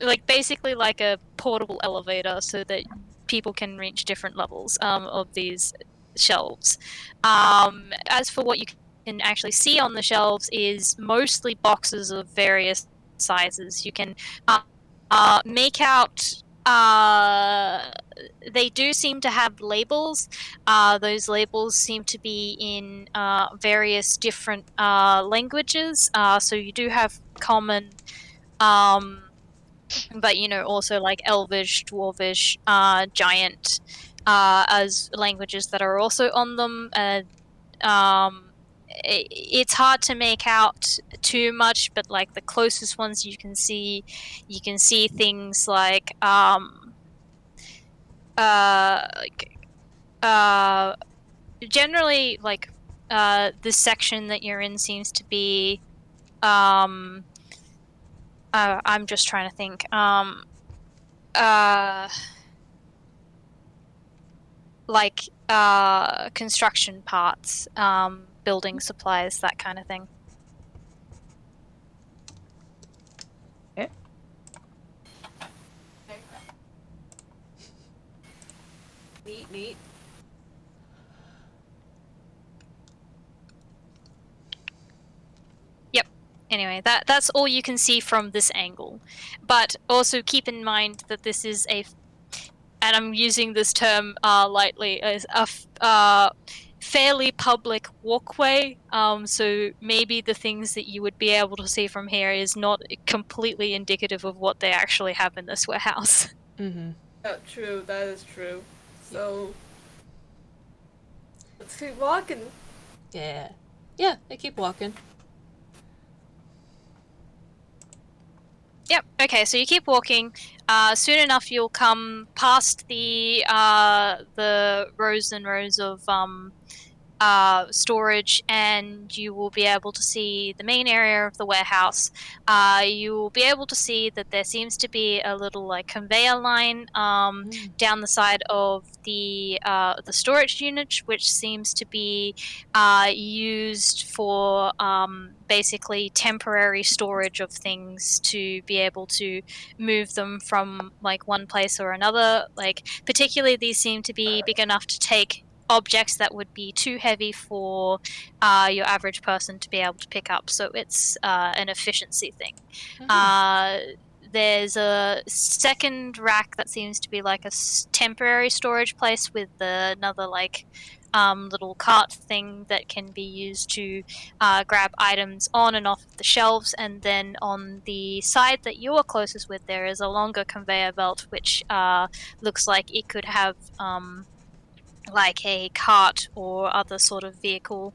Like basically like a portable elevator so that people can reach different levels of these shelves. As for what you can actually see on the shelves is mostly boxes of various sizes. You can make out they do seem to have labels. Those labels seem to be in various different languages. So you do have common, but also like Elvish, Dwarvish, Giant, as languages that are also on them. It's hard to make out too much, but like the closest ones you can see things like generally like this section that you're in seems to be I'm just trying to think like construction parts, building supplies, that kind of thing. Neat. Anyway, that's all you can see from this angle. But also keep in mind that this is and I'm using this term lightly, as a fairly public walkway. So maybe the things that you would be able to see from here is not completely indicative of what they actually have in this warehouse. Mm-hmm. Yeah, true. That is true. So let's keep walking. Yeah, I keep walking. Yep. Okay. So you keep walking. Soon enough, you'll come past the rows and rows of storage, and you will be able to see the main area of the warehouse. You will be able to see that there seems to be a little like conveyor line down the side of the storage unit, which seems to be used for basically temporary storage of things to be able to move them from like one place or another. Like particularly, these seem to be big enough to take objects that would be too heavy for your average person to be able to pick up. So it's an efficiency thing. There's a second rack that seems to be like a temporary storage place with another like little cart thing that can be used to grab items on and off the shelves, and then on the side that you are closest with, there is a longer conveyor belt which looks like it could have like a cart or other sort of vehicle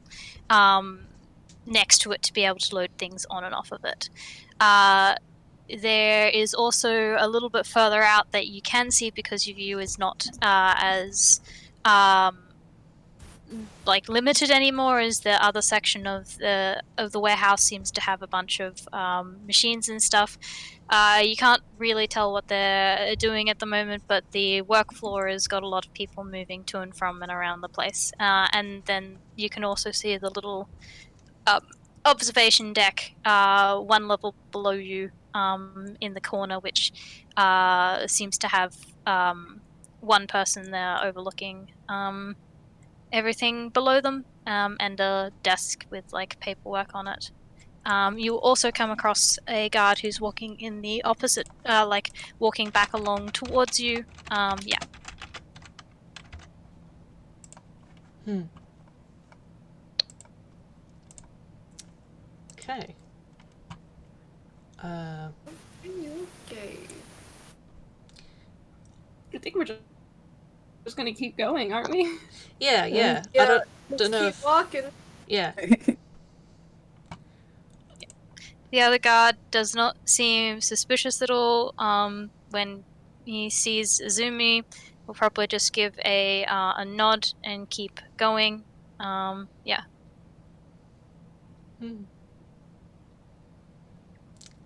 next to it to be able to load things on and off of it. There is also a little bit further out that you can see because your view is not as like limited anymore, as the other section of the warehouse seems to have a bunch of machines and stuff. You can't really tell what they're doing at the moment, but the work floor has got a lot of people moving to and from and around the place. And then you can also see the little observation deck one level below you in the corner, which seems to have one person there overlooking everything below them, and a desk with like paperwork on it. You also come across a guard who's walking in the opposite, like walking back along towards you. Yeah. Okay. Okay. I think we're just gonna keep going, aren't we? Yeah. Yeah, I don't let's know keep if... walking. Yeah. The other guard does not seem suspicious at all. When he sees Azumi, he'll probably just give a nod and keep going. Yeah.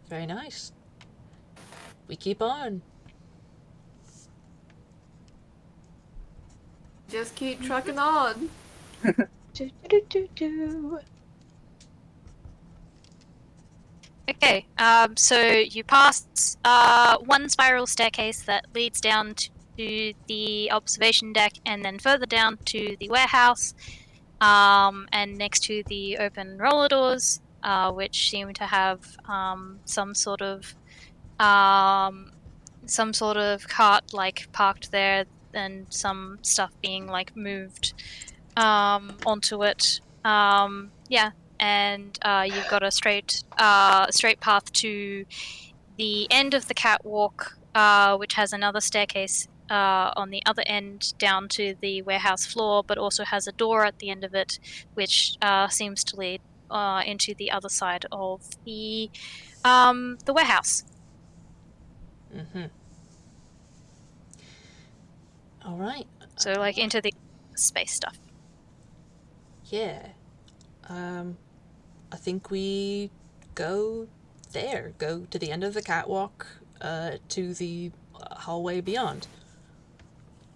Very nice. We keep on. Just keep trucking on. Do, do, do, do. Okay, so you pass one spiral staircase that leads down to the observation deck, and then further down to the warehouse, and next to the open roller doors, which seem to have some sort of cart like parked there, and some stuff being like moved onto it. Yeah, and you've got a straight path to the end of the catwalk, which has another staircase on the other end down to the warehouse floor, but also has a door at the end of it, which seems to lead into the other side of the warehouse. All right. So, like, into the space stuff. Yeah. I think we go there. Go to the end of the catwalk, to the hallway beyond.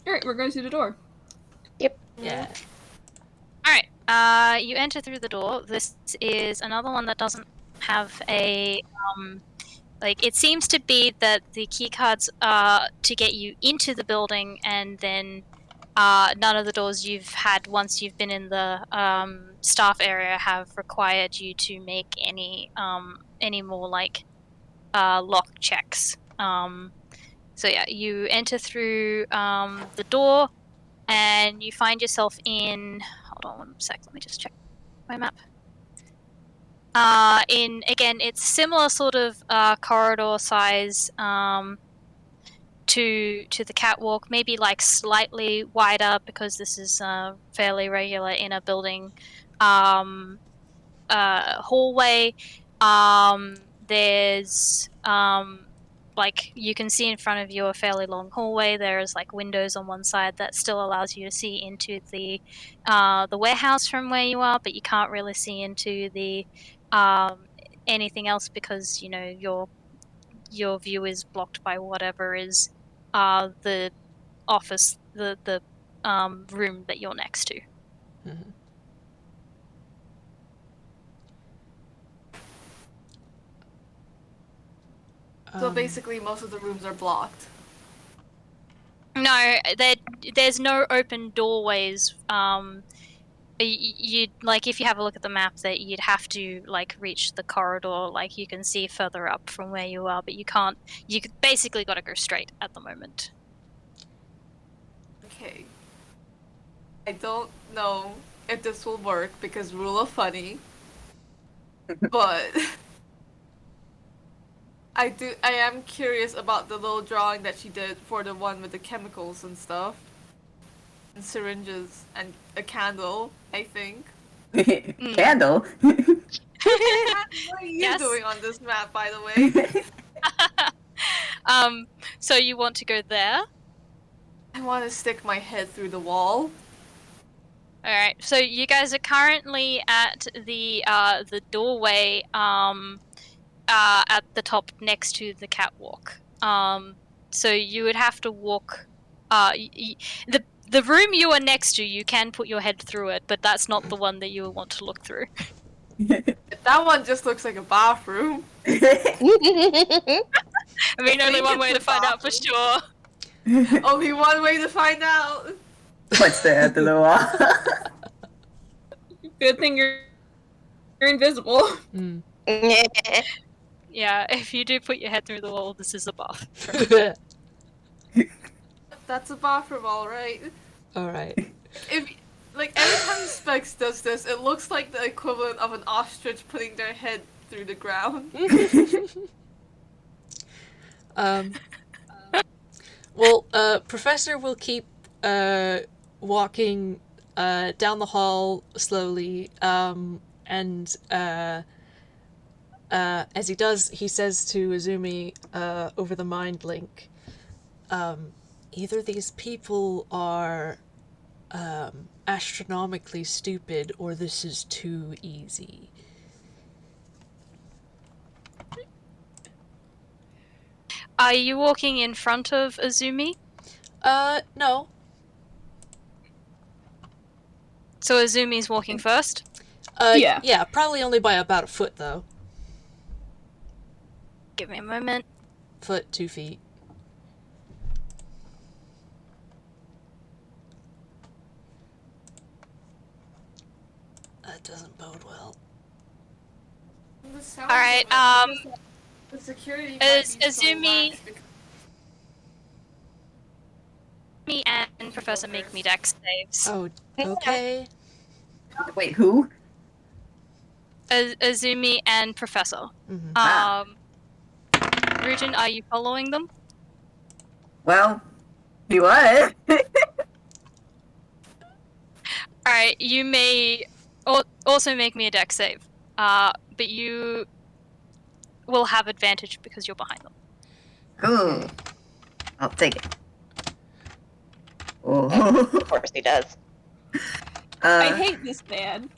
Alright, we're going through the door. Yep. Yeah. Alright, you enter through the door. This is another one that doesn't have a like, it seems to be that the keycards are to get you into the building, and then none of the doors you've had once you've been in the staff area have required you to make any more like lock checks. So yeah, you enter through the door, and you find yourself in. Hold on one sec. Let me just check my map. In again, it's similar sort of corridor size to the catwalk, maybe like slightly wider because this is fairly regular in a building hallway. There's like, you can see in front of you a fairly long hallway. There's like windows on one side that still allows you to see into the warehouse from where you are, but you can't really see into the anything else because, you know, your view is blocked by whatever is the office, the room that you're next to. So basically, most of the rooms are blocked. No, there's no open doorways. You'd like, if you have a look at the map, that you'd have to like reach the corridor. Like, you can see further up from where you are, but you can't. You basically got to go straight at the moment. Okay. I don't know if this will work because rule of funny, but I am curious about the little drawing that she did for the one with the chemicals and stuff. And syringes and a candle, I think. Candle? What are you doing on this map, by the way? So you want to go there? I want to stick my head through the wall. Alright, so you guys are currently at the doorway at the top next to the catwalk. So you would have to walk. The room you are next to, you can put your head through it, but that's not the one that you will want to look through. That one just looks like a bathroom. I mean, only one way to find out for sure. Only one way to find out. What's there at the wall? Good thing you're invisible. Mm. Yeah, if you do put your head through the wall, this is a bathroom. That's a bathroom, alright. Alright. If, like, every time Specs does this, it looks like the equivalent of an ostrich putting their head through the ground. Well, Professor will keep walking down the hall slowly, and as he does, he says to Azumi over the mind link, either these people are astronomically stupid, or this is too easy. Are you walking in front of Azumi? No. So Azumi's walking first? Yeah. Yeah, probably only by about a foot, though. Give me a moment. Foot, 2 feet. That doesn't bode well. Alright, The security Azumi me and Professor make me dex saves. Oh, okay. Wait, who? Azumi and Professor. Mm-hmm. Rutin, are you following them? Well, he was. Alright, you may also make me a dex save. But you will have advantage because you're behind them. Ooh. I'll take it. Oh. Of course he does. I hate this man.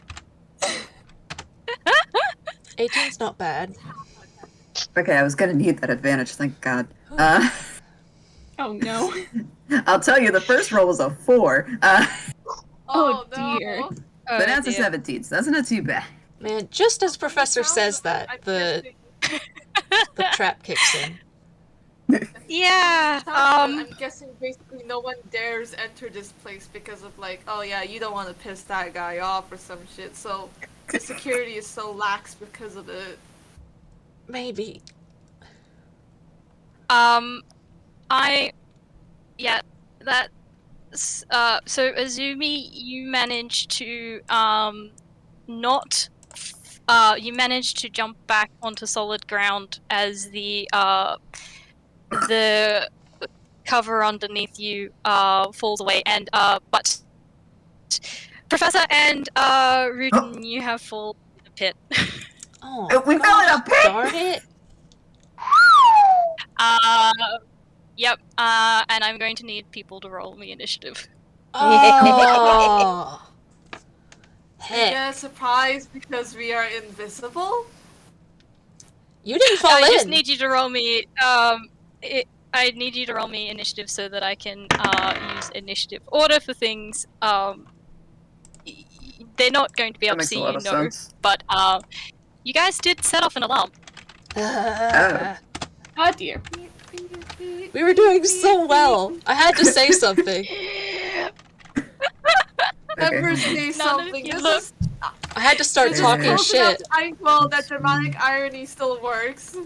18's not bad. Okay, I was gonna need that advantage, thank God. Oh no. I'll tell you, the first roll was a 4. Oh dear. But that's a 17, so that's not too bad. Man, just as Professor says that, the trap kicks in. Yeah, I'm guessing basically no one dares enter this place because of like, oh yeah, you don't want to piss that guy off or some shit, so the security is so lax because of it. Maybe. So Azumi, you managed to, you managed to jump back onto solid ground as the cover underneath you, falls away, and, but Professor and, Rutin, you have fallen in the pit. Oh, We fell in a pit! darn it! Yep, and I'm going to need people to roll me initiative. Oh! Heck. Yeah, surprised because we are invisible? You didn't fall in! I just need you to roll me, I need you to roll me initiative so that I can, use initiative order for things. They're not going to be That up makes to a you, lot of no, sense. but, you guys did set off an alarm. Oh. Oh dear. We were doing so well! I had to say something. Ever Okay. say something? you This look- is I had to start talking close enough shit. to Eichwell that dramatic irony still works.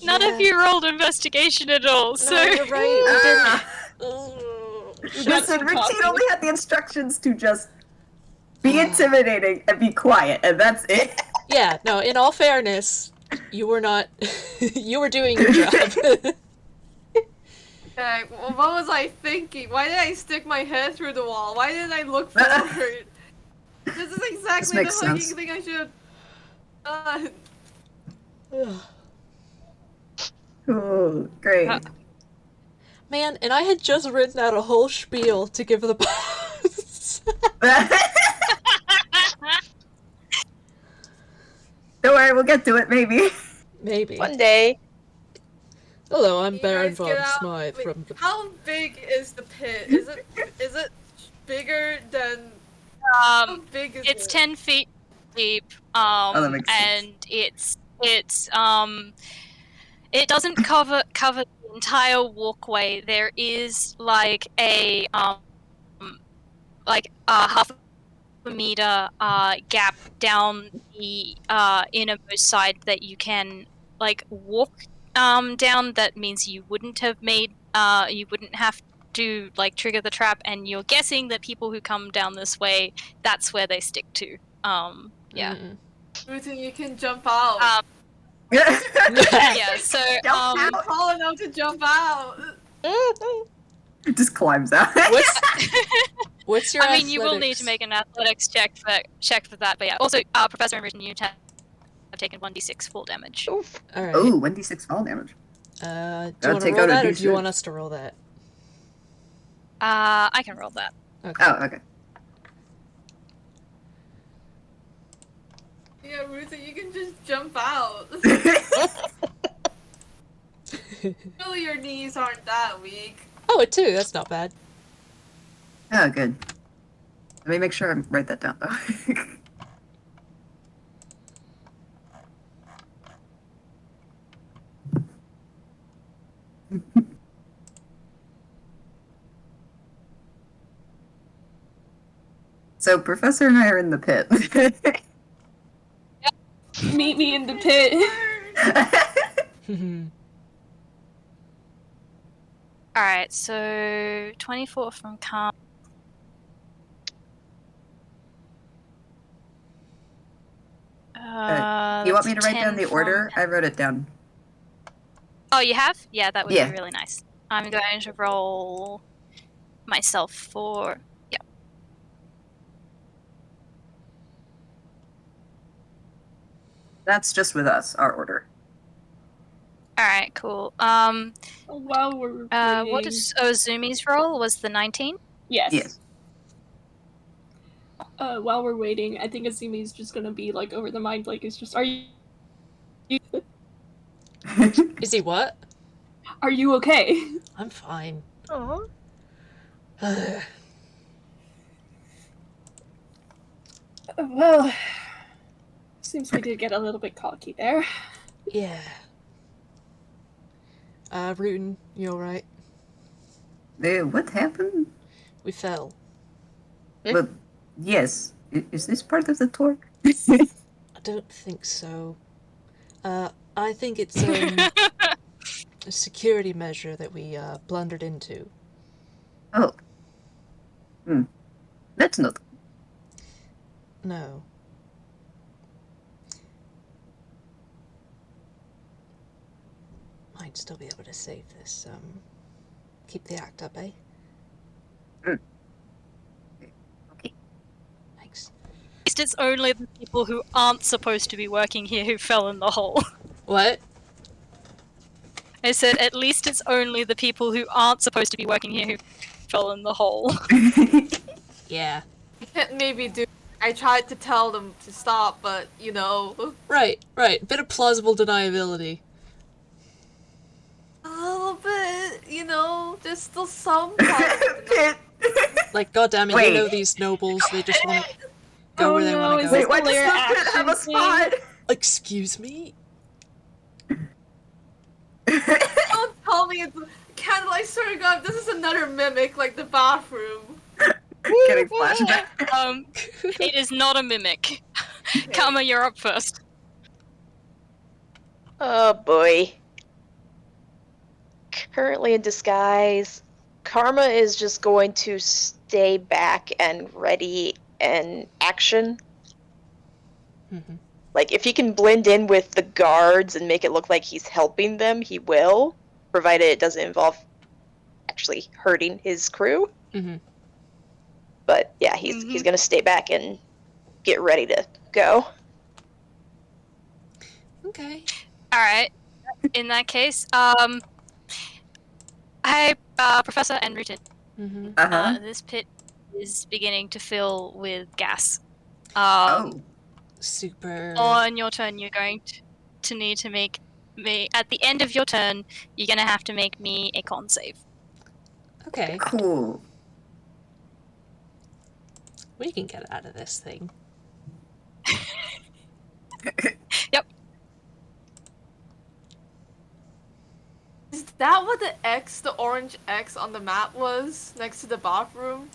None of you rolled investigation at all, so... No, you're right, we didn't. Ah. Listen, Routine only had the instructions to just be intimidating and be quiet, and that's it. Yeah, no, in all fairness, you were not... you were doing your job. Okay, well, what was I thinking? Why did I stick my head through the wall? Why didn't I look forward? This is exactly the fucking thing I should have done. Oh, great. Man, and I had just written out a whole spiel to give the boss. Don't worry, we'll get to it, maybe. Maybe. One day. Hello, I'm You Baron guys von get out- Smythe wait, from the... How big is the pit? Is it bigger than... How big is It's it? 10 feet deep, that makes sense. and it doesn't cover the entire walkway. There is like a half a meter gap down the innermost side that you can like walk down. That means you wouldn't have to like trigger the trap, and you're guessing that people who come down this way, that's where they stick to. Yeah. Rutin, you can jump out. Yeah, so I'm tall enough to jump out. It just climbs out. What's your I mean, you will need to make an athletics check for that, but yeah. Also, Professor and Rutin, you have taken 1d6 full damage. Oof. Alright. Oh, 1d6 fall damage. Do you want Gotta to take roll out a that, or do you D6. want us to roll that? I can roll that. Okay. Oh, okay. Yeah, Rutin, you can just jump out. Surely your knees aren't that weak. Oh, a 2, that's not bad. Oh, good. Let me make sure I write that down, though. So, Professor and I are in the pit. Meet me in the pit. Alright, so 24 from Calm. You want me to write down the order? I wrote it down. Oh, you have? Yeah, that would Yeah. be really nice. I'm going to roll myself for... Yeah. That's just with us, our order. Alright, cool. While we're What waiting- is Ozumi's roll? Was the 19? Yes. Yes. While we're waiting, I think Azumi's just gonna be like over the mind like it's just are you Is he what? are you okay? I'm fine. Aww. Well, seems we did get a little bit cocky there. Yeah. Rutin, you alright? What happened? We fell. But, yes. Is this part of the tour? I don't think so. I think it's a security measure that we blundered into. Oh. That's not... No. Might still be able to save this. Keep the act up, eh? Okay. Thanks. At least it's only the people who aren't supposed to be working here who fell in the hole. What? I said, at least it's only the people who aren't supposed to be working here who fell in the hole. Yeah. Maybe do. I tried to tell them to stop, but you know. Right. Bit of plausible deniability. A little bit, you know, there's still some part. Pit! Like, goddammit, Wait. you know these nobles, they just want to go Oh where they no, want to is go. this Wait, why does Lair the pit have a action spot? Excuse me? Don't tell me it's Candle. I swear to God, this is another mimic, like the bathroom. Getting flashback. It is not a mimic. Karma, you're up first. Oh boy. Currently in disguise. Karma is just going to stay back and ready in action. Mm-hmm. Like, if he can blend in with the guards and make it look like he's helping them, he will, provided it doesn't involve actually hurting his crew. Mm-hmm. But yeah, he's gonna stay back and get ready to go. Okay. All right. In that case, hi, Professor and Rutin. Uh-huh. This pit is beginning to fill with gas. Oh. Super. On your turn, you're going to need to make me. At the end of your turn, you're gonna have to make me a con save. Okay. Cool. We can get out of this thing. Yep. Is that what the orange X on the map was next to the bathroom?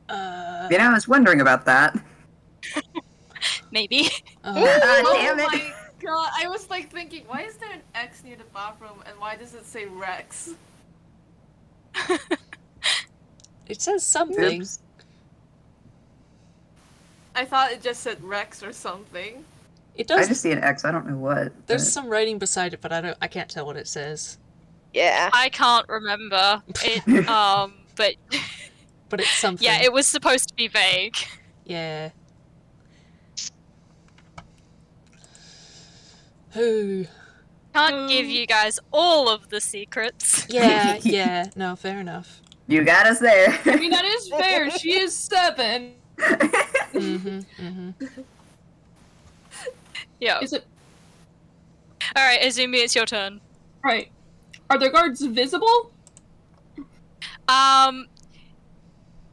I was wondering about that. Maybe. God Oh damn it. my god, I was like thinking, why is there an X near the bathroom and why does it say Rex? It says something. Oops. I thought it just said Rex or something. It I does. just see an X. I don't know what. There's but- some writing beside it, but I can't tell what it says. Yeah. I can't remember it. But But it's something. yeah, it was supposed to be vague. Yeah. Ooh. Can't give you guys all of the secrets. Yeah, yeah. No, fair enough. You got us there. I mean, that is fair. She is 7. Mm-hmm. Mm-hmm. Yeah. Is it All right, Azumi, it's your turn. right? Are the guards visible?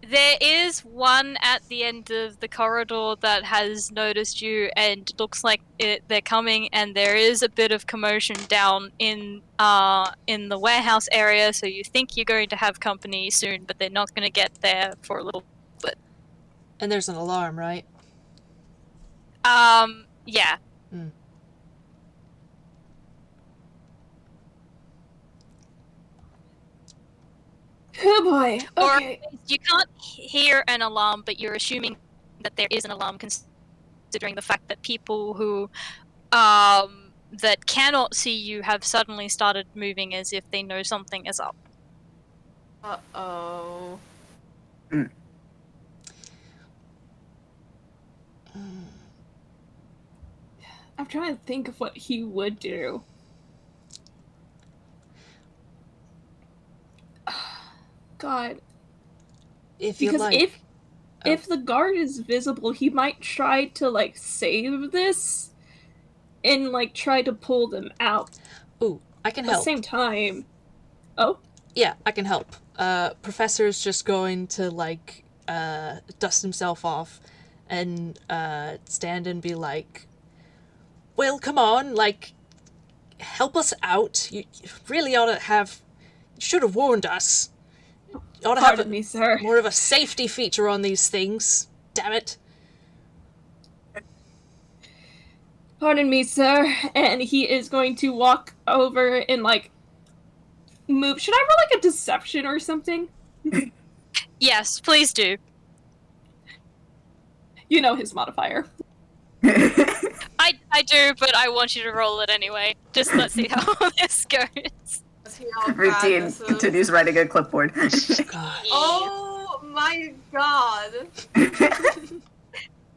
There is one at the end of the corridor that has noticed you and looks like they're coming, and there is a bit of commotion down in the warehouse area, so you think you're going to have company soon, but they're not going to get there for a little bit. And there's an alarm, right? Yeah. Oh boy. Or Okay. you can't hear an alarm, but you're assuming that there is an alarm, considering the fact that people who that cannot see you have suddenly started moving as if they know something is up. Uh-oh. I'm trying to think of what he would do. God. If you Because like. if the guard is visible, he might try to like save this and like try to pull them out. Ooh, I can At the help. same time. Oh? Yeah, I can help. Professor's just going to, like, dust himself off and stand and be like, well, come on, like, help us out. You really ought to have... should have warned us. You ought to have Pardon me, sir. more of a safety feature on these things. Damn it. Pardon me, sir. And he is going to walk over and like move. Should I roll like a deception or something? Yes, please do. You know his modifier. I do, but I want you to roll it anyway. Just let's see how this goes. Let's see how bad Routine this is. continues writing a clipboard. God. Oh my god.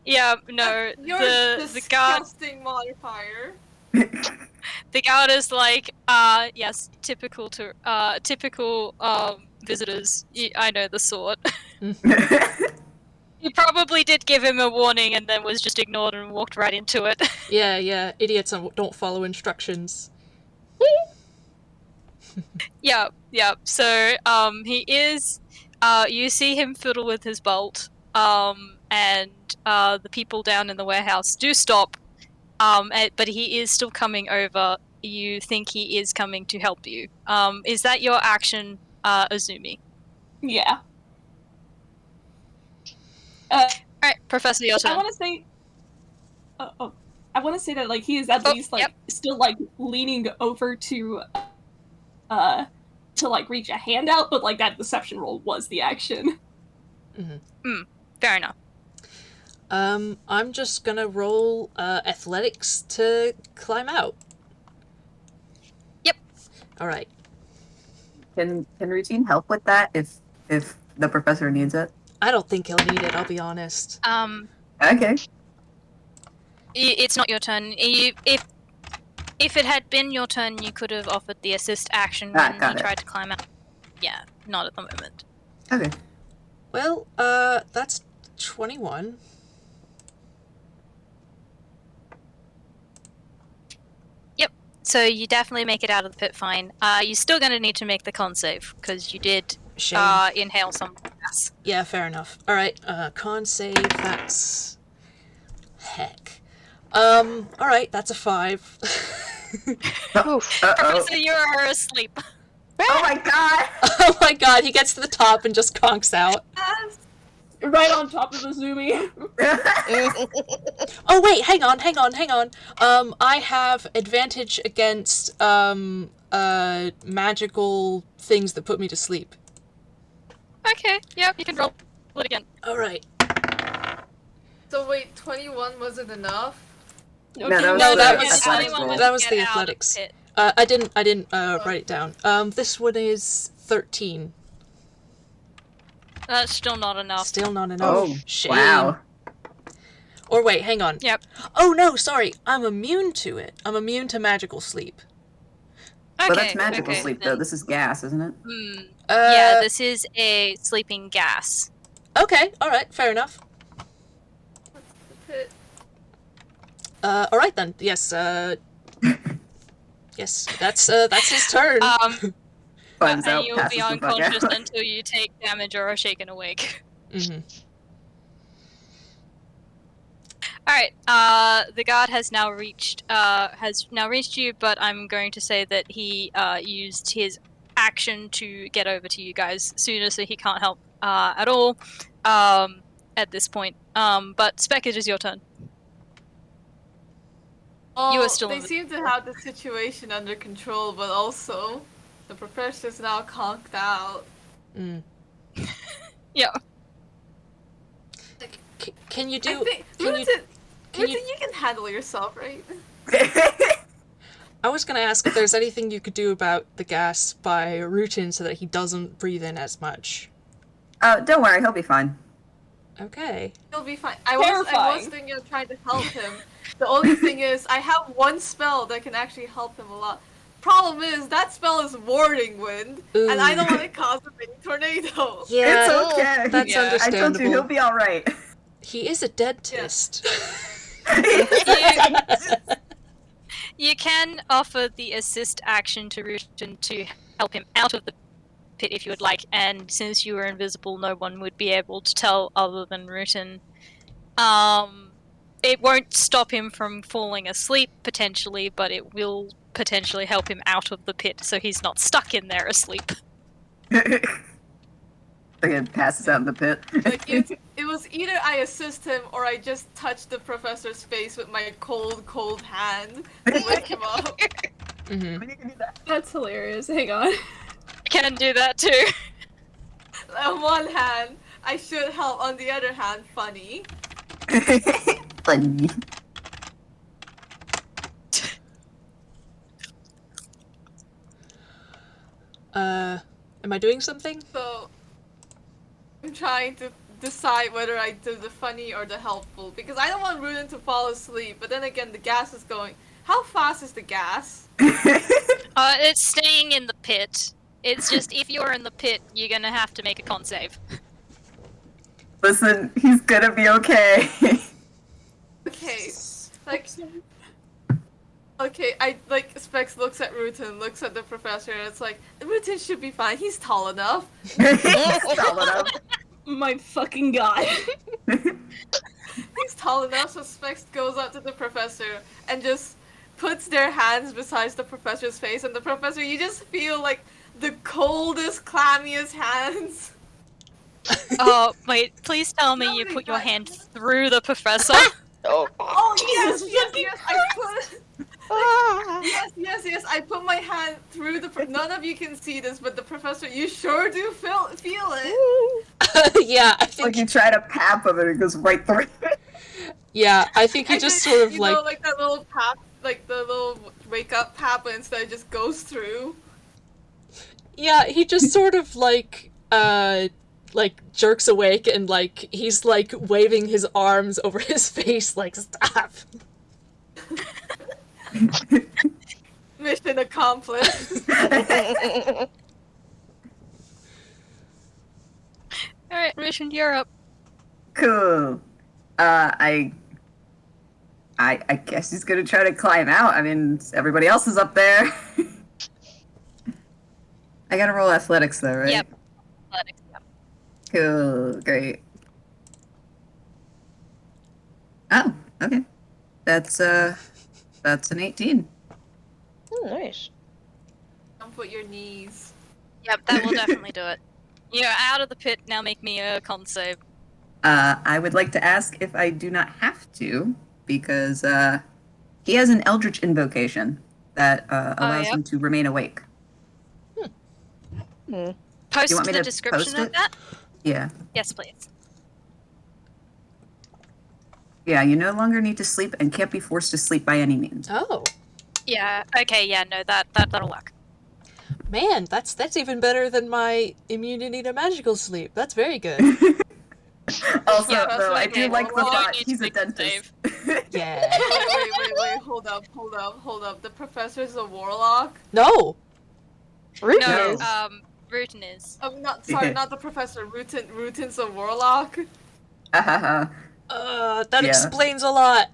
Yeah, no, You're the guard disgusting modifier. the guard is like, yes, typical visitors. I know the sort. You probably did give him a warning and then was just ignored and walked right into it. Yeah, idiots don't follow instructions. Yeah. So, he is, you see him fiddle with his bolt, and the people down in the warehouse do stop, but he is still coming over. You think he is coming to help you. Is that your action, Azumi? Yeah. Alright, Professor, your I turn. want to say. I want to say that like he is at least like yep. still like leaning over to to like reach a hand out, but like that deception roll was the action. Fair enough. I'm just gonna roll athletics to climb out. Yep. All right. Can Routine help with that if the professor needs it? I don't think he'll need it. I'll be honest. Okay. It's not your turn. If it had been your turn, you could have offered the assist action when you tried to climb out. Yeah, not at the moment. Okay. Well, that's 21. So you definitely make it out of the pit fine. You're still going to need to make the con save, because you did inhale some gas. Yeah, fair enough. Alright, con save, that's... Heck. Alright, that's a 5. Professor, you're asleep. Oh my god! Oh my god, he gets to the top and just conks out. Right on top of Azumi. Oh wait, hang on. I have advantage against magical things that put me to sleep. Okay, yep, you can roll it again. Alright. So wait, 21 wasn't enough? No, that was athletics roll. That was the athletics. I didn't write it down. This one is 13. That's still not enough. Still not enough. Oh, shame. wow. Or wait, hang on. Yep. Oh no, sorry. I'm immune to it. I'm immune to magical sleep. Okay, But that's magical sleep, then. though. This is gas, isn't it? Yeah, this is a sleeping gas. Okay, alright, fair enough. Alright then. Yes, yes, that's his turn. Finds out, And you'll passes be the fuck unconscious out. until you take damage or are shaken awake. Alright, the guard has now reached you, but I'm going to say that he used his action to get over to you guys sooner, so he can't help at all at this point. But Spec, it is your turn. Oh, You are still they in the- seem to have the situation under control, but also the professor's now conked out. Yeah. Can you do... I think, can Rutin, you- you can handle yourself, right? I was gonna ask if there's anything you could do about the gas by Rutin so that he doesn't breathe in as much. Don't worry, he'll be fine. Okay. He'll be fine. I was thinking of trying to help him. The only thing is, I have one spell that can actually help him a lot. Problem is, that spell is Warding Wind, and I don't want to cause a mini tornado. Yeah, It's okay. that's I understandable. told you, he'll be alright. He is a dentist. You can offer the assist action to Rutin to help him out of the pit if you would like, and since you are invisible, no one would be able to tell other than Rutin. It won't stop him from falling asleep, potentially, but it will potentially help him out of the pit so he's not stuck in there asleep. Again, passes out in the pit. Like, it was either I assist him or I just touch the professor's face with my cold hand to wake him up. That's hilarious. Hang on. Can do that too. On one hand, I should help. On the other hand, funny. Funny. Am I doing something? So, I'm trying to decide whether I do the funny or the helpful, because I don't want Rutin to fall asleep, but then again, the gas is going. How fast is the gas? It's staying in the pit. It's just if you're in the pit, you're gonna have to make a con save. Listen, he's gonna be okay. Okay, like... Okay, Specs looks at Rutin, looks at the professor, and it's like, Rutin should be fine, he's tall enough. He's tall enough. My fucking god. He's tall enough, so Specs goes up to the professor and just puts their hands beside the professor's face, and the professor, you just feel like the coldest, clammiest hands. Oh, wait, please tell me you put your hand through the professor. Oh, Oh, yes, I put... Yes. I put my hand through the. None of you can see this, but the professor, you sure do feel it. Yeah, I Like think. you try to pap him and it goes right through. Yeah, I think he I just did, sort of you know, like that little pap, like the little wake up pap, but instead it just goes through. Yeah, he just sort of like jerks awake and like he's like waving his arms over his face like stop. Mission accomplished. Alright, Mission, you're up. Cool. I guess he's gonna try to climb out. I mean, everybody else is up there. I gotta roll athletics though, right? Yep. Athletics, yep. Cool. Great. Oh, okay. That's an 18. Oh, nice. Don't put your knees. Yep, that will definitely do it. You're out of the pit, now make me a con save. I would like to ask if I do not have to, because he has an Eldritch invocation that allows yep. him to remain awake. Post you want me the to description post of it? that? Yeah. Yes, please. Yeah, you no longer need to sleep and can't be forced to sleep by any means. Oh. Yeah, okay, yeah, no, that'll work. Man, that's even better than my immunity to magical sleep. That's very good. Also, Yeah, though, I okay, do like the well, thought you don't need he's to a make a dentist. Yeah. Wait, hold up. The professor's a warlock? No. Rutin No, is. Rutin is. Not the professor. Rutin's a warlock? Uh-huh. That Yeah. explains a lot.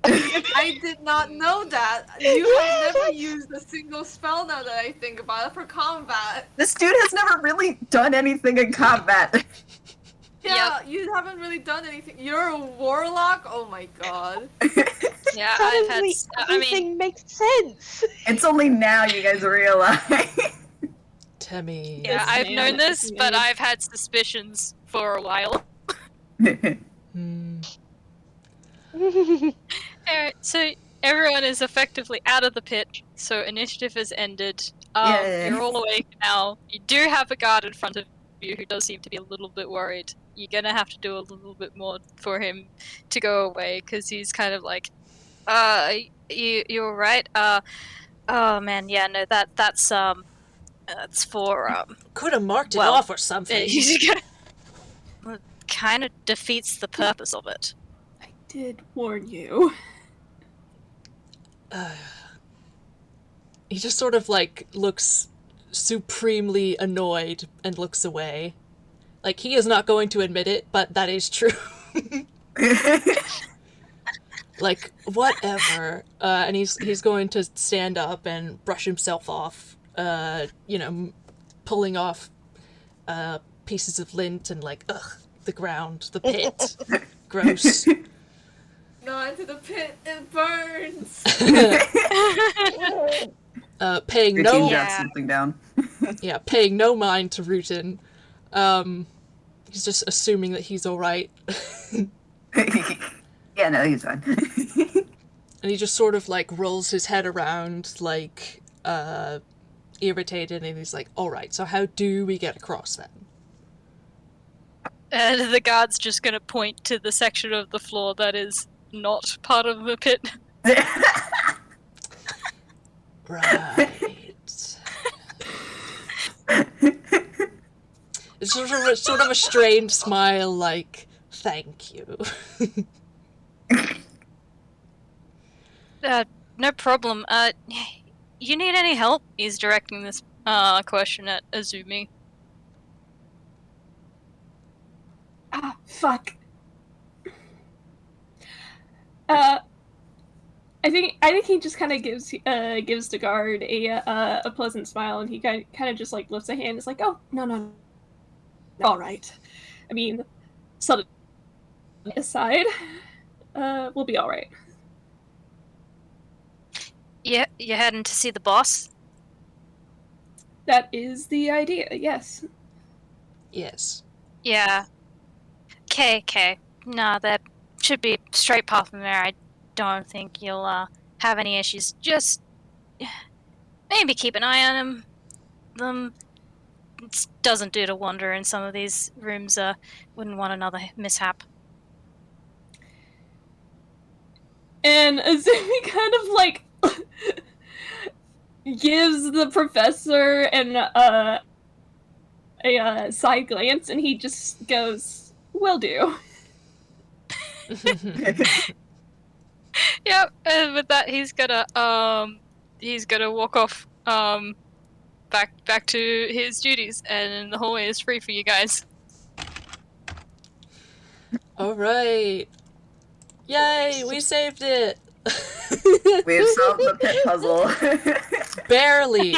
I did not know that. You have never used a single spell now that I think about it for combat. This dude has never really done anything in combat. Yeah, you haven't really done anything. You're a warlock? Oh my god. Yeah, I've had. Suddenly, I mean, everything makes sense. It's only now you guys realize. Temmie. yeah, This I've man known this, is but made. I've had suspicions for a while. Hmm. Alright, so everyone is effectively out of the pit, so initiative has ended. Yay. You're all awake now. You do have a guard in front of you who does seem to be a little bit worried. You're gonna have to do a little bit more for him to go away, because he's kind of like, you're right. Oh man, yeah, no, that's for, Could have marked it well, off or something. kind of defeats the purpose of it. I did warn you. He just sort of like looks supremely annoyed and looks away. Like he is not going to admit it, but that is true. Like whatever. And he's going to stand up and brush himself off. Pulling off pieces of lint and like the ground, the pit. Gross. Not into the pit, it burns! Paying Your no team Yeah. drops something down. paying no mind to Rutin. He's just assuming that he's alright. Yeah, no, he's fine. And he just sort of like rolls his head around like irritated, and he's like, alright, so how do we get across then? And the guard's just gonna point to the section of the floor that is not part of the pit. Right. It's sort of a strained smile, like, thank you. No problem. You need any help? He's directing this question at Azumi. Ah, fuck. I think he just kind of gives the guard a pleasant smile, and he kind of just like lifts a hand. It's like, oh no, all right. I mean, set it aside. We'll be all right. Yeah, you're heading to see the boss? That is the idea. Yes. Yes. Yeah. Okay. No, that should be straight path from there. I don't think you'll have any issues, just maybe keep an eye on them. It doesn't do to wander in some of these rooms. Wouldn't want another mishap. And Azumi kind of like gives the professor a side glance, and he just goes, "Will do." Yep. And with that, he's gonna walk off back to his duties, and the hallway is free for you guys. All right. Yay, we saved it. We've solved the pit puzzle. Barely.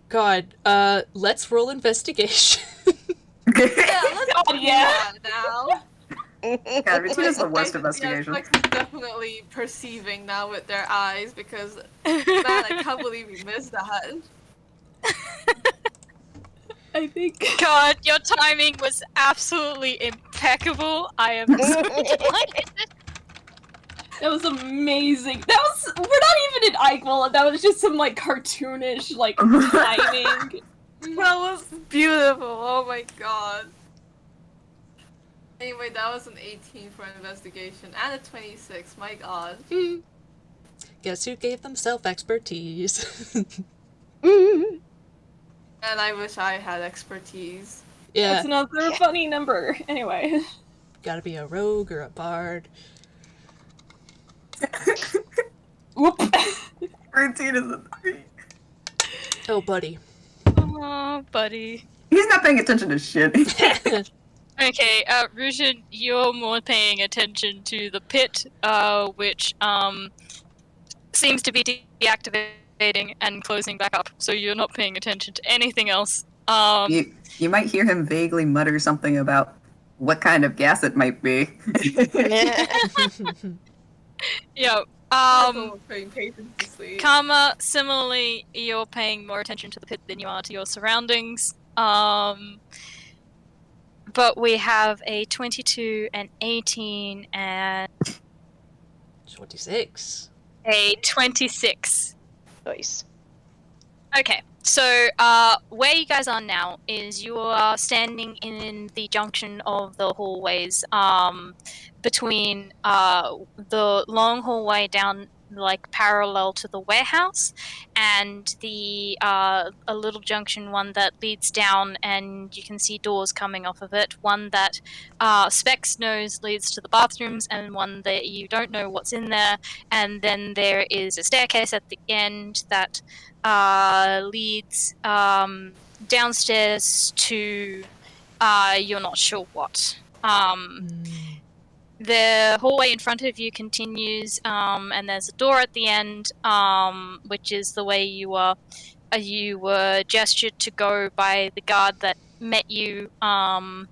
God. Let's roll investigation. Yeah, let's God, yeah. now. God, Routine is the worst investigation. Yeah, Specs is definitely perceiving now with their eyes because, man, I can't believe we missed that. I think. God, your timing was absolutely impeccable. I am so delighted. That was amazing. We're not even in Eichwell. That was just some like cartoonish like timing. That was beautiful. Oh my god. Anyway, that was an 18 for investigation and a 26. My god. Guess who gave them self-expertise? And I wish I had expertise. Yeah. That's another funny number. Anyway. Gotta be a rogue or a bard. Whoop. Routine is a 3. Oh, buddy. Oh, buddy. He's not paying attention to shit. Okay, Rutin, you're more paying attention to the pit, which seems to be deactivating and closing back up. So you're not paying attention to anything else. You might hear him vaguely mutter something about what kind of gas it might be. Yeah. Putting patients to sleep. Karma, similarly, you're paying more attention to the pit than you are to your surroundings. But we have a 22, an 18, and 26. a 26. Nice. Okay, so where you guys are now is you are standing in the junction of the hallways between the long hallway down like parallel to the warehouse and the a little junction one that leads down and you can see doors coming off of it, one that Specs knows leads to the bathrooms and one that you don't know what's in there, and then there is a staircase at the end that leads downstairs to you're not sure what. The hallway in front of you continues, and there's a door at the end, which is the way you were gestured to go by the guard that met you, and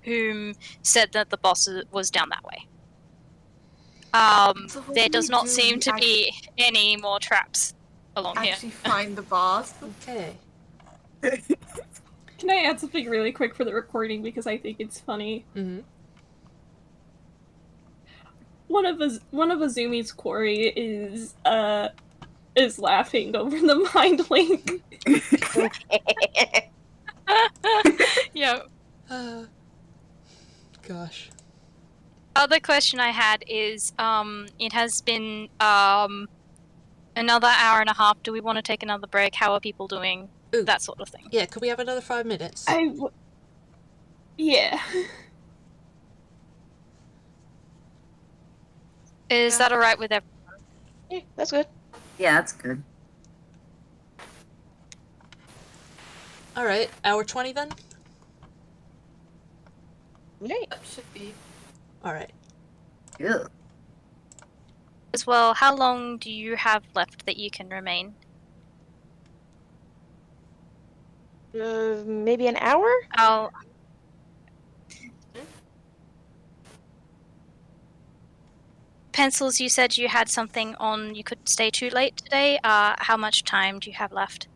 whom said that the boss was down that way. So what There do does we not do? seem to be any more traps along here. Actually find the boss. Okay. Can I add something really quick for the recording because I think it's funny? Mm-hmm. One of Azumi's quarry is laughing over the mind link. Yeah. Gosh. Other question I had is, it has been another hour and a half. Do we want to take another break? How are people doing? Ooh. That sort of thing. Yeah, could we have another 5 minutes? Yeah. Is that alright with everyone? Yeah, that's good. Yeah, that's good. Alright, hour 20 then? Right. That should be. Alright. Ew. As well, how long do you have left that you can remain? Maybe an hour? Pencils, you said you had something on, you couldn't stay too late today. How much time do you have left?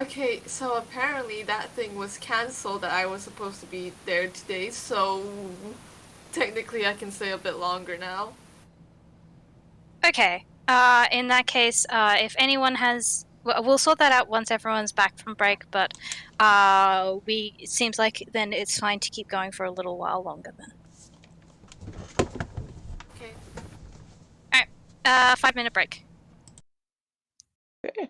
Okay, so apparently that thing was cancelled that I was supposed to be there today, so technically I can stay a bit longer now. Okay. In that case, if anyone has, we'll sort that out once everyone's back from break. But it seems like then it's fine to keep going for a little while longer. Then. Okay. All right. 5-minute break. Okay.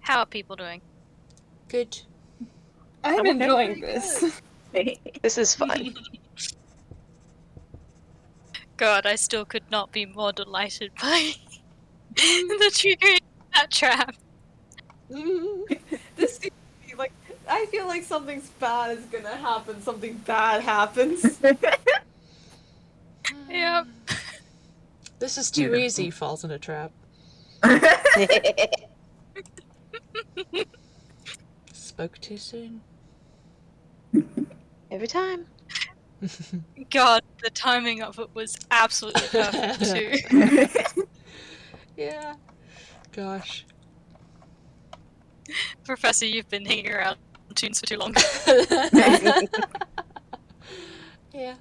How are people doing? Good. I'm enjoying this. This is fun. God, I still could not be more delighted by the triggering of that trap. This seems to be like, I feel like something's bad is gonna happen. Something bad happens. Yep. This is too Beautiful. easy, falls in a trap. Spoke too soon. Every time. God, the timing of it was absolutely perfect too. Yeah. Gosh. Professor, you've been hanging around tunes for too long. Yeah.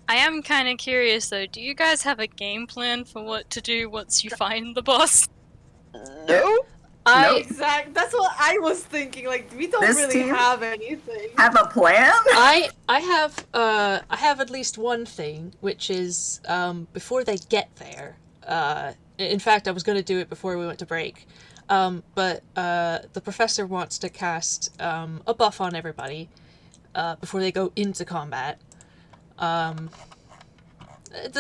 I am kind of curious though. Do you guys have a game plan for what to do once you find the boss? No. Exact. That's what I was thinking. Like, we don't This really team have anything. Have a plan? I have at least one thing, which is before they get there. In fact, I was going to do it before we went to break. But the professor wants to cast a buff on everybody before they go into combat. The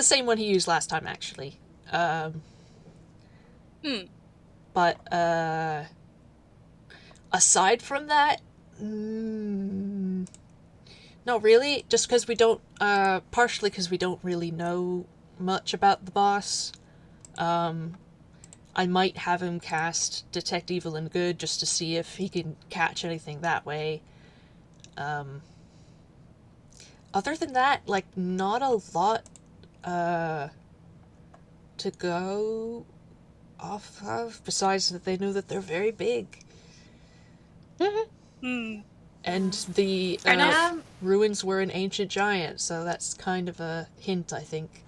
same one he used last time, actually. But aside from that, not really. Just because we don't, partially because we don't really know much about the boss. I might have him cast Detect Evil and Good just to see if he can catch anything that way. Other than that, like, not a lot to go off of, besides that they know that they're very big. And the ruins were an ancient giant, so that's kind of a hint, I think.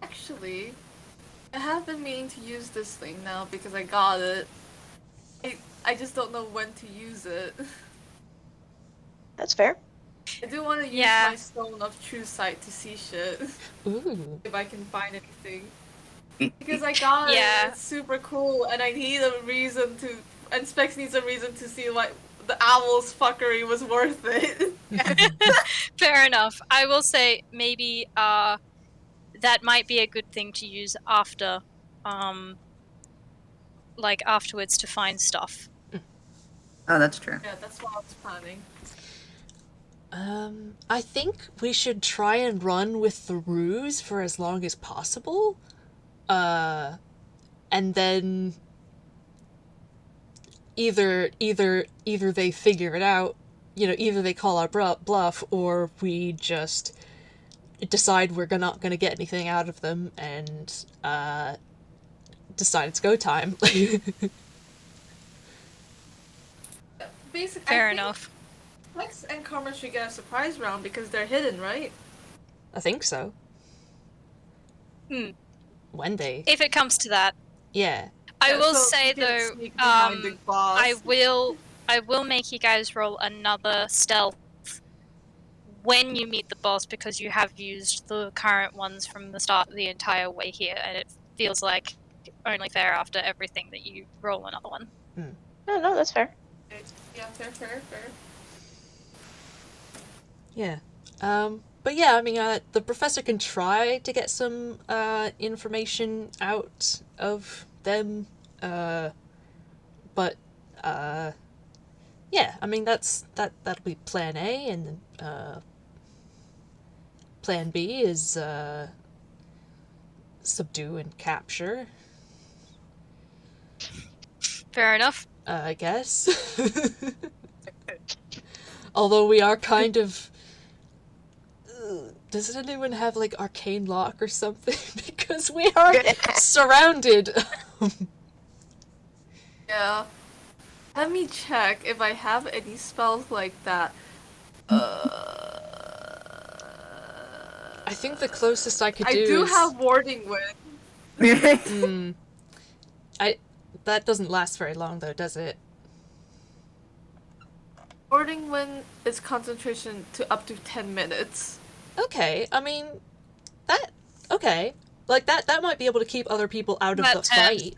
Actually, I have been meaning to use this thing now because I got it. I just don't know when to use it. That's fair. I do want to use my Stone of True Sight to see shit. Ooh. If I can find anything. Because I got it, it's super cool, and I need a reason to... And Specs needs a reason to see why the owl's fuckery was worth it. Fair enough. I will say maybe that might be a good thing to use after, like afterwards to find stuff. Oh, that's true. Yeah, that's what I was planning. I think we should try and run with the ruse for as long as possible. And then either they figure it out, either they call our bluff, or we just decide we're not gonna get anything out of them and decide it's go time. Basically, Fair enough. Lex and Karma should get a surprise round because they're hidden, right? I think so. When they... If it comes to that. Yeah. I will say though, I will make you guys roll another stealth when you meet the boss, because you have used the current ones from the start the entire way here, and it feels like only fair after everything that you roll another one. No, that's fair. Yeah, fair. Yeah. But yeah, I mean, the professor can try to get some information out of them, but yeah, I mean that'll be plan A, and plan B is subdue and capture. Fair enough. I guess. Although we are kind of... does anyone have, like, arcane lock or something? Because we are surrounded. Yeah. Let me check if I have any spells like that. I think the closest I could I do do is... have warding wind. That doesn't last very long, though, does it? Warding wind is concentration to up to 10 minutes. Okay, I mean, that... Okay. Like, that might be able to keep other people out of the fight.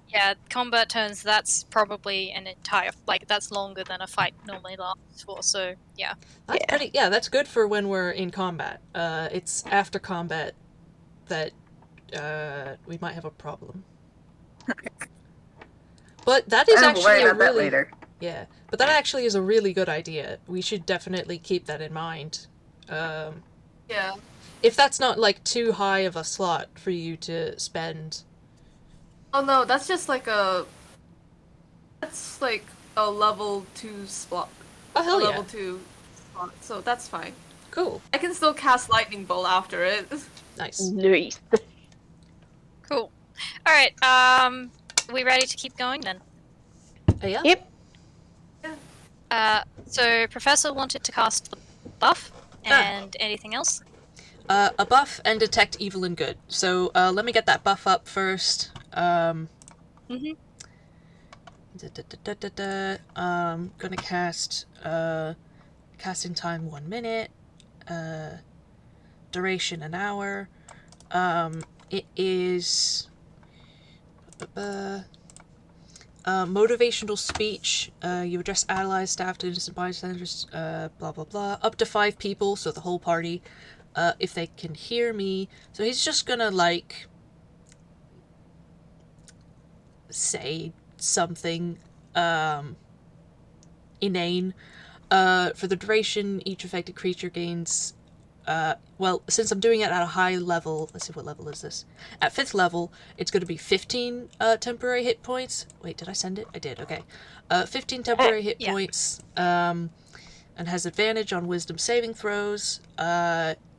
Yeah, combat turns, that's probably an entire... Like, that's longer than a fight normally lasts for, so, yeah. That's pretty... Yeah, that's good for when we're in combat. It's after combat that we might have a problem. But that is actually worry a about that really... later. Yeah, but that actually is a really good idea. We should definitely keep that in mind. Yeah. If that's not, like, too high of a slot for you to spend... Oh no, that's just like a... That's like a level 2 slot. Oh, hell yeah. Level 2 slot, so that's fine. Cool. I can still cast Lightning Bolt after it. Nice. Nice. Cool. Alright, we ready to keep going then? Yeah? Yep. So Professor wanted to cast the buff, and anything else? A buff and detect evil and good. So, let me get that buff up first. Gonna cast, casting time 1 minute, duration an hour. It is, motivational speech. You address allies, staff, to innocent bystanders, blah blah blah. Up to 5 people, so the whole party, if they can hear me. So he's just gonna, like, say something, inane. For the duration, each affected creature gains... well, since I'm doing it at a high level... Let's see, what level is this? At 5th level, it's going to be 15 temporary hit points. Wait, did I send it? I did, okay. 15 temporary hit points, and has advantage on wisdom saving throws.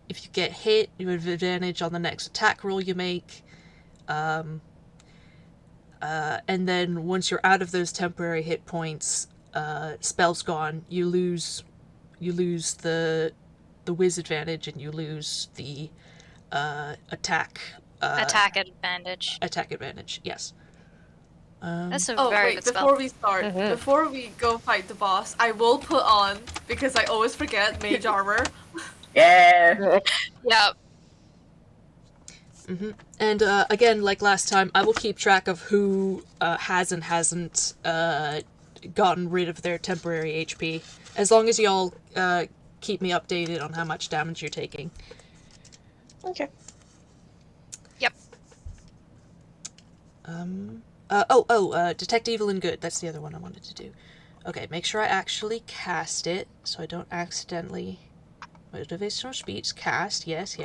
If you get hit, you have advantage on the next attack roll you make. And then once you're out of those temporary hit points, spell's gone, you lose the whiz advantage, and you lose the attack advantage. Attack advantage, yes. That's a Oh very wait, good spell. before we start, before we go fight the boss, I will put on, because I always forget, mage armor. Yeah. Yep. And again, like last time, I will keep track of who has and hasn't gotten rid of their temporary HP, as long as y'all keep me updated on how much damage you're taking. Okay. Yep. Detect evil and good. That's the other one I wanted to do. Okay, make sure I actually cast it, so I don't accidentally... Motivational speech, cast, yes.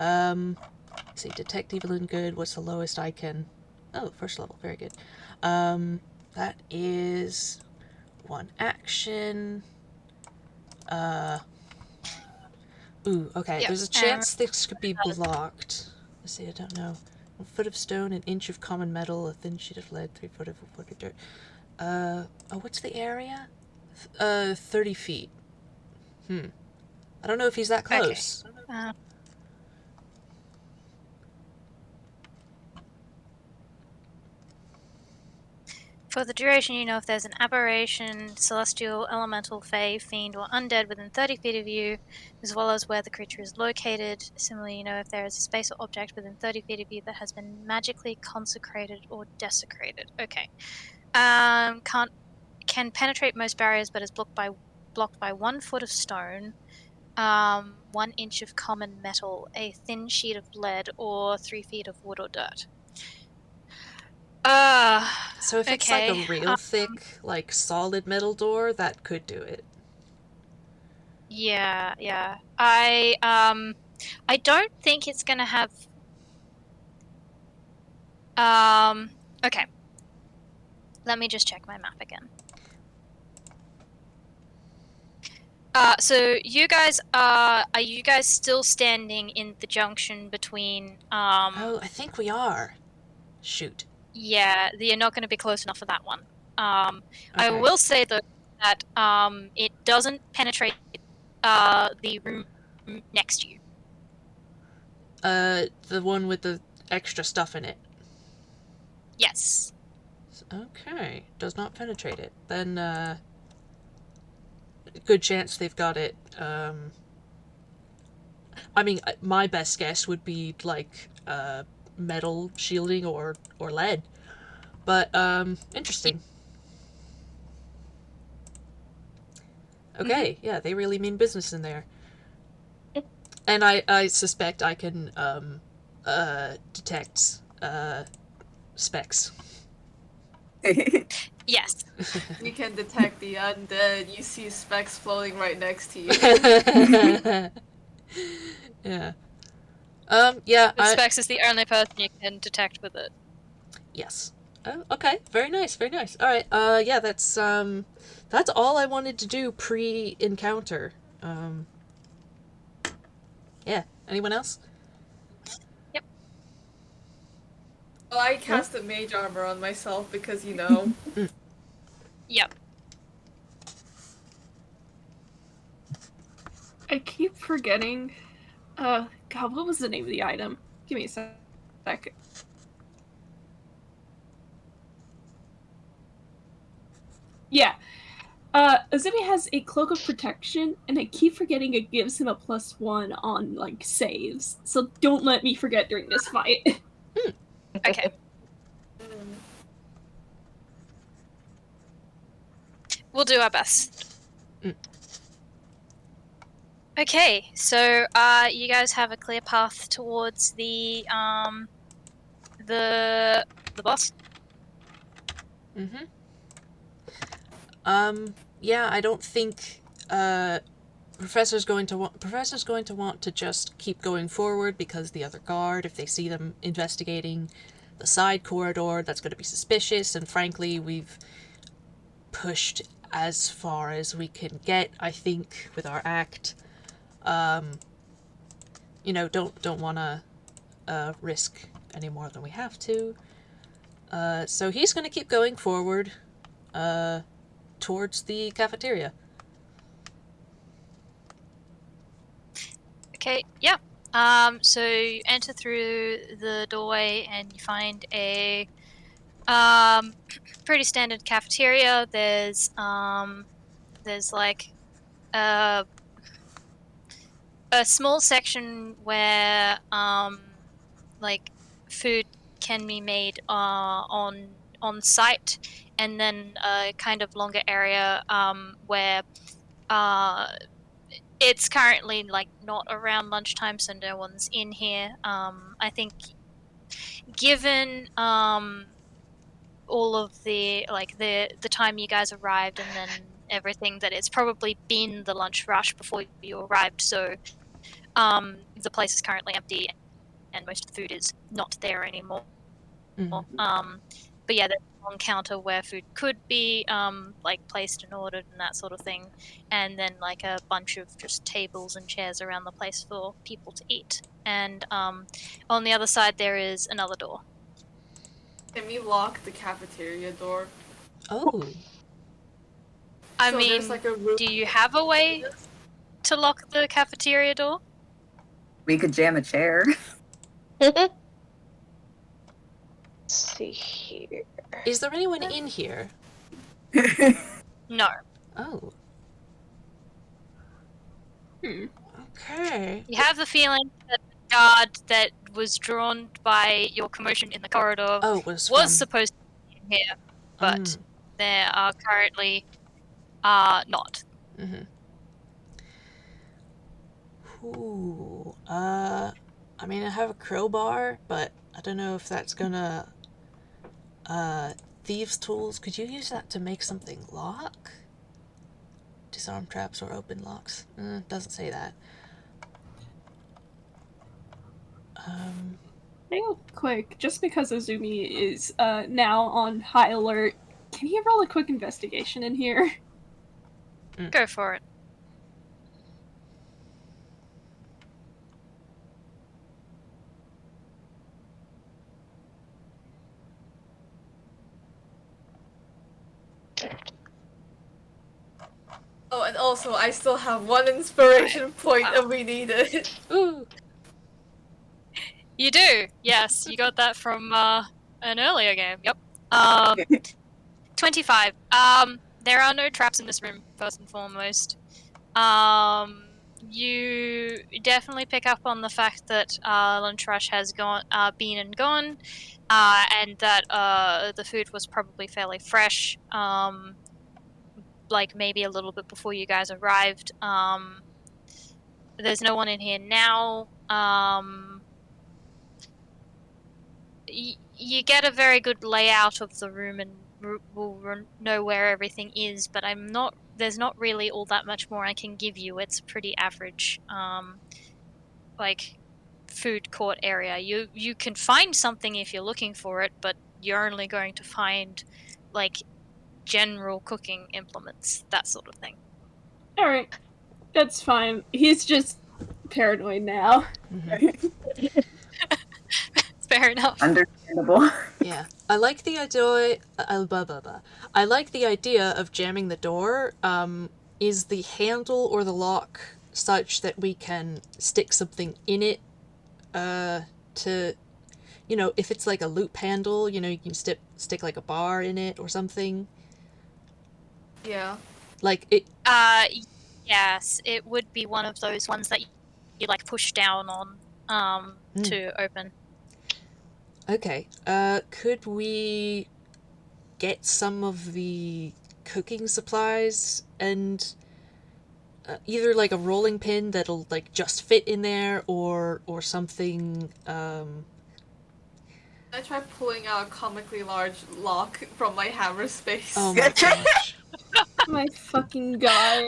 Let's see, detect evil and good, what's the lowest I can... Oh, first level, very good. That is... 1 action... Ooh, okay, Yep. there's a chance this could be blocked. Let's see, I don't know. 1 foot of stone, 1 inch of common metal, a thin sheet of lead, 3 foot of dirt. What's the area? 30 feet. I don't know if he's that close. Okay. For the duration, you know if there's an aberration, celestial, elemental, fae, fiend, or undead within 30 feet of you, as well as where the creature is located. Similarly, you know if there is a space or object within 30 feet of you that has been magically consecrated or desecrated. Okay. Can penetrate most barriers, but is blocked by 1 foot of stone, 1 inch of common metal, a thin sheet of lead, or 3 feet of wood or dirt. So if it's like a real thick, like solid metal door, that could do it. Yeah. I don't think it's gonna have. Okay. Let me just check my map again. So you guys are you guys still standing in the junction between Oh, I think we are. Shoot. Yeah, you're not going to be close enough for that one. I Okay. will say though that it doesn't penetrate the room next to you. The one with the extra stuff in it. Yes. Okay, does not penetrate it. Then, good chance they've got it. I mean, my best guess would be like metal shielding or lead. But interesting. Okay, yeah, they really mean business in there. And I suspect I can detect specs. Yes. You can detect the undead. You see specks floating right next to you. Yeah. Yeah. The Specs is the only person you can detect with it. Yes. Oh, okay. Very nice. Very nice. All right. Yeah. That's all I wanted to do pre-encounter. Yeah. Anyone else? Yep. Well, I casted mage armor on myself because, you know. Yep. I keep forgetting. God, what was the name of the item? Give me a second. Yeah. Azumi has a cloak of protection, and I keep forgetting it gives him a +1 on, like, saves. So don't let me forget during this fight. Okay. We'll do our best. Okay, so you guys have a clear path towards the boss. Mm-hmm. Yeah, I don't think Professor's going to want to just keep going forward because the other guard, if they see them investigating the side corridor, that's going to be suspicious, and frankly, we've pushed as far as we can get, I think, with our act. You know, don't want to risk any more than we have to. So he's going to keep going forward towards the cafeteria. Okay, yeah. So you enter through the doorway and you find a pretty standard cafeteria. There's like a small section where like food can be made on site, and then a kind of longer area where it's currently like not around lunchtime, so no one's in here. I think given all of the the time you guys arrived and then everything, that it's probably been the lunch rush before you arrived, so the place is currently empty and most of the food is not there anymore. But yeah, there's a long counter where food could be like placed and ordered and that sort of thing, and then like a bunch of just tables and chairs around the place for people to eat. And on the other side there is another door. Can we lock the cafeteria door? Oh. I So mean, there's like a room. do you have a way to lock the cafeteria door? We could jam a chair. Let's see here. Is there anyone in here? No. Oh. Okay. You have the feeling that the guard that was drawn by your commotion in the corridor was supposed to be in here, but there are currently not. Mm-hmm. Ooh. I mean, I have a crowbar, but I don't know if that's gonna... Thieves' tools. Could you use that to make something lock? Disarm traps or open locks. Doesn't say that. Real quick, just because Azumi is now on high alert, can he roll a quick investigation in here? Go for it. Oh, and also, I still have one inspiration point and we need it. Ooh. do. Yes, you got that from an earlier game. Yep. 25. There are no traps in this room, first and foremost. You definitely pick up on the fact that Lunchrush has been and gone, and that the food was probably fairly fresh. Like maybe a little bit before you guys arrived. There's no one in here now. You get a very good layout of the room and will know where everything is, but there's not really all that much more I can give you. It's pretty average, like food court area. You can find something if you're looking for it, but you're only going to find like general cooking implements, that sort of thing. Alright. That's fine. He's just paranoid now. Fair enough. Understandable. Yeah, I like the idea. I like the idea of jamming the door. Is the handle or the lock such that we can stick something in it? To, if it's like a loop handle, you can stick like a bar in it or something. Yeah. Like it. Yes, it would be one of those ones that you like push down on to open. Okay. Could we get some of the cooking supplies and either like a rolling pin that'll like just fit in there or something. I tried pulling out a comically large lock from my hammer space. Oh my gosh. My fucking god.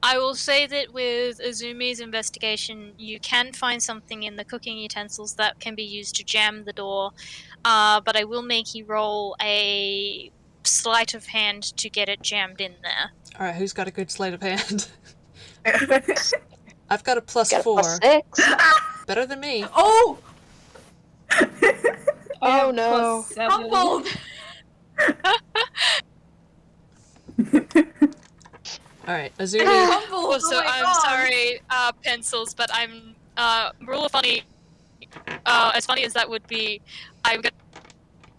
I will say that with Azumi's investigation, you can find something in the cooking utensils that can be used to jam the door, but I will make you roll a sleight of hand to get it jammed in there. Alright, who's got a good sleight of hand? I've got a plus Got a 4. +6. Better than me. Oh! Oh no. Humbled! Alright, Azumi. Humbled! Also, Oh my I'm God. sorry, pencils, but I'm rule of funny. As funny as that would be, I'm gonna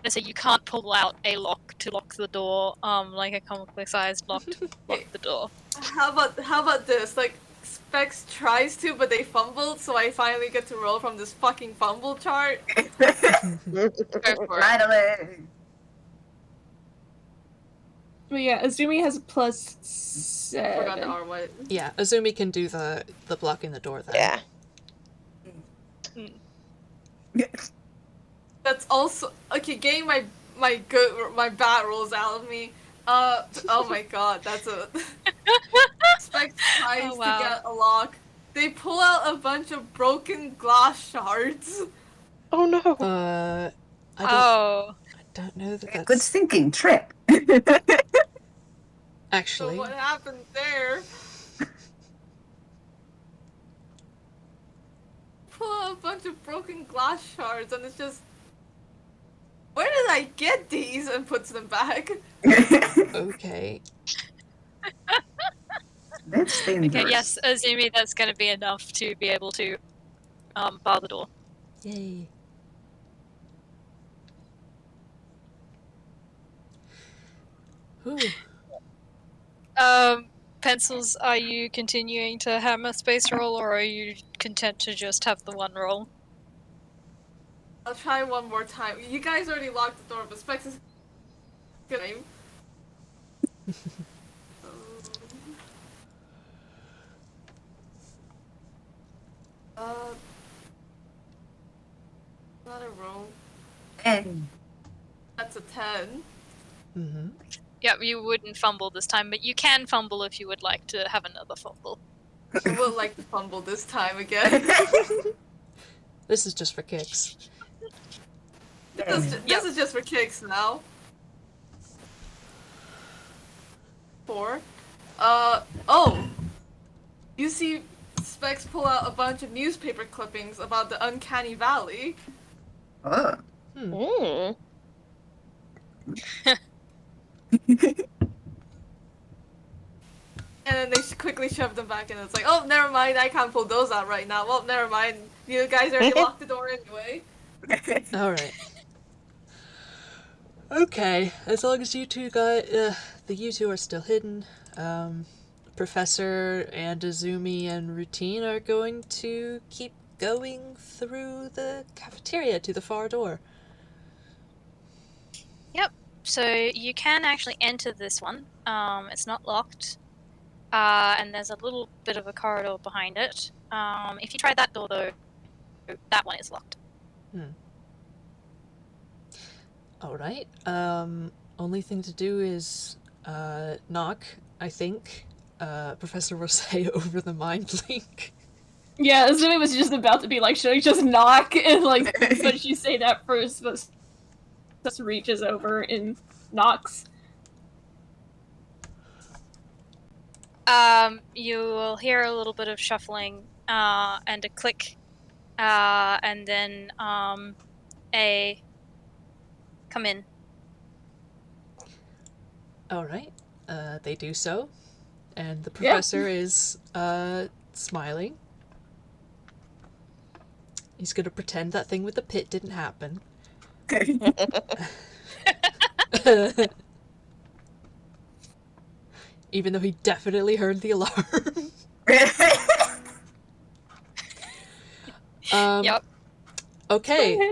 say you can't pull out a lock to lock the door, like a comically sized lock to lock the door. How about this? Like, Specs tries to, but they fumbled, so I finally get to roll from this fucking fumble chart. Go for it. Finally. But yeah, Azumi has a plus Forgot the 7. R what. Yeah, Azumi can do the blocking the door then. Yeah. That's also okay. Getting my bad rolls out of me. Oh my god, that's a. Specs tries wow. to get a lock. They pull out a bunch of broken glass shards. Oh no. I don't know that that's... Good thinking, trip. Actually. So what happened there? Pull out a bunch of broken glass shards, and it's just. Where did I get these? And puts them back. Okay. That's dangerous. Okay, yes, Azumi, that's going to be enough to be able to bar the door. Yay. Whew. Pencils, are you continuing to hammer space roll, or are you content to just have the one roll? I'll try one more time. You guys already locked the door, but Specs is good. Not a roll. And That's a 10. Mm-hmm. Yep, you wouldn't fumble this time, but you can fumble if you would like to have another fumble. I would like to fumble this time again. This is just for kicks. This is just for kicks now. 4. Oh! You see Specs pull out a bunch of newspaper clippings about the uncanny valley. oh. Mm. And then they quickly shove them back, and it's like, oh, never mind, I can't pull those out right now. Well, never mind. You guys already locked the door anyway. Alright. Okay, as long as you two you two are still hidden, Professor and Azumi and Rutin are going to keep going through the cafeteria to the far door. Yep. So you can actually enter this one. It's not locked. And there's a little bit of a corridor behind it. If you try that door, though, that one is locked. Alright. Only thing to do is knock, I think. Professor will say over the mind link. Yeah, Azumi was just about to be like, should I just knock? And like, but she say that first, but just reaches over and knocks. You will hear a little bit of shuffling and a click, and then a come in. Alright. They do so. And the professor is smiling. He's gonna pretend that thing with the pit didn't happen. Even though he definitely heard the alarm. Yep. Okay.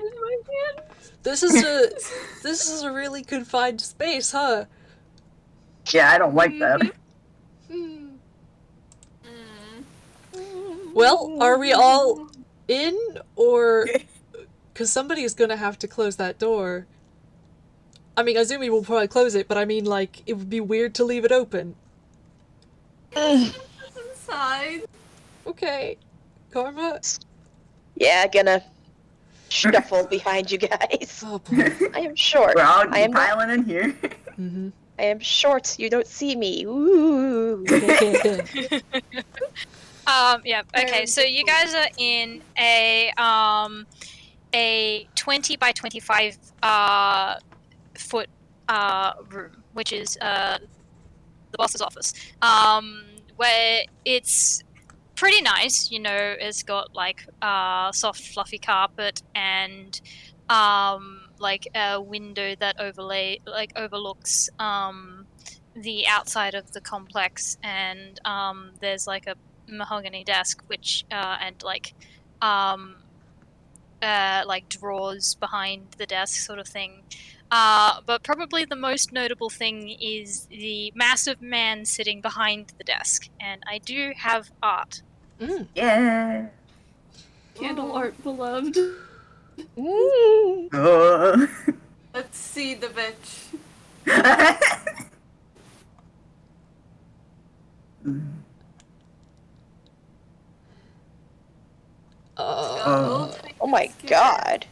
This is a really confined space, huh? Yeah, I don't like that. Well, are we all in, or... Because somebody is gonna have to close that door. I mean, Azumi will probably close it, but I mean, like, it would be weird to leave it open. Inside. Okay. Karma? Yeah, gonna shuffle behind you guys. Oh, boy. I am short. We're all I am not- piling in here. Mm-hmm. I am short. You don't see me. Ooh. Yeah. Okay. So you guys are in a 20 by 25 foot room, which is the boss's office. Where it's pretty nice. You know, it's got like soft, fluffy carpet and like a window that overlooks the outside of the complex, and there's like a mahogany desk which and like drawers behind the desk sort of thing. But probably the most notable thing is the massive man sitting behind the desk, and I do have art. Yeah. Candle art beloved. Oh. Let's see the bitch. Oh my god.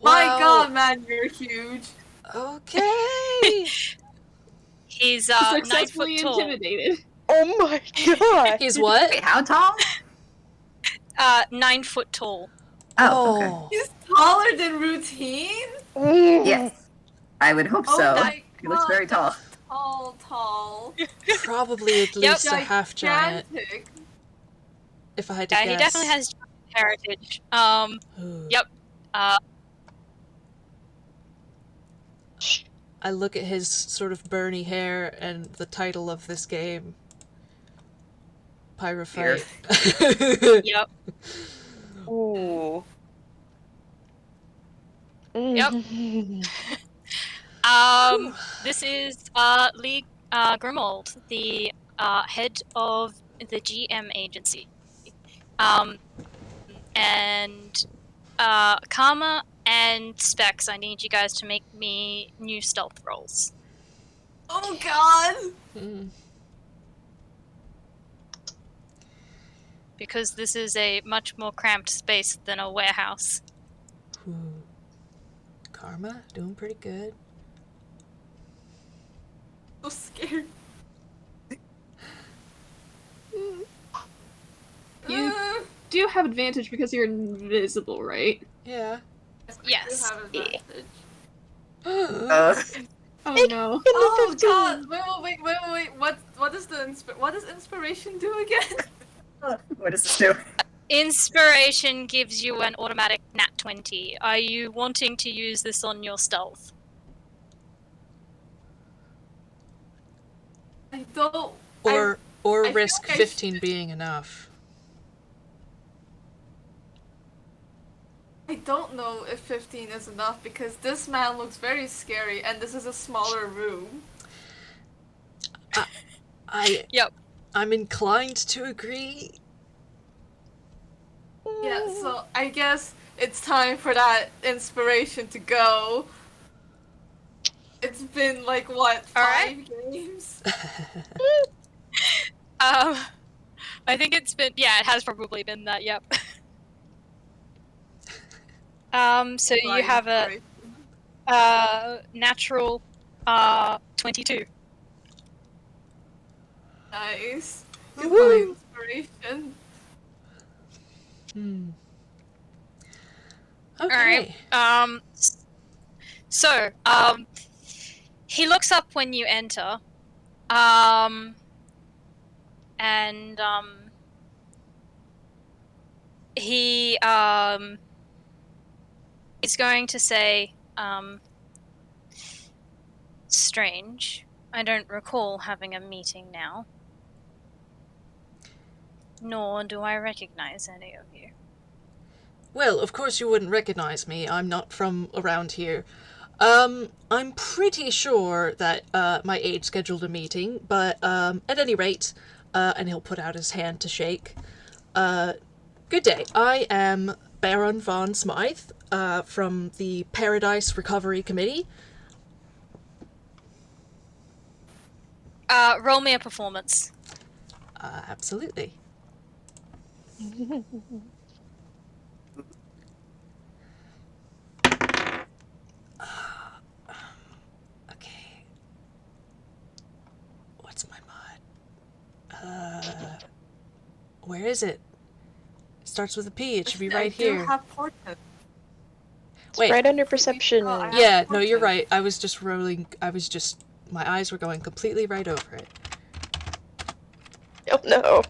My Well, god, man, you're huge. Okay. He's 9 foot Successfully tall. intimidated. Oh my god. He's what? Wait, how tall? 9 foot tall. Oh, okay. Oh. He's taller than Routine? Yes. I would hope so. my He looks God, very tall. Tall. Probably at least a half giant, Gigantic. if I had to Yeah, guess. he definitely has heritage. Ooh. Yep. I look at his sort of burny hair and the title of this game. Pyrophyte. Yep. Ooh. Yep. This is Lee Grimold, the head of the GM agency. And Karma and Specs, I need you guys to make me new stealth rolls. Oh god! Mm. Because this is a much more cramped space than a warehouse. Ooh. Karma, doing pretty good. So scared. You do have advantage because you're invisible, right? Yeah. Yes. You have advantage. Uh, Oh no. In the Oh 15. god! Wait! What does inspiration do again? What does this do? Inspiration gives you an automatic nat 20. Are you wanting to use this on your stealth? I don't. Or I feel risk like I 15 being enough. I don't know if 15 is enough because this man looks very scary and this is a smaller room. Yep. I'm inclined to agree. Yeah, so I guess it's time for that inspiration to go. It's been like what, Alright. 5 games? I think it's been, yeah, it has probably been that, yep. So you have a natural 22. Nice. Woo! Inspiration. Okay. Alright. So, he looks up when you enter. And he is going to say, strange. I don't recall having a meeting now. Nor do I recognize any of you. Well, of course you wouldn't recognize me. I'm not from around here. I'm pretty sure that my aide scheduled a meeting, but at any rate, and he'll put out his hand to shake. Good day. I am Baron von Smythe from the Paradise Recovery Committee. Roll me a performance. Absolutely. Okay. What's my mod? Where is it? It starts with a P. It should be right I do here. have portents. Wait. Right under perception. Oh, I have Yeah, no, you're portents. right. I was just rolling. My eyes were going completely right over it. Oh no.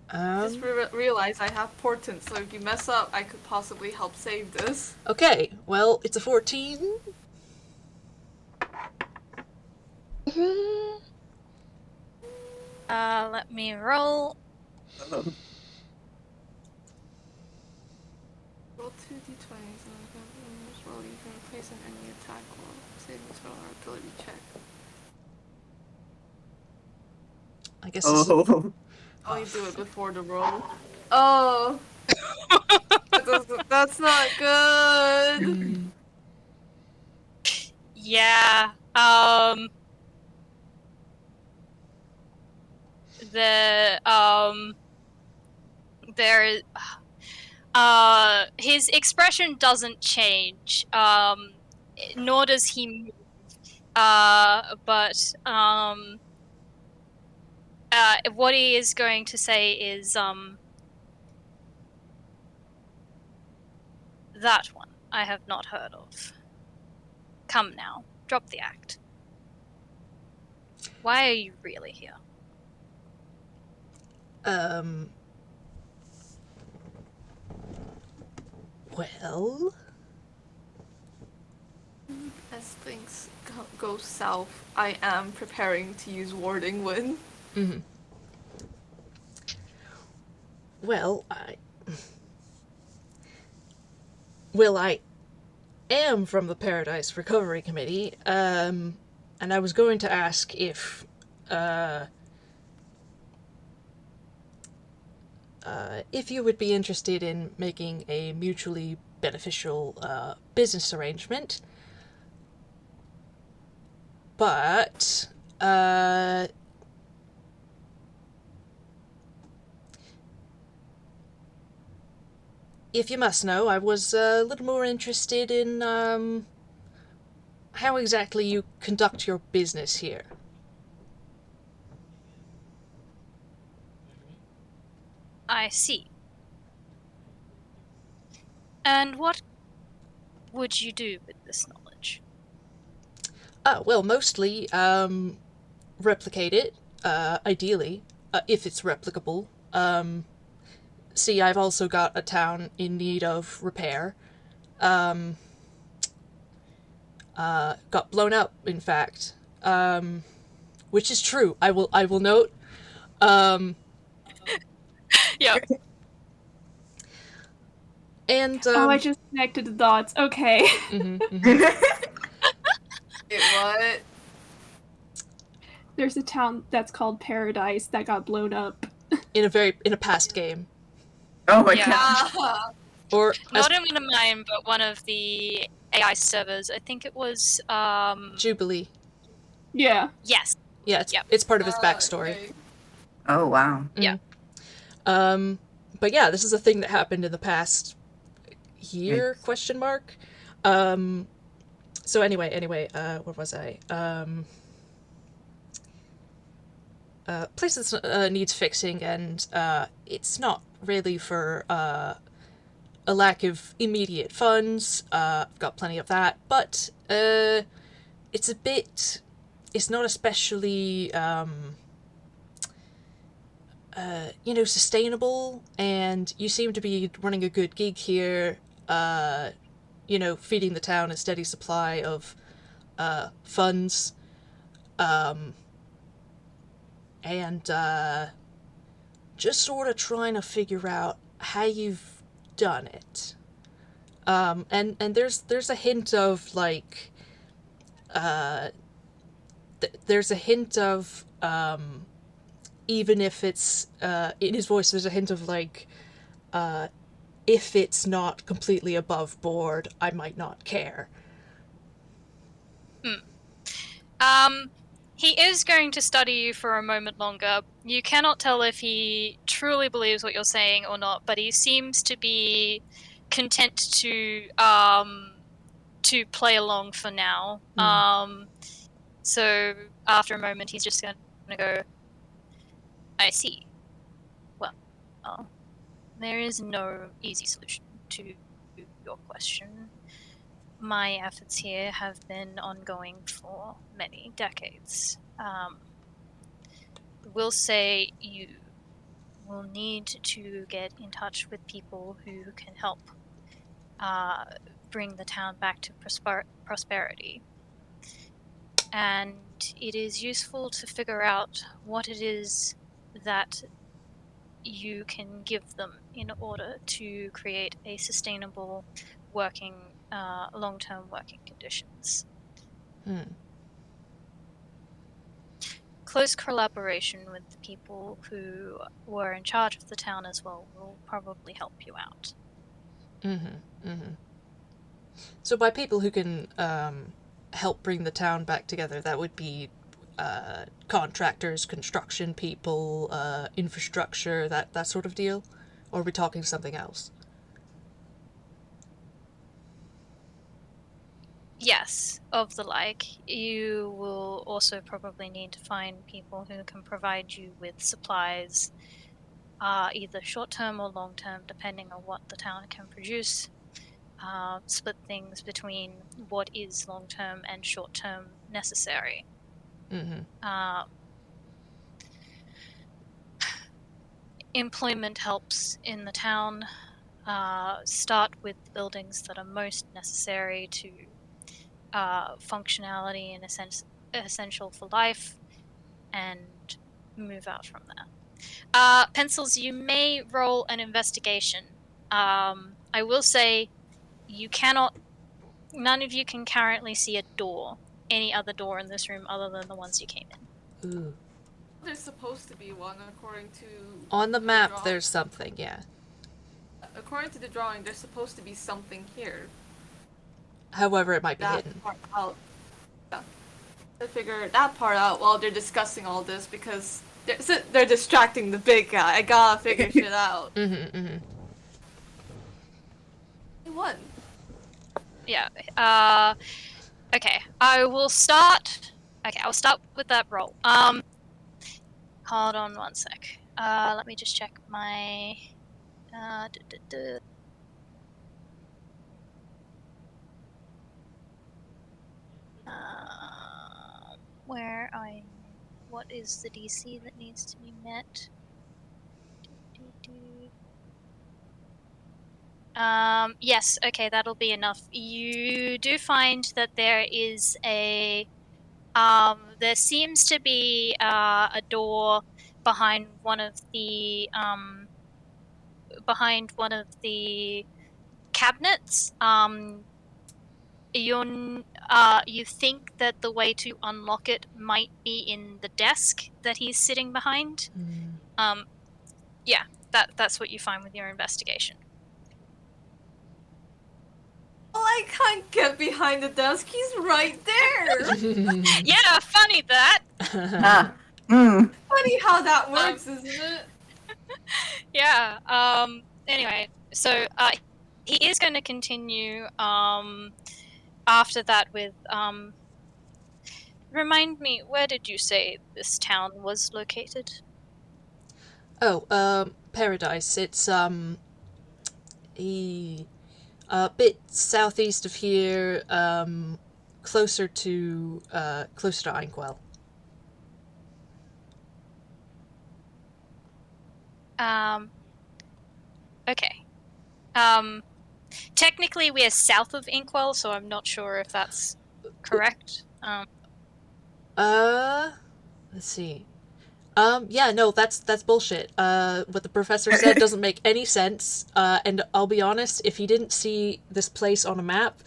Just realize I have portents, so if you mess up, I could possibly help save this. Okay, well, it's a 14. Let me roll. Roll 2 d20s and then roll you can replace an enemy attack roll. Save the throw or ability check. I guess. Oh, you do it before the roll. Oh! That's not good! Yeah. There. His expression doesn't change. Nor does he move. But what he is going to say is that one I have not heard of. Come now, drop the act. Why are you really here? Well. As things go south, I am preparing to use Warding Wind. Mm-hmm. Well, I am from the Paradise Recovery Committee, and I was going to ask if you would be interested in making a mutually beneficial business arrangement. But if you must know, I was a little more interested in how exactly you conduct your business here. I see. And what would you do with this knowledge? Well, mostly replicate it, ideally, if it's replicable. See, I've also got a town in need of repair. Got blown up, in fact. Which is true. I will note. Yep. And I just connected the dots. Okay. Wait, what? There's a town that's called Paradise that got blown up. in a past game. Oh my Yeah. god. Or Not in one of mine, but one of the AI servers. I think it was Jubilee. Yeah. Yes. Yeah, it's part of his backstory. Okay. Oh wow. Yeah. But yeah, this is a thing that happened in the past year, Yikes. question mark. So anyway, where was I? Place that needs fixing, and it's not really for a lack of immediate funds. I've got plenty of that, but it's not especially sustainable, and you seem to be running a good gig here, feeding the town a steady supply of funds, and just sort of trying to figure out how you've done it. And there's a hint of like there's a hint of even if it's in his voice, there's a hint of like if it's not completely above board, I might not care. He is going to study you for a moment longer. You cannot tell if he truly believes what you're saying or not, but he seems to be content to play along for now. So after a moment, he's just going to go, I see. Well, there is no easy solution to your question. My efforts here have been ongoing for many decades. We'll say you will need to get in touch with people who can help bring the town back to prosperity. And it is useful to figure out what it is that you can give them in order to create a sustainable working long-term working conditions. Close collaboration with the people who were in charge of the town as well will probably help you out. So by people who can help bring the town back together, that would be contractors, construction people, infrastructure, that sort of deal? Or are we talking something else? Yes, of the like. You will also probably need to find people who can provide you with supplies, either short-term or long-term, depending on what the town can produce. Split things between what is long-term and short-term necessary. Employment helps in the town. Start with buildings that are most necessary to functionality and essential for life, and move out from there. Pencils, you may roll an investigation. I will say none of you can currently see any other door in this room other than the ones you came in. Ooh. There's supposed to be one according to On the map, drawing. there's something, yeah. According to the drawing, there's supposed to be something here. However, it might be That hidden. part out. Yeah. I figure that part out while they're discussing all this because they're distracting the big guy. I gotta figure shit out. What? Yeah. Okay. I'll start with that roll. Hold on one sec. Let me just check my. what is the DC that needs to be met? Yes, okay, that'll be enough. You do find that there is there seems to be a door behind one of the cabinets. You think that the way to unlock it might be in the desk that he's sitting behind. Yeah, that's what you find with your investigation. Well, I can't get behind the desk. He's right there. Yeah, funny that. Funny how that works, isn't it? Yeah. Anyway, so he is going to continue after that with remind me, where did you say this town was located? Oh, Paradise. It's a bit southeast of here, closer to Inkwell. Okay. Technically we are south of Inkwell, so I'm not sure if that's correct. Let's see. Yeah, no, that's bullshit. What the professor said doesn't make any sense. And I'll be honest, if he didn't see this place on a map,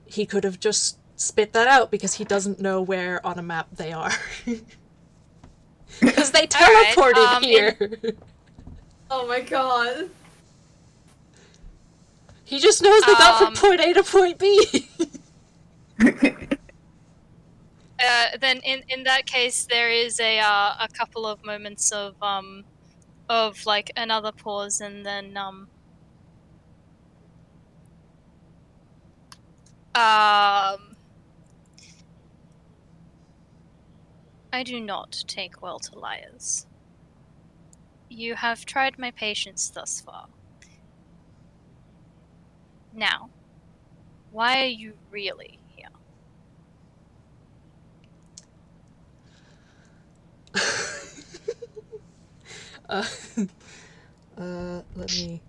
he could have just spit that out because he doesn't know where on a map they are. Because they teleported here. Oh my god. He just knows they got from point A to point B. Then in that case, there is a couple of moments of like another pause, and then I do not take well to liars. You have tried my patience thus far. Now, why are you really here? Let me...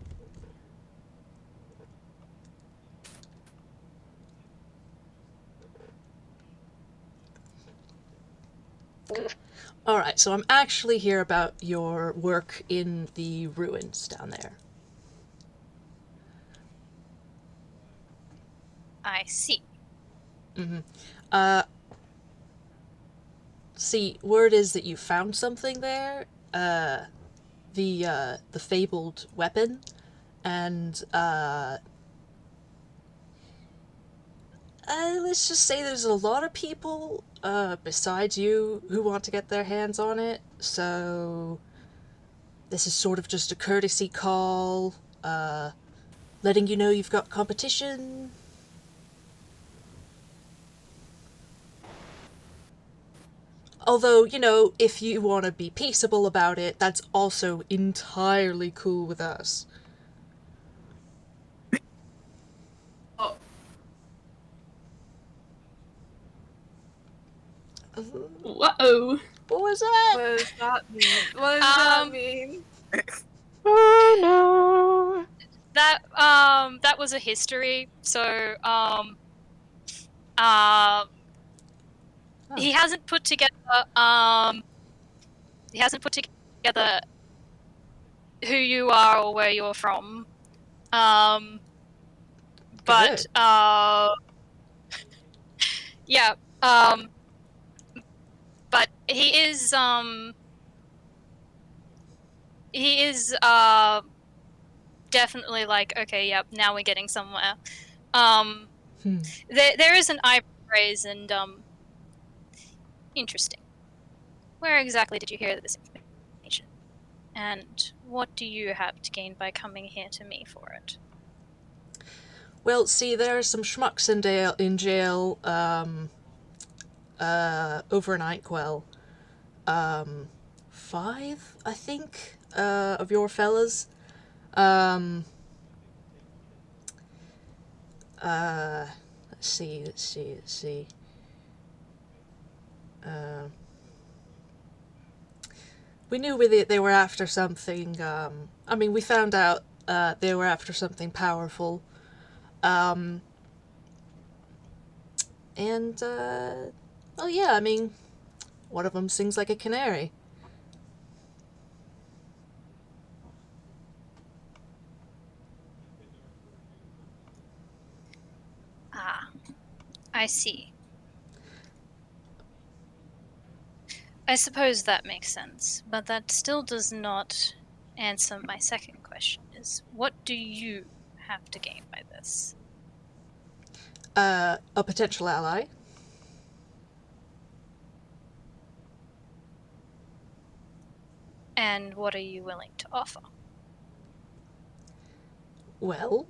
Alright, so I'm actually here about your work in the ruins down there. I see. See, word is that you found something there, the fabled weapon, and, let's just say there's a lot of people, besides you, who want to get their hands on it, so this is sort of just a courtesy call, letting you know you've got competition. Although, you know, if you want to be peaceable about it, that's also entirely cool with us. Oh. Whoa. What was that? What does that mean? What does that mean? Oh no. That was a history. So he hasn't put together who you are or where you're from. But yeah, but he is definitely like, okay, yep, now we're getting somewhere. There is an eyebrow raise, and interesting. Where exactly did you hear this information? And what do you have to gain by coming here to me for it? Well, see, there are some schmucks in jail, over in Inkwell. 5, I think, of your fellas. Let's see. we knew they were after something. I mean, we found out they were after something powerful. And, well, yeah, I mean, one of them sings like a canary. Ah, I see. I suppose that makes sense, but that still does not answer my second question, is what do you have to gain by this? A potential ally. And what are you willing to offer? Well,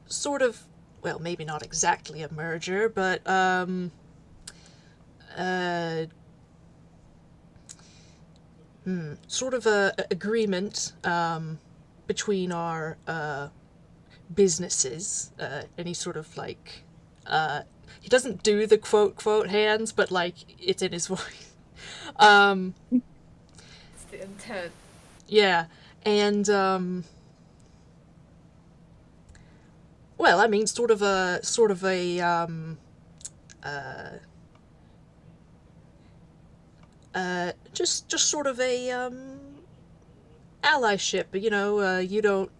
sort of, well, maybe not exactly a merger, but, sort of a agreement, between our, businesses, and he sort of, like, he doesn't do the quote hands, but, like, it's in his voice. It's the intent. Yeah, and, well, I mean, sort of a, just sort of a, allyship, you know, you don't,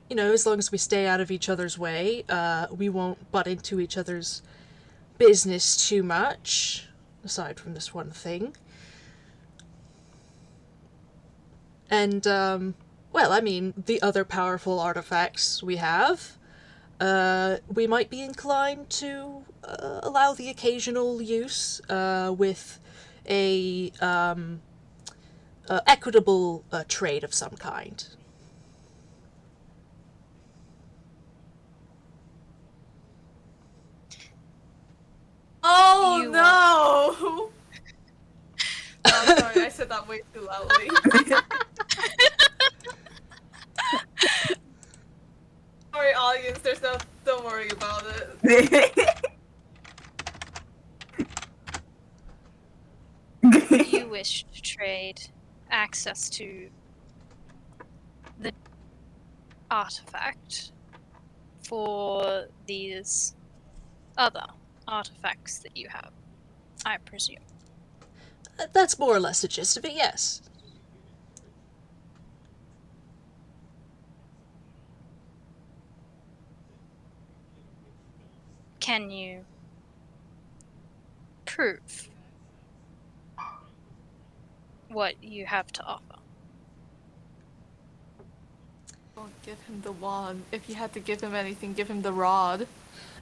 you know, as long as we stay out of each other's way, we won't butt into each other's business too much, aside from this one thing. And, well, I mean, the other powerful artifacts we have, we might be inclined to allow the occasional use with a equitable trade of some kind. Oh You no! I'm sorry, I said that way too loudly. Sorry, audience. There's no. Don't worry about it. You wish to trade access to the artifact for these other artifacts that you have, I presume. That's more or less the gist of it, yes. Can you prove what you have to offer? Don't give him the wand. If you had to give him anything, give him the rod.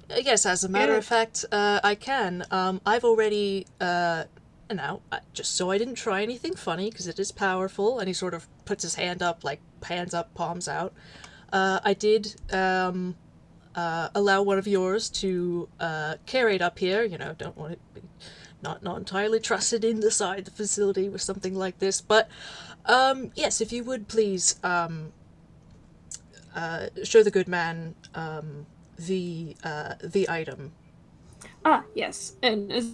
Yes, as a matter of fact, I can. I've already, now, just so I didn't try anything funny, because it is powerful, and he sort of puts his hand up, like, hands up, palms out. I did, allow one of yours to, carry it up here, you know, don't want it to be not entirely trusted inside the facility with something like this, but, yes, if you would please, show the good man, the item. Ah, yes. And is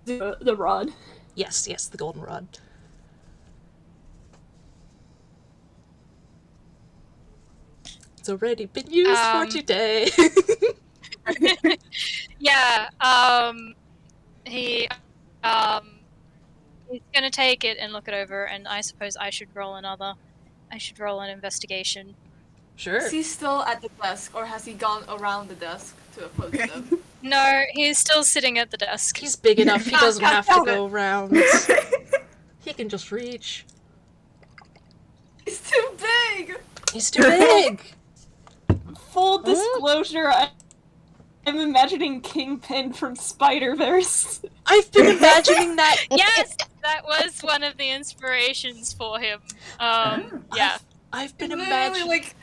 the rod? Yes, the golden rod. It's already been used for today. Yeah, he's gonna take it and look it over, and I suppose I should roll an investigation. Sure. Is he still at the desk, or has he gone around the desk to approach them? No, he's still sitting at the desk. He's big enough, he doesn't have to go around. He can just reach. He's too big! He's too big! Full disclosure, I'm imagining Kingpin from Spider-Verse. I've been imagining that. Yes, that was one of the inspirations for him. Yeah. I've been Literally, imagining. like,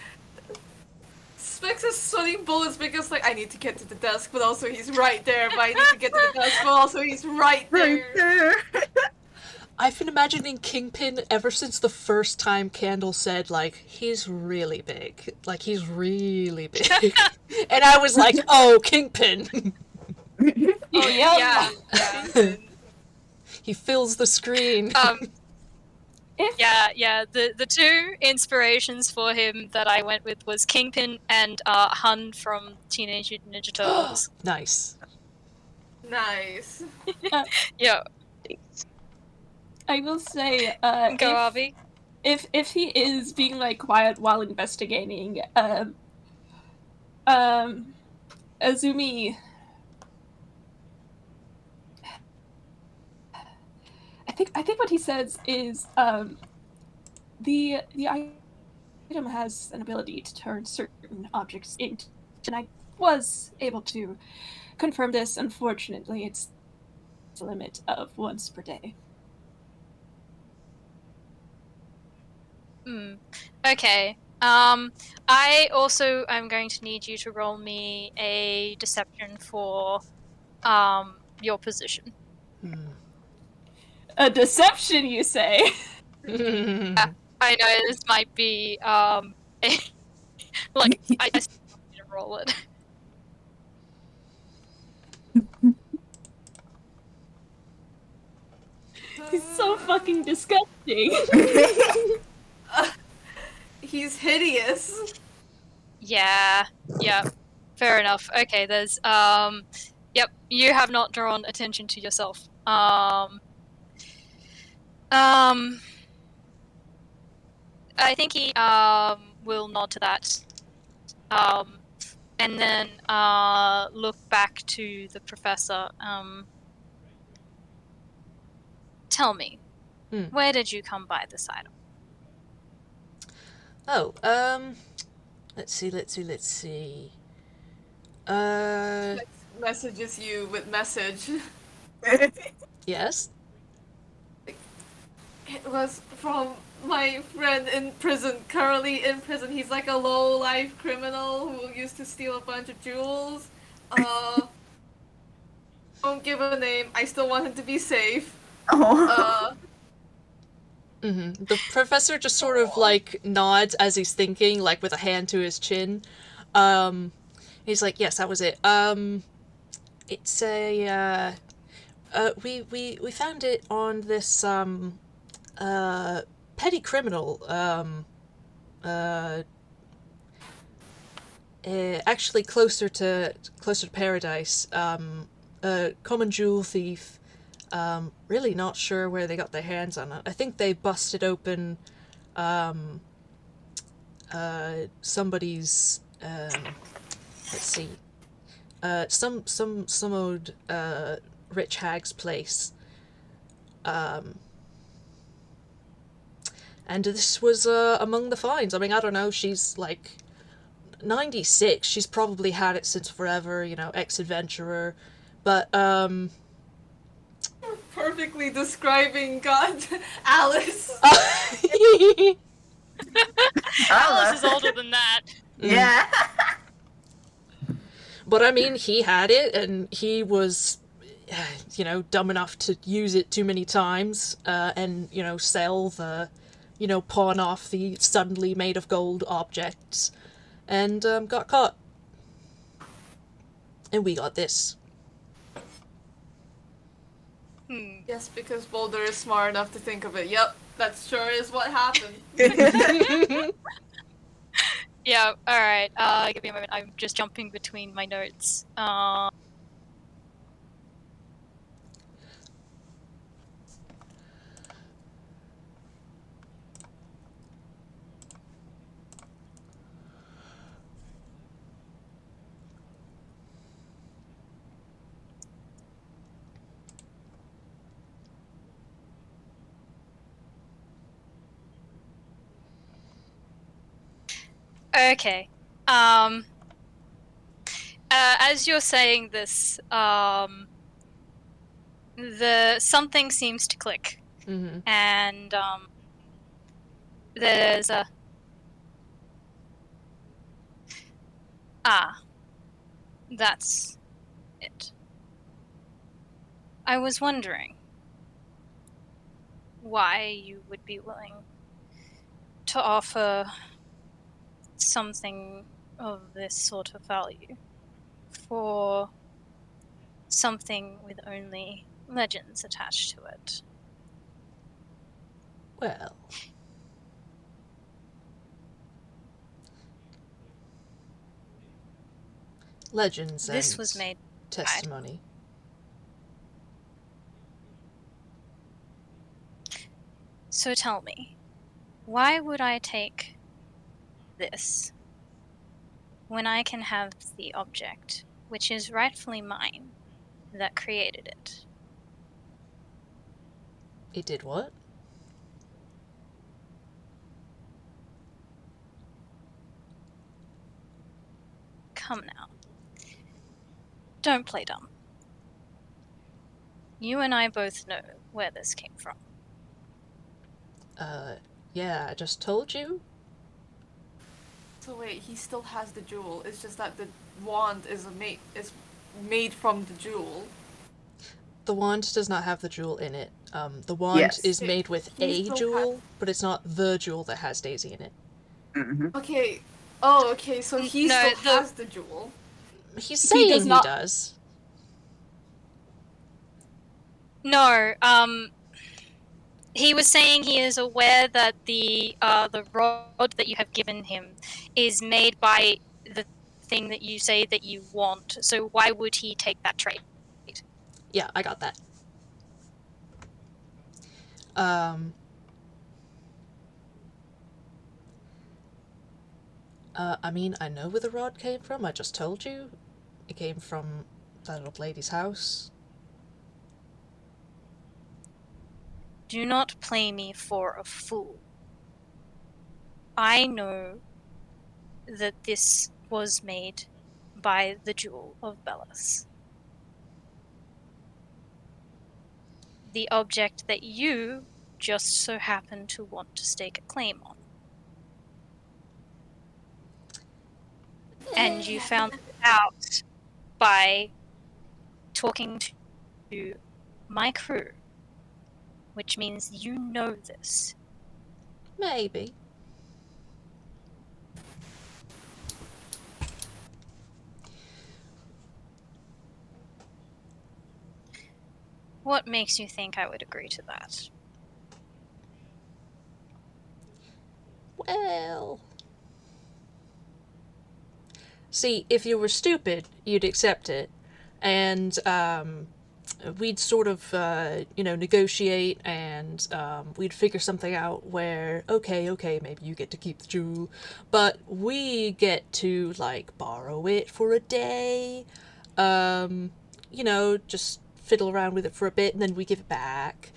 Specs is sweating bullets because, like, I need to get to the desk, but also he's right there, but I need to get to the desk, but also he's right there. I've been imagining Kingpin ever since the first time Candle said, like, he's really big. Like, he's really big. And I was like, oh, Kingpin. Oh, yeah. Yeah. He fills the screen. Yeah. The two inspirations for him that I went with was Kingpin and Hun from Teenage Mutant Ninja Turtles. Nice. Nice. Yeah, I will say, go Avi. if he is being like quiet while investigating, Azumi, I think what he says is the item has an ability to turn certain objects into, and I was able to confirm this. Unfortunately, it's a limit of once per day. Okay. I also am going to need you to roll me a deception for your position. A deception, you say? I know this might be like I just want you to roll it. He's so fucking disgusting. He's hideous. Yeah. Fair enough. Okay, there's yep, you have not drawn attention to yourself. I think he will nod to that. And then look back to the professor. Tell me, where did you come by this item? Oh, let's see. Messages you with message. Yes? It was from my friend in prison, currently in prison. He's like a low-life criminal who used to steal a bunch of jewels. Don't give a name. I still want him to be safe. The professor just sort of like nods as he's thinking, like with a hand to his chin. He's like, yes, that was it. It's a we found it on this petty criminal, actually closer to Paradise, a common jewel thief. Really not sure where they got their hands on it. I think they busted open somebody's let's see, some old rich hag's place. And this was among the finds. I mean, I don't know, she's like 96. She's probably had it since forever, you know, ex-adventurer. But, Perfectly describing God, Alice. Alice is older than that. Yeah. But I mean, he had it, and he was, you know, dumb enough to use it too many times, and, you know, sell the, you know, pawn off the suddenly made of gold objects, and got caught. And we got this. Yes, because Boulder is smart enough to think of it. Yep, that sure is what happened. Yeah, alright. Give me a moment. I'm just jumping between my notes. Okay. As you're saying this, the something seems to click, and there's a that's it. I was wondering why you would be willing to offer something of this sort of value for something with only legends attached to it. Well. Legends This and was made testimony. So tell me, why would I take this when I can have the object, which is rightfully mine, that created it? It did what? Come now. Don't play dumb. You and I both know where this came from. Yeah, I just told you. So wait, he still has the jewel. It's just that the wand is made from the jewel. The wand does not have the jewel in it. The wand is made with a jewel, but it's not the jewel that has Daisy in it. Mm-hmm. Okay. Oh, okay, so he still has the jewel. He's saying he does. No, he was saying he is aware that the rod that you have given him is made by the thing that you say that you want. So why would he take that trade? Yeah, I got that. I mean, I know where the rod came from. I just told you. It came from that old lady's house. Do not play me for a fool. I know that this was made by the Jewel of Bellis. The object that you just so happen to want to stake a claim on. And you found it out by talking to my crew, which means you know this. Maybe. What makes you think I would agree to that? Well... See, if you were stupid, you'd accept it. And, we'd sort of, negotiate and, we'd figure something out where, okay, maybe you get to keep the jewel, but we get to, like, borrow it for a day, just fiddle around with it for a bit, and then we give it back.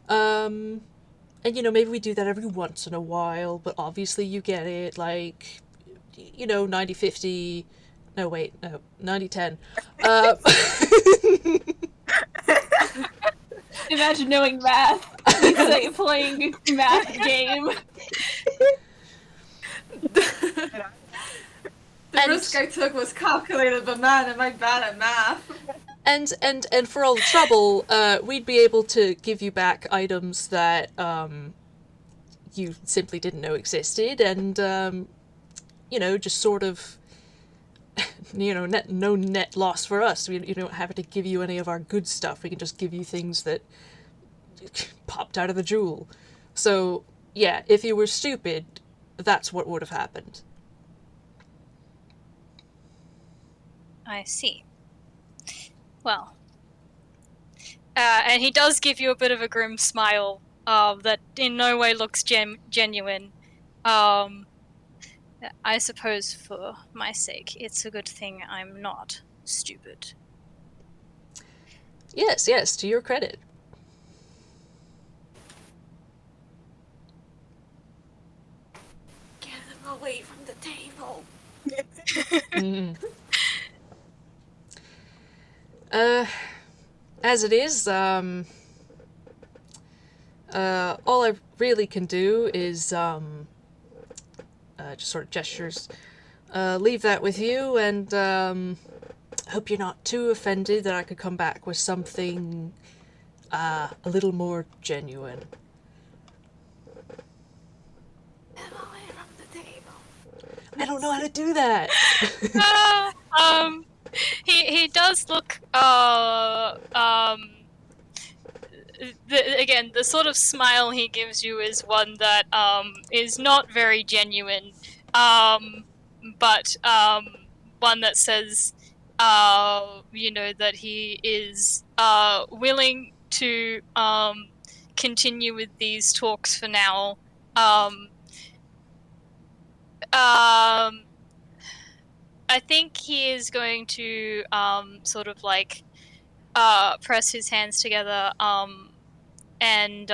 And, maybe we do that every once in a while, but obviously you get it, like, 90-50... No, wait, no, 90-10. Imagine knowing math. He's like playing a math game. The risk I took was calculated, but man, am I bad at math. And for all the trouble, we'd be able to give you back items that you simply didn't know existed, and just sort of, no net loss for us. You don't have to give you any of our good stuff. We can just give you things that popped out of the jewel. So, yeah, if you were stupid, that's what would have happened. I see. Well, and he does give you a bit of a grim smile that in no way looks genuine. I suppose for my sake, it's a good thing I'm not stupid. Yes, to your credit. Get him away from the table. As it is, all I really can do is, just sort of gestures, leave that with you, and, hope you're not too offended that I could come back with something, a little more genuine. Get him away from the table. I don't know how to do that! He does look again, the sort of smile he gives you is one that is not very genuine, but one that says, that he is willing to continue with these talks for now. I think he is going to sort of like press his hands together and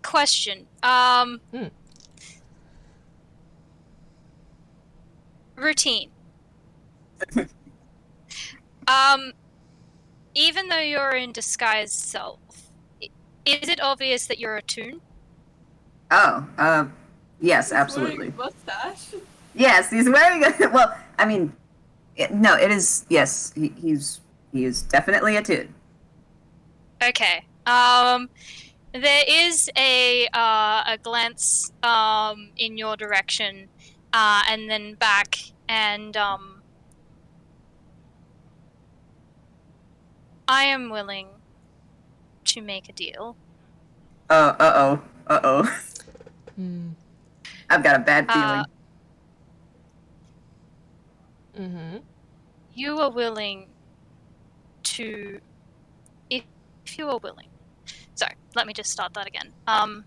question. Routine. Even though you're in disguised self, is it obvious that you're a Toon? Oh, yes, He's absolutely. wearing a mustache. Yes, he's wearing a. Well, I mean, no, it is. Yes, he is definitely a Toon. Okay. There is a glance in your direction, and then back, and I am willing to make a deal. Uh oh. Hmm. I've got a bad feeling. Mm-hmm. You are willing to, if you are willing. Sorry, let me just start that again. I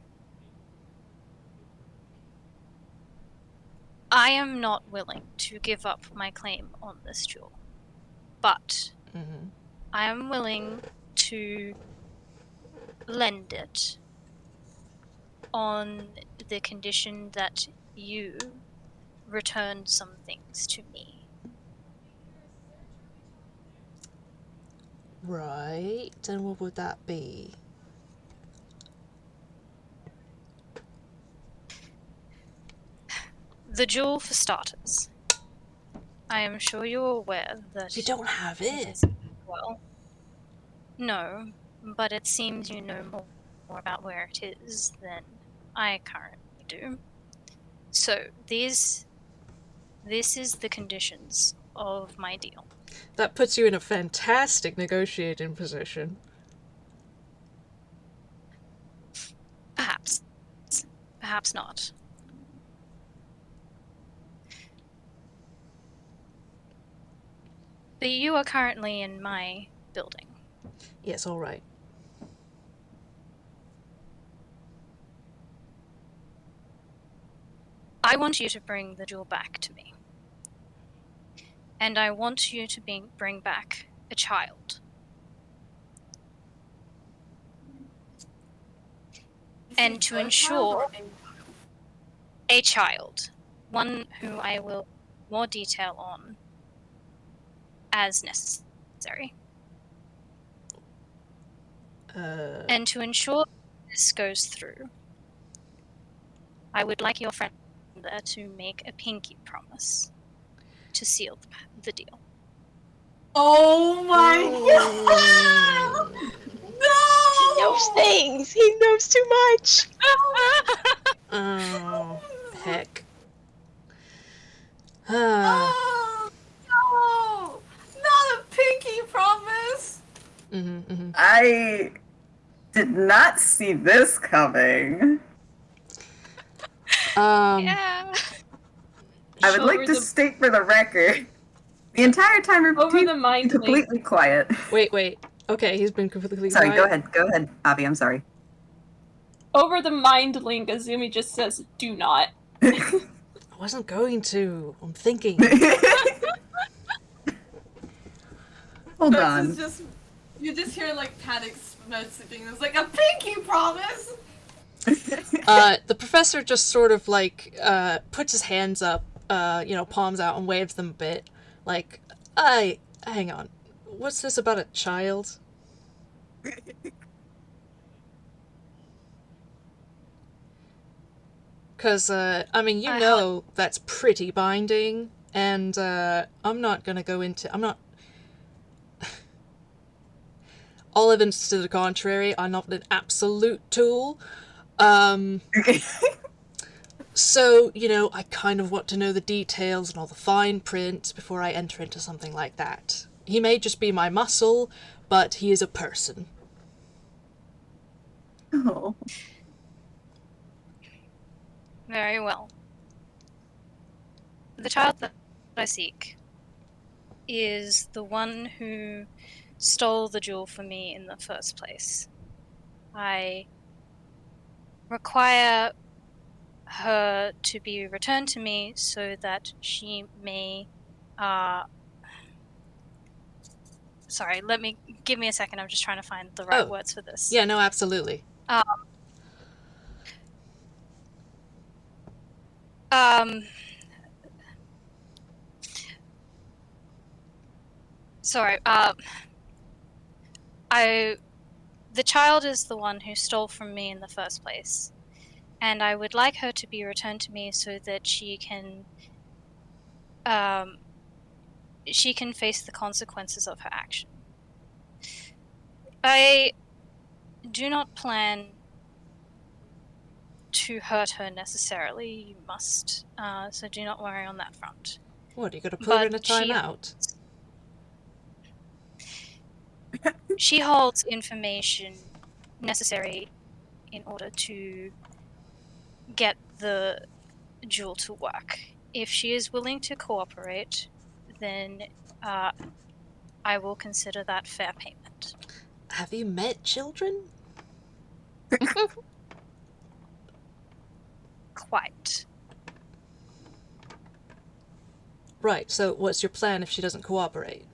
am not willing to give up my claim on this jewel, but I am willing to lend it on the condition that you return some things to me. Right, and what would that be? The jewel, for starters. I am sure you're aware that... You don't have it. Well, no, but it seems you know more about where it is than I currently do. So, this is the conditions of my deal. That puts you in a fantastic negotiating position. Perhaps. Perhaps not. But you are currently in my building. Yes, all right. I want you to bring the jewel back to me. And I want you to bring back a child. And to ensure a child, one who I will more detail on as necessary. And to ensure this goes through, I would like your friend there to make a pinky promise to seal the deal. Oh my god! No! He knows things. He knows too much. Oh, heck. Oh, no! Not a pinky promise! I did not see this coming. Yeah. I would like to state for the record, the entire time Over the mind completely link. quiet. Wait. Okay, he's been completely Sorry, quiet. go ahead, Avi, I'm sorry. Over the mind link, Azumi just says, "Do not." I wasn't going to. I'm thinking. Hold This on. is just, you just hear like panic messaging. It's like a pinky promise. The professor just sort of like puts his hands up, palms out and waves them a bit. Like, hang on. What's this about a child? Because, that's pretty binding, and I'm not gonna go into... I'm not... All evidence to the contrary, I'm not an absolute tool. So, I kind of want to know the details and all the fine print before I enter into something like that. He may just be my muscle, but he is a person. Oh. Very well. The child that I seek is the one who stole the jewel from me in the first place. I require her to be returned to me so that she may sorry, give me a second. I'm just trying to find the right words for this. Yeah, no, absolutely. Sorry, the child is the one who stole from me in the first place, and I would like her to be returned to me so that she can face the consequences of her action. I do not plan to hurt her necessarily. You must, so do not worry on that front. What, you gotta put her in a timeout? She holds information necessary in order to get the jewel to work. If she is willing to cooperate, then I will consider that fair payment. Have you met children? Quite. Right, so what's your plan if she doesn't cooperate?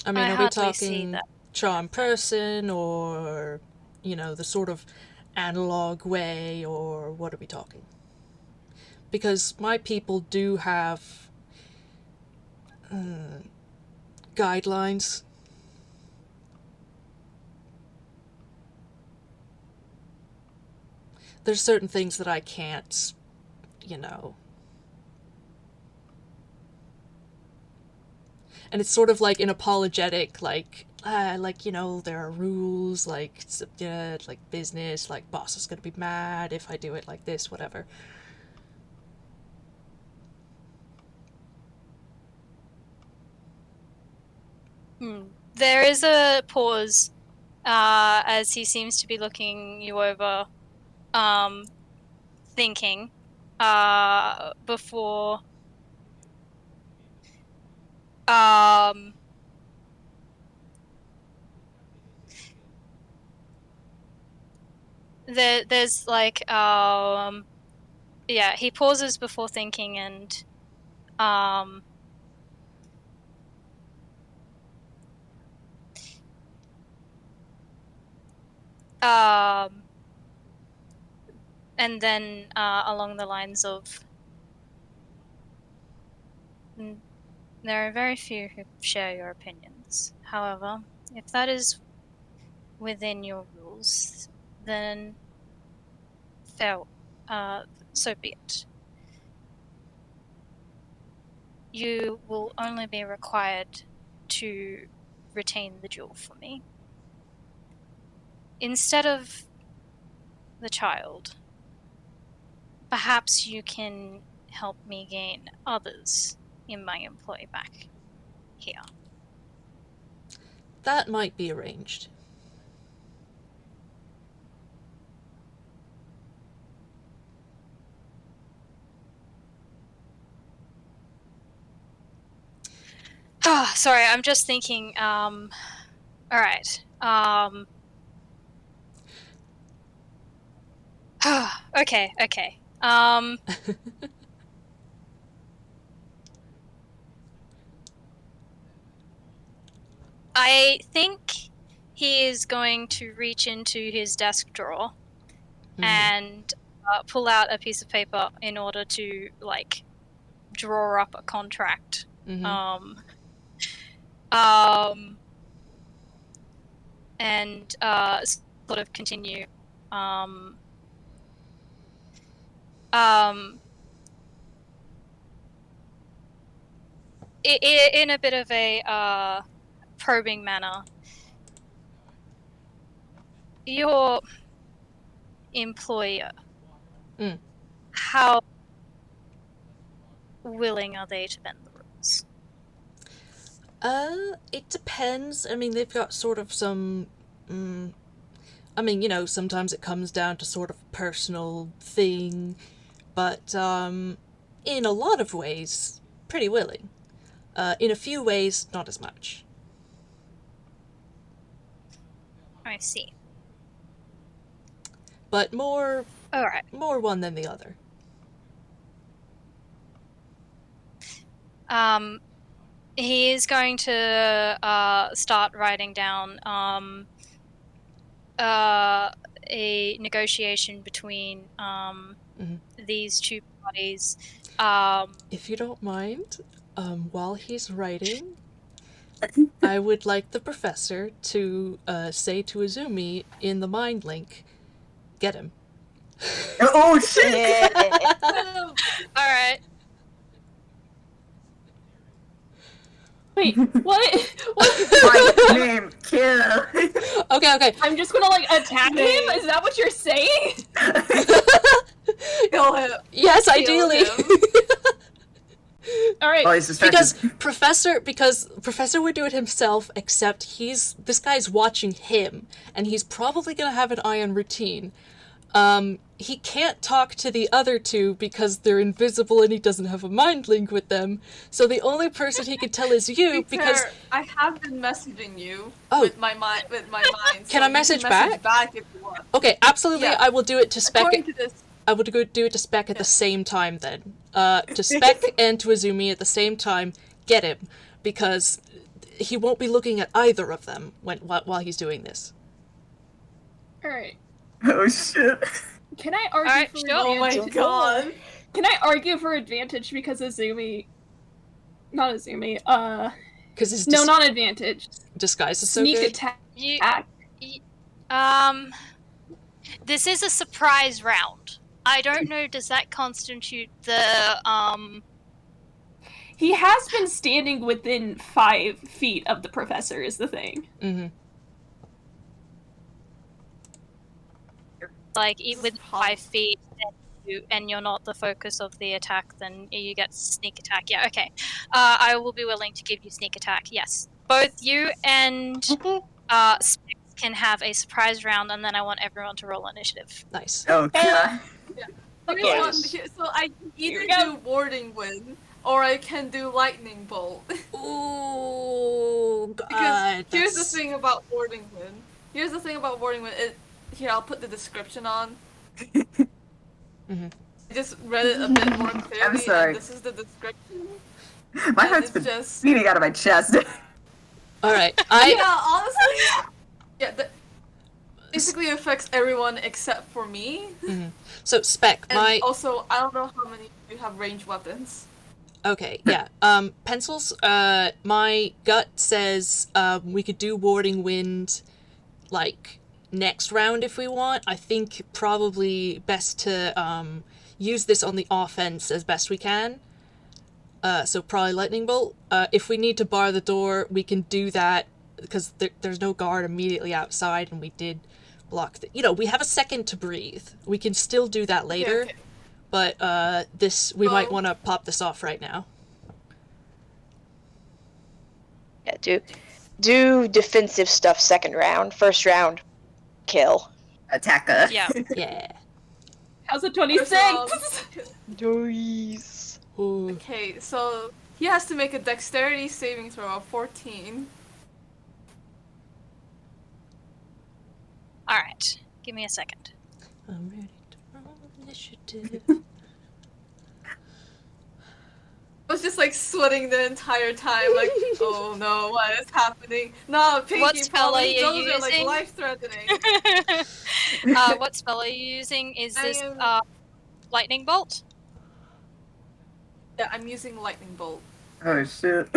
I mean, are we talking charm person or, the sort of analog way, or what are we talking? Because my people do have guidelines. There's certain things that I can't, And it's sort of like an apologetic, like, there are rules, like business, like boss is gonna be mad if I do it like this, whatever. There is a pause as he seems to be looking you over, thinking, before there's like yeah, he pauses before thinking, and and then along the lines of, there are very few who share your opinions. However, if that is within your rules, then so be it. You will only be required to retain the jewel for me. Instead of the child, perhaps you can help me gain others in my employ back here. That might be arranged. Oh, sorry, I'm just thinking, alright. Okay. I think he is going to reach into his desk drawer and pull out a piece of paper in order to, like, draw up a contract. And sort of continue in a bit of a probing manner, your employer, how willing are they to bend the rules? It depends. I mean, they've got sort of some, I mean, you know, sometimes it comes down to sort of a personal thing, but, in a lot of ways, pretty willing. In a few ways, not as much. I see. But more Alright. more one than the other. He is going to start writing down a negotiation between these two parties. If you don't mind, while he's writing, I would like the professor to say to Azumi in the mind link, get him. Oh shit! Alright. Wait, what? What? My name, kill. Okay. I'm just gonna like attack him? Is that what you're saying? Kill him. Yes, Kill ideally. him. All right. Oh, he's distracted. because Professor would do it himself, except this guy's watching him, and he's probably gonna have an eye on Routine. He can't talk to the other two because they're invisible and he doesn't have a mind link with them. So the only person he can tell is you because I have been messaging you Oh. with my mind. Can so I message you can back? Message back if you want. Okay, absolutely. Yeah. I will do it to Spec. According to this, I would go do it to Spec at the same time then. To Spec and to Azumi at the same time. Get him because he won't be looking at either of them while he's doing this. All right. Oh shit. Can I argue Alright, for sure. oh my advantage? god. Can I argue for advantage because Azumi? Not Azumi. Because his No, not advantage. disguise is so Sneak good. attack. You, this is a surprise round. I don't know, does that constitute the, He has been standing within 5 feet of the professor. Is the thing. Mm-hmm. like, within 5 feet, and you're not the focus of the attack, then you get sneak attack. Yeah, okay. I will be willing to give you sneak attack, yes. Both you and Specs can have a surprise round, and then I want everyone to roll initiative. Nice. Oh god. Okay. So I can either Here we go. do warding wind or I can do lightning bolt. Ooh, God. Because here's the that's- thing about warding wind. Here, I'll put the description on. Mhm. I just read it a bit more clearly. I'm sorry. And this is the description. My and heart's it's been just beating out of my chest. All right. yeah, honestly, yeah. Basically affects everyone except for me. So Spec, And also, I don't know how many of you have ranged weapons. Okay, yeah. Pencils, my gut says we could do Warding Wind, like, next round if we want. I think probably best to use this on the offense as best we can. So probably Lightning Bolt. If we need to bar the door, we can do that, because there's no guard immediately outside, and we did block the... You know, we have a second to breathe. We can still do that later. Okay. But we might want to pop this off right now. Yeah, do defensive stuff second round. First round, kill. Attacker. Yeah. Yeah. How's a 26? Nice. Ooh. Okay, so he has to make a dexterity saving throw of 14. Alright, give me a second. I'm ready to roll initiative. I was just like sweating the entire time, like, oh no, what is happening? No, Pinky, What spell are you those are like using? life-threatening. What spell are you using? Is this I am- lightning bolt? Yeah, I'm using lightning bolt. Oh shit.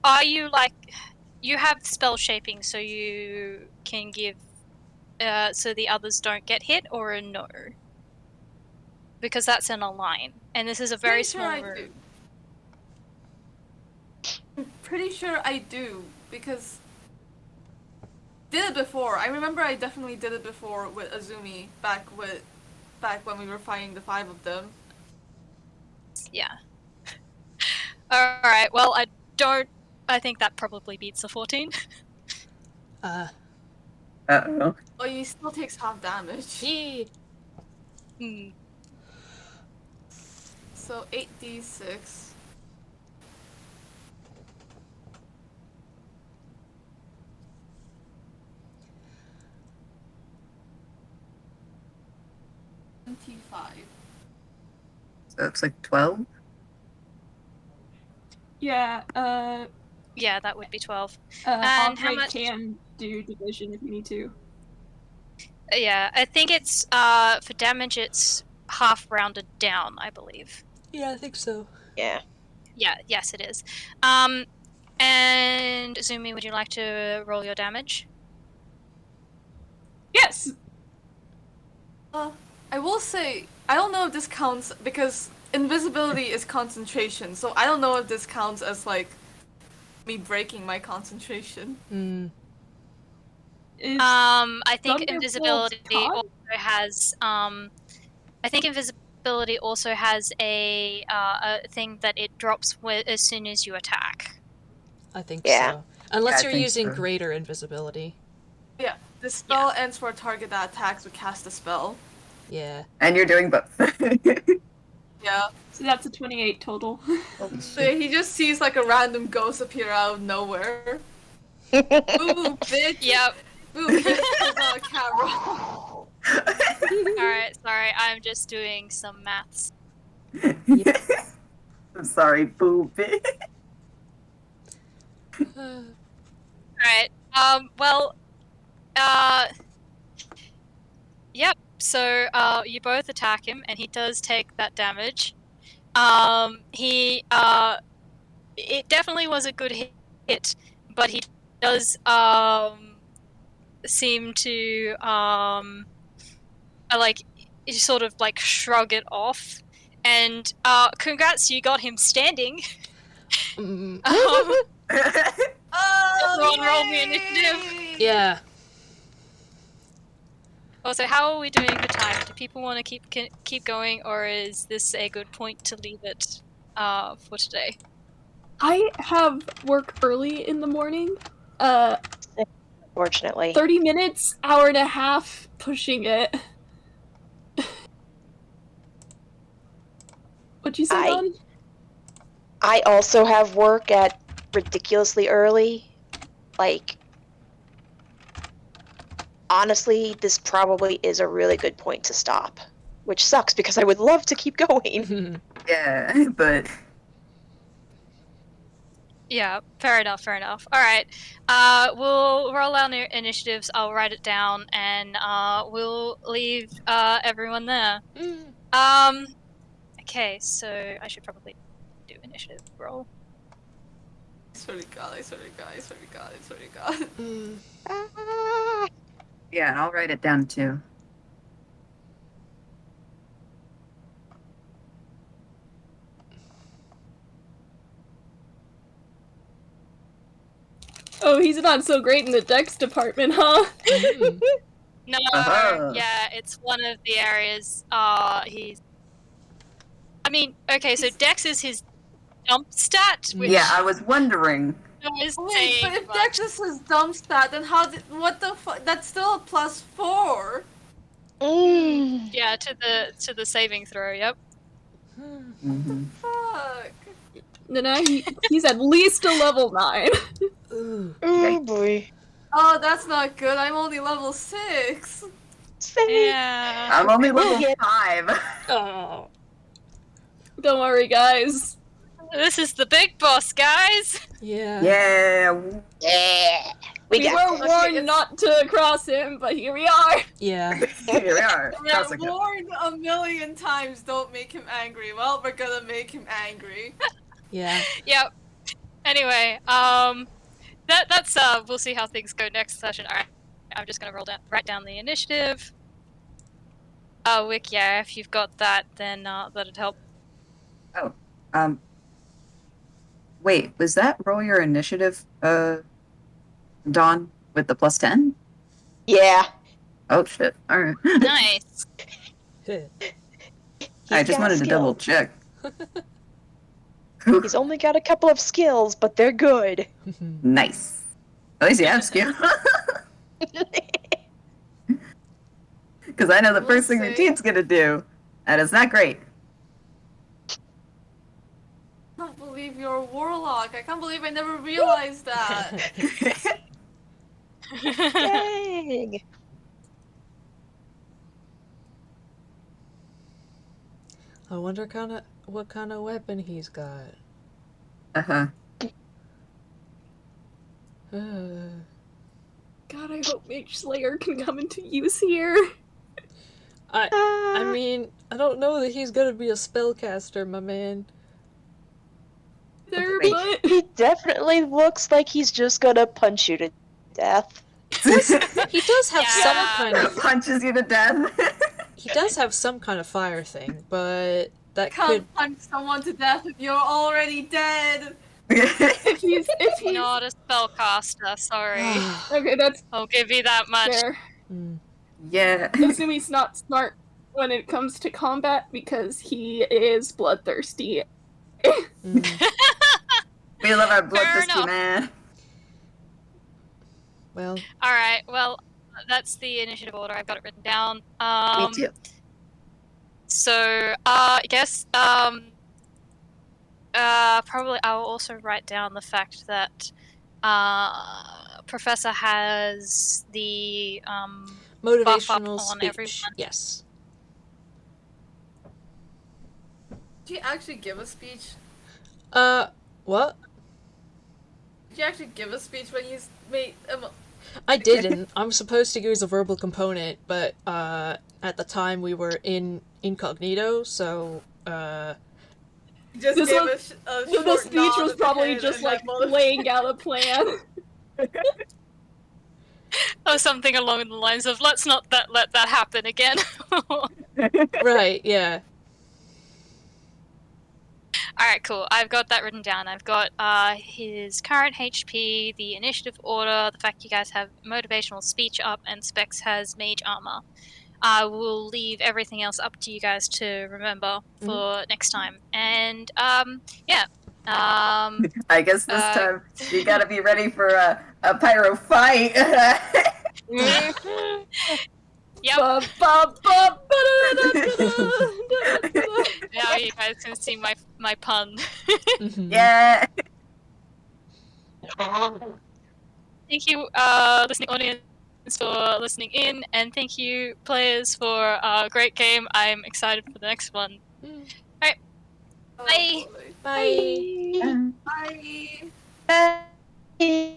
Are you like, you have spell shaping, so you can give, so the others don't get hit, or a no? Because that's in a line, and this is a very Pretty sure small I room. do. pretty sure I do, because did it before. I remember I definitely did it before with Azumi back when we were fighting the 5 of them. Yeah. Alright, well, I think that probably beats a 14. Uh-oh. Well, he still takes half damage. Yee. Hmm. So 8d6. So it's like 12? Yeah, Yeah, that would be 12. I'll how much- can do division if you need to. Yeah, I think it's, for damage it's half rounded down, I believe. Yeah, I think so. Yeah. Yeah, yes it is. And Zumi, would you like to roll your damage? Yes! I will say, I don't know if this counts, because invisibility is concentration, so I don't know if this counts as, like, me breaking my concentration. Mm. I think Thunderbolt invisibility con? also has, I think invisibility also has a thing that it drops as soon as you attack. I think Yeah. so. Unless Yeah, I you're think using so. greater invisibility. Yeah, the spell ends for a target that attacks with cast a spell. Yeah. And you're doing both. Yeah. So that's a 28 total. So yeah, he just sees like a random ghost appear out of nowhere. Ooh, bitch! Yep. Ooh, bitch! There's not a camera. Alright, sorry, I'm just doing some maths. I'm sorry, boob. Alright, well, yep, so, you both attack him, and he does take that damage. It definitely was a good hit, but he does, seem to, like, sort of, like, shrug it off. And, congrats, you got him standing. Mm. Everyone roll me initiative. Yeah. Also, how are we doing for time? Do people want to keep going, or is this a good point to leave it for today? I have work early in the morning. Unfortunately. 30 minutes, hour and a half, pushing it. What'd you say, Don? I also have work at ridiculously early. Like, honestly, this probably is a really good point to stop. Which sucks because I would love to keep going. Yeah, but Yeah, fair enough, fair enough. Alright, we'll roll our new initiatives, I'll write it down, and we'll leave everyone there. Okay, so I should probably do initiative roll. I swear to God, I swear to God, I swear to God, I swear to God. Ah. yeah, and I'll write it down too. Oh, he's not so great in the dex department, huh? Mm. No, Uh-huh. yeah, it's one of the areas, he's... I mean, okay, so Dex is his jump stat, which Yeah, I was wondering. is Wait, saying but if much. Dex is his dump stat, then what the fuck? That's still a +4. Mm. Yeah, to the saving throw, yep. Mhm. Fuck. No, he's at least a level 9. Ooh. Oh boy. Oh, that's not good. I'm only level 6. Same. Yeah. I'm only level Yeah. 5. Oh. Don't worry, guys. This is the big boss, guys! Yeah. Yeah. Yeah. We We got were this. warned it's- not to cross him, but here we are. Yeah. Here we are. We're How's it go? warned a million times, don't make him angry. Well, we're gonna make him angry. Yeah. Yep. Anyway, that's we'll see how things go next session. Alright. I'm just gonna write down the initiative. Wick, yeah, if you've got that, then that'd help. Oh, um, Wait, was that roll your initiative, Dawn, with the +10? Yeah. Oh shit! All right. Nice. I just got wanted to double skills. check. He's only got a couple of skills, but they're good. Nice. At least you have skill. Because I know the We'll first thing see. Routine's gonna do, and it's not great. I can't believe you're a warlock. I can't believe I never realized that. Dang. I wonder what kind of weapon he's got. Uh-huh. God, I hope Mage Slayer can come into use here. I mean, I don't know that he's gonna be a spellcaster, my man. There, Wait. but He definitely looks like he's just gonna punch you to death. He does have some Yeah. kind of Punches you to death. he does have some kind of fire thing, but that Can't could punch someone to death if you're already dead. if he's Not a spellcaster, sorry. okay, that's I'll give you that much. fair. Yeah. Azumi's not smart when it comes to combat because he is bloodthirsty. We love our Fair bloodthirsty enough. man. well, Alright, well, that's the initiative order. I've got it written down. Me too. So, I guess, probably I will also write down the fact that, Professor has the, buff up motivational on speech. everyone. Yes. Did you actually give a speech? What? Did you actually give a speech when you made I didn't. I'm supposed to use a verbal component, but at the time we were in incognito, so just This gave was- a The short speech nod was of the probably head just and like that mother- laying out a plan. Or something along the lines of, let's not let that happen again. right, yeah. Alright, cool. I've got that written down. I've got his current HP, the initiative order, the fact you guys have motivational speech up, and Specs has mage armor. I will leave everything else up to you guys to remember for next time. And, yeah. I guess this Uh, time you gotta be ready for a pyrophyte. Yep. Ba, ba, ba, ba-da-da-da-da-da. Now you guys can see my pun. Yeah. Thank you, listening audience, for listening in, and thank you, players, for a great game. I'm excited for the next one. Alright, bye! Oh, boy. Bye. Bye. Bye.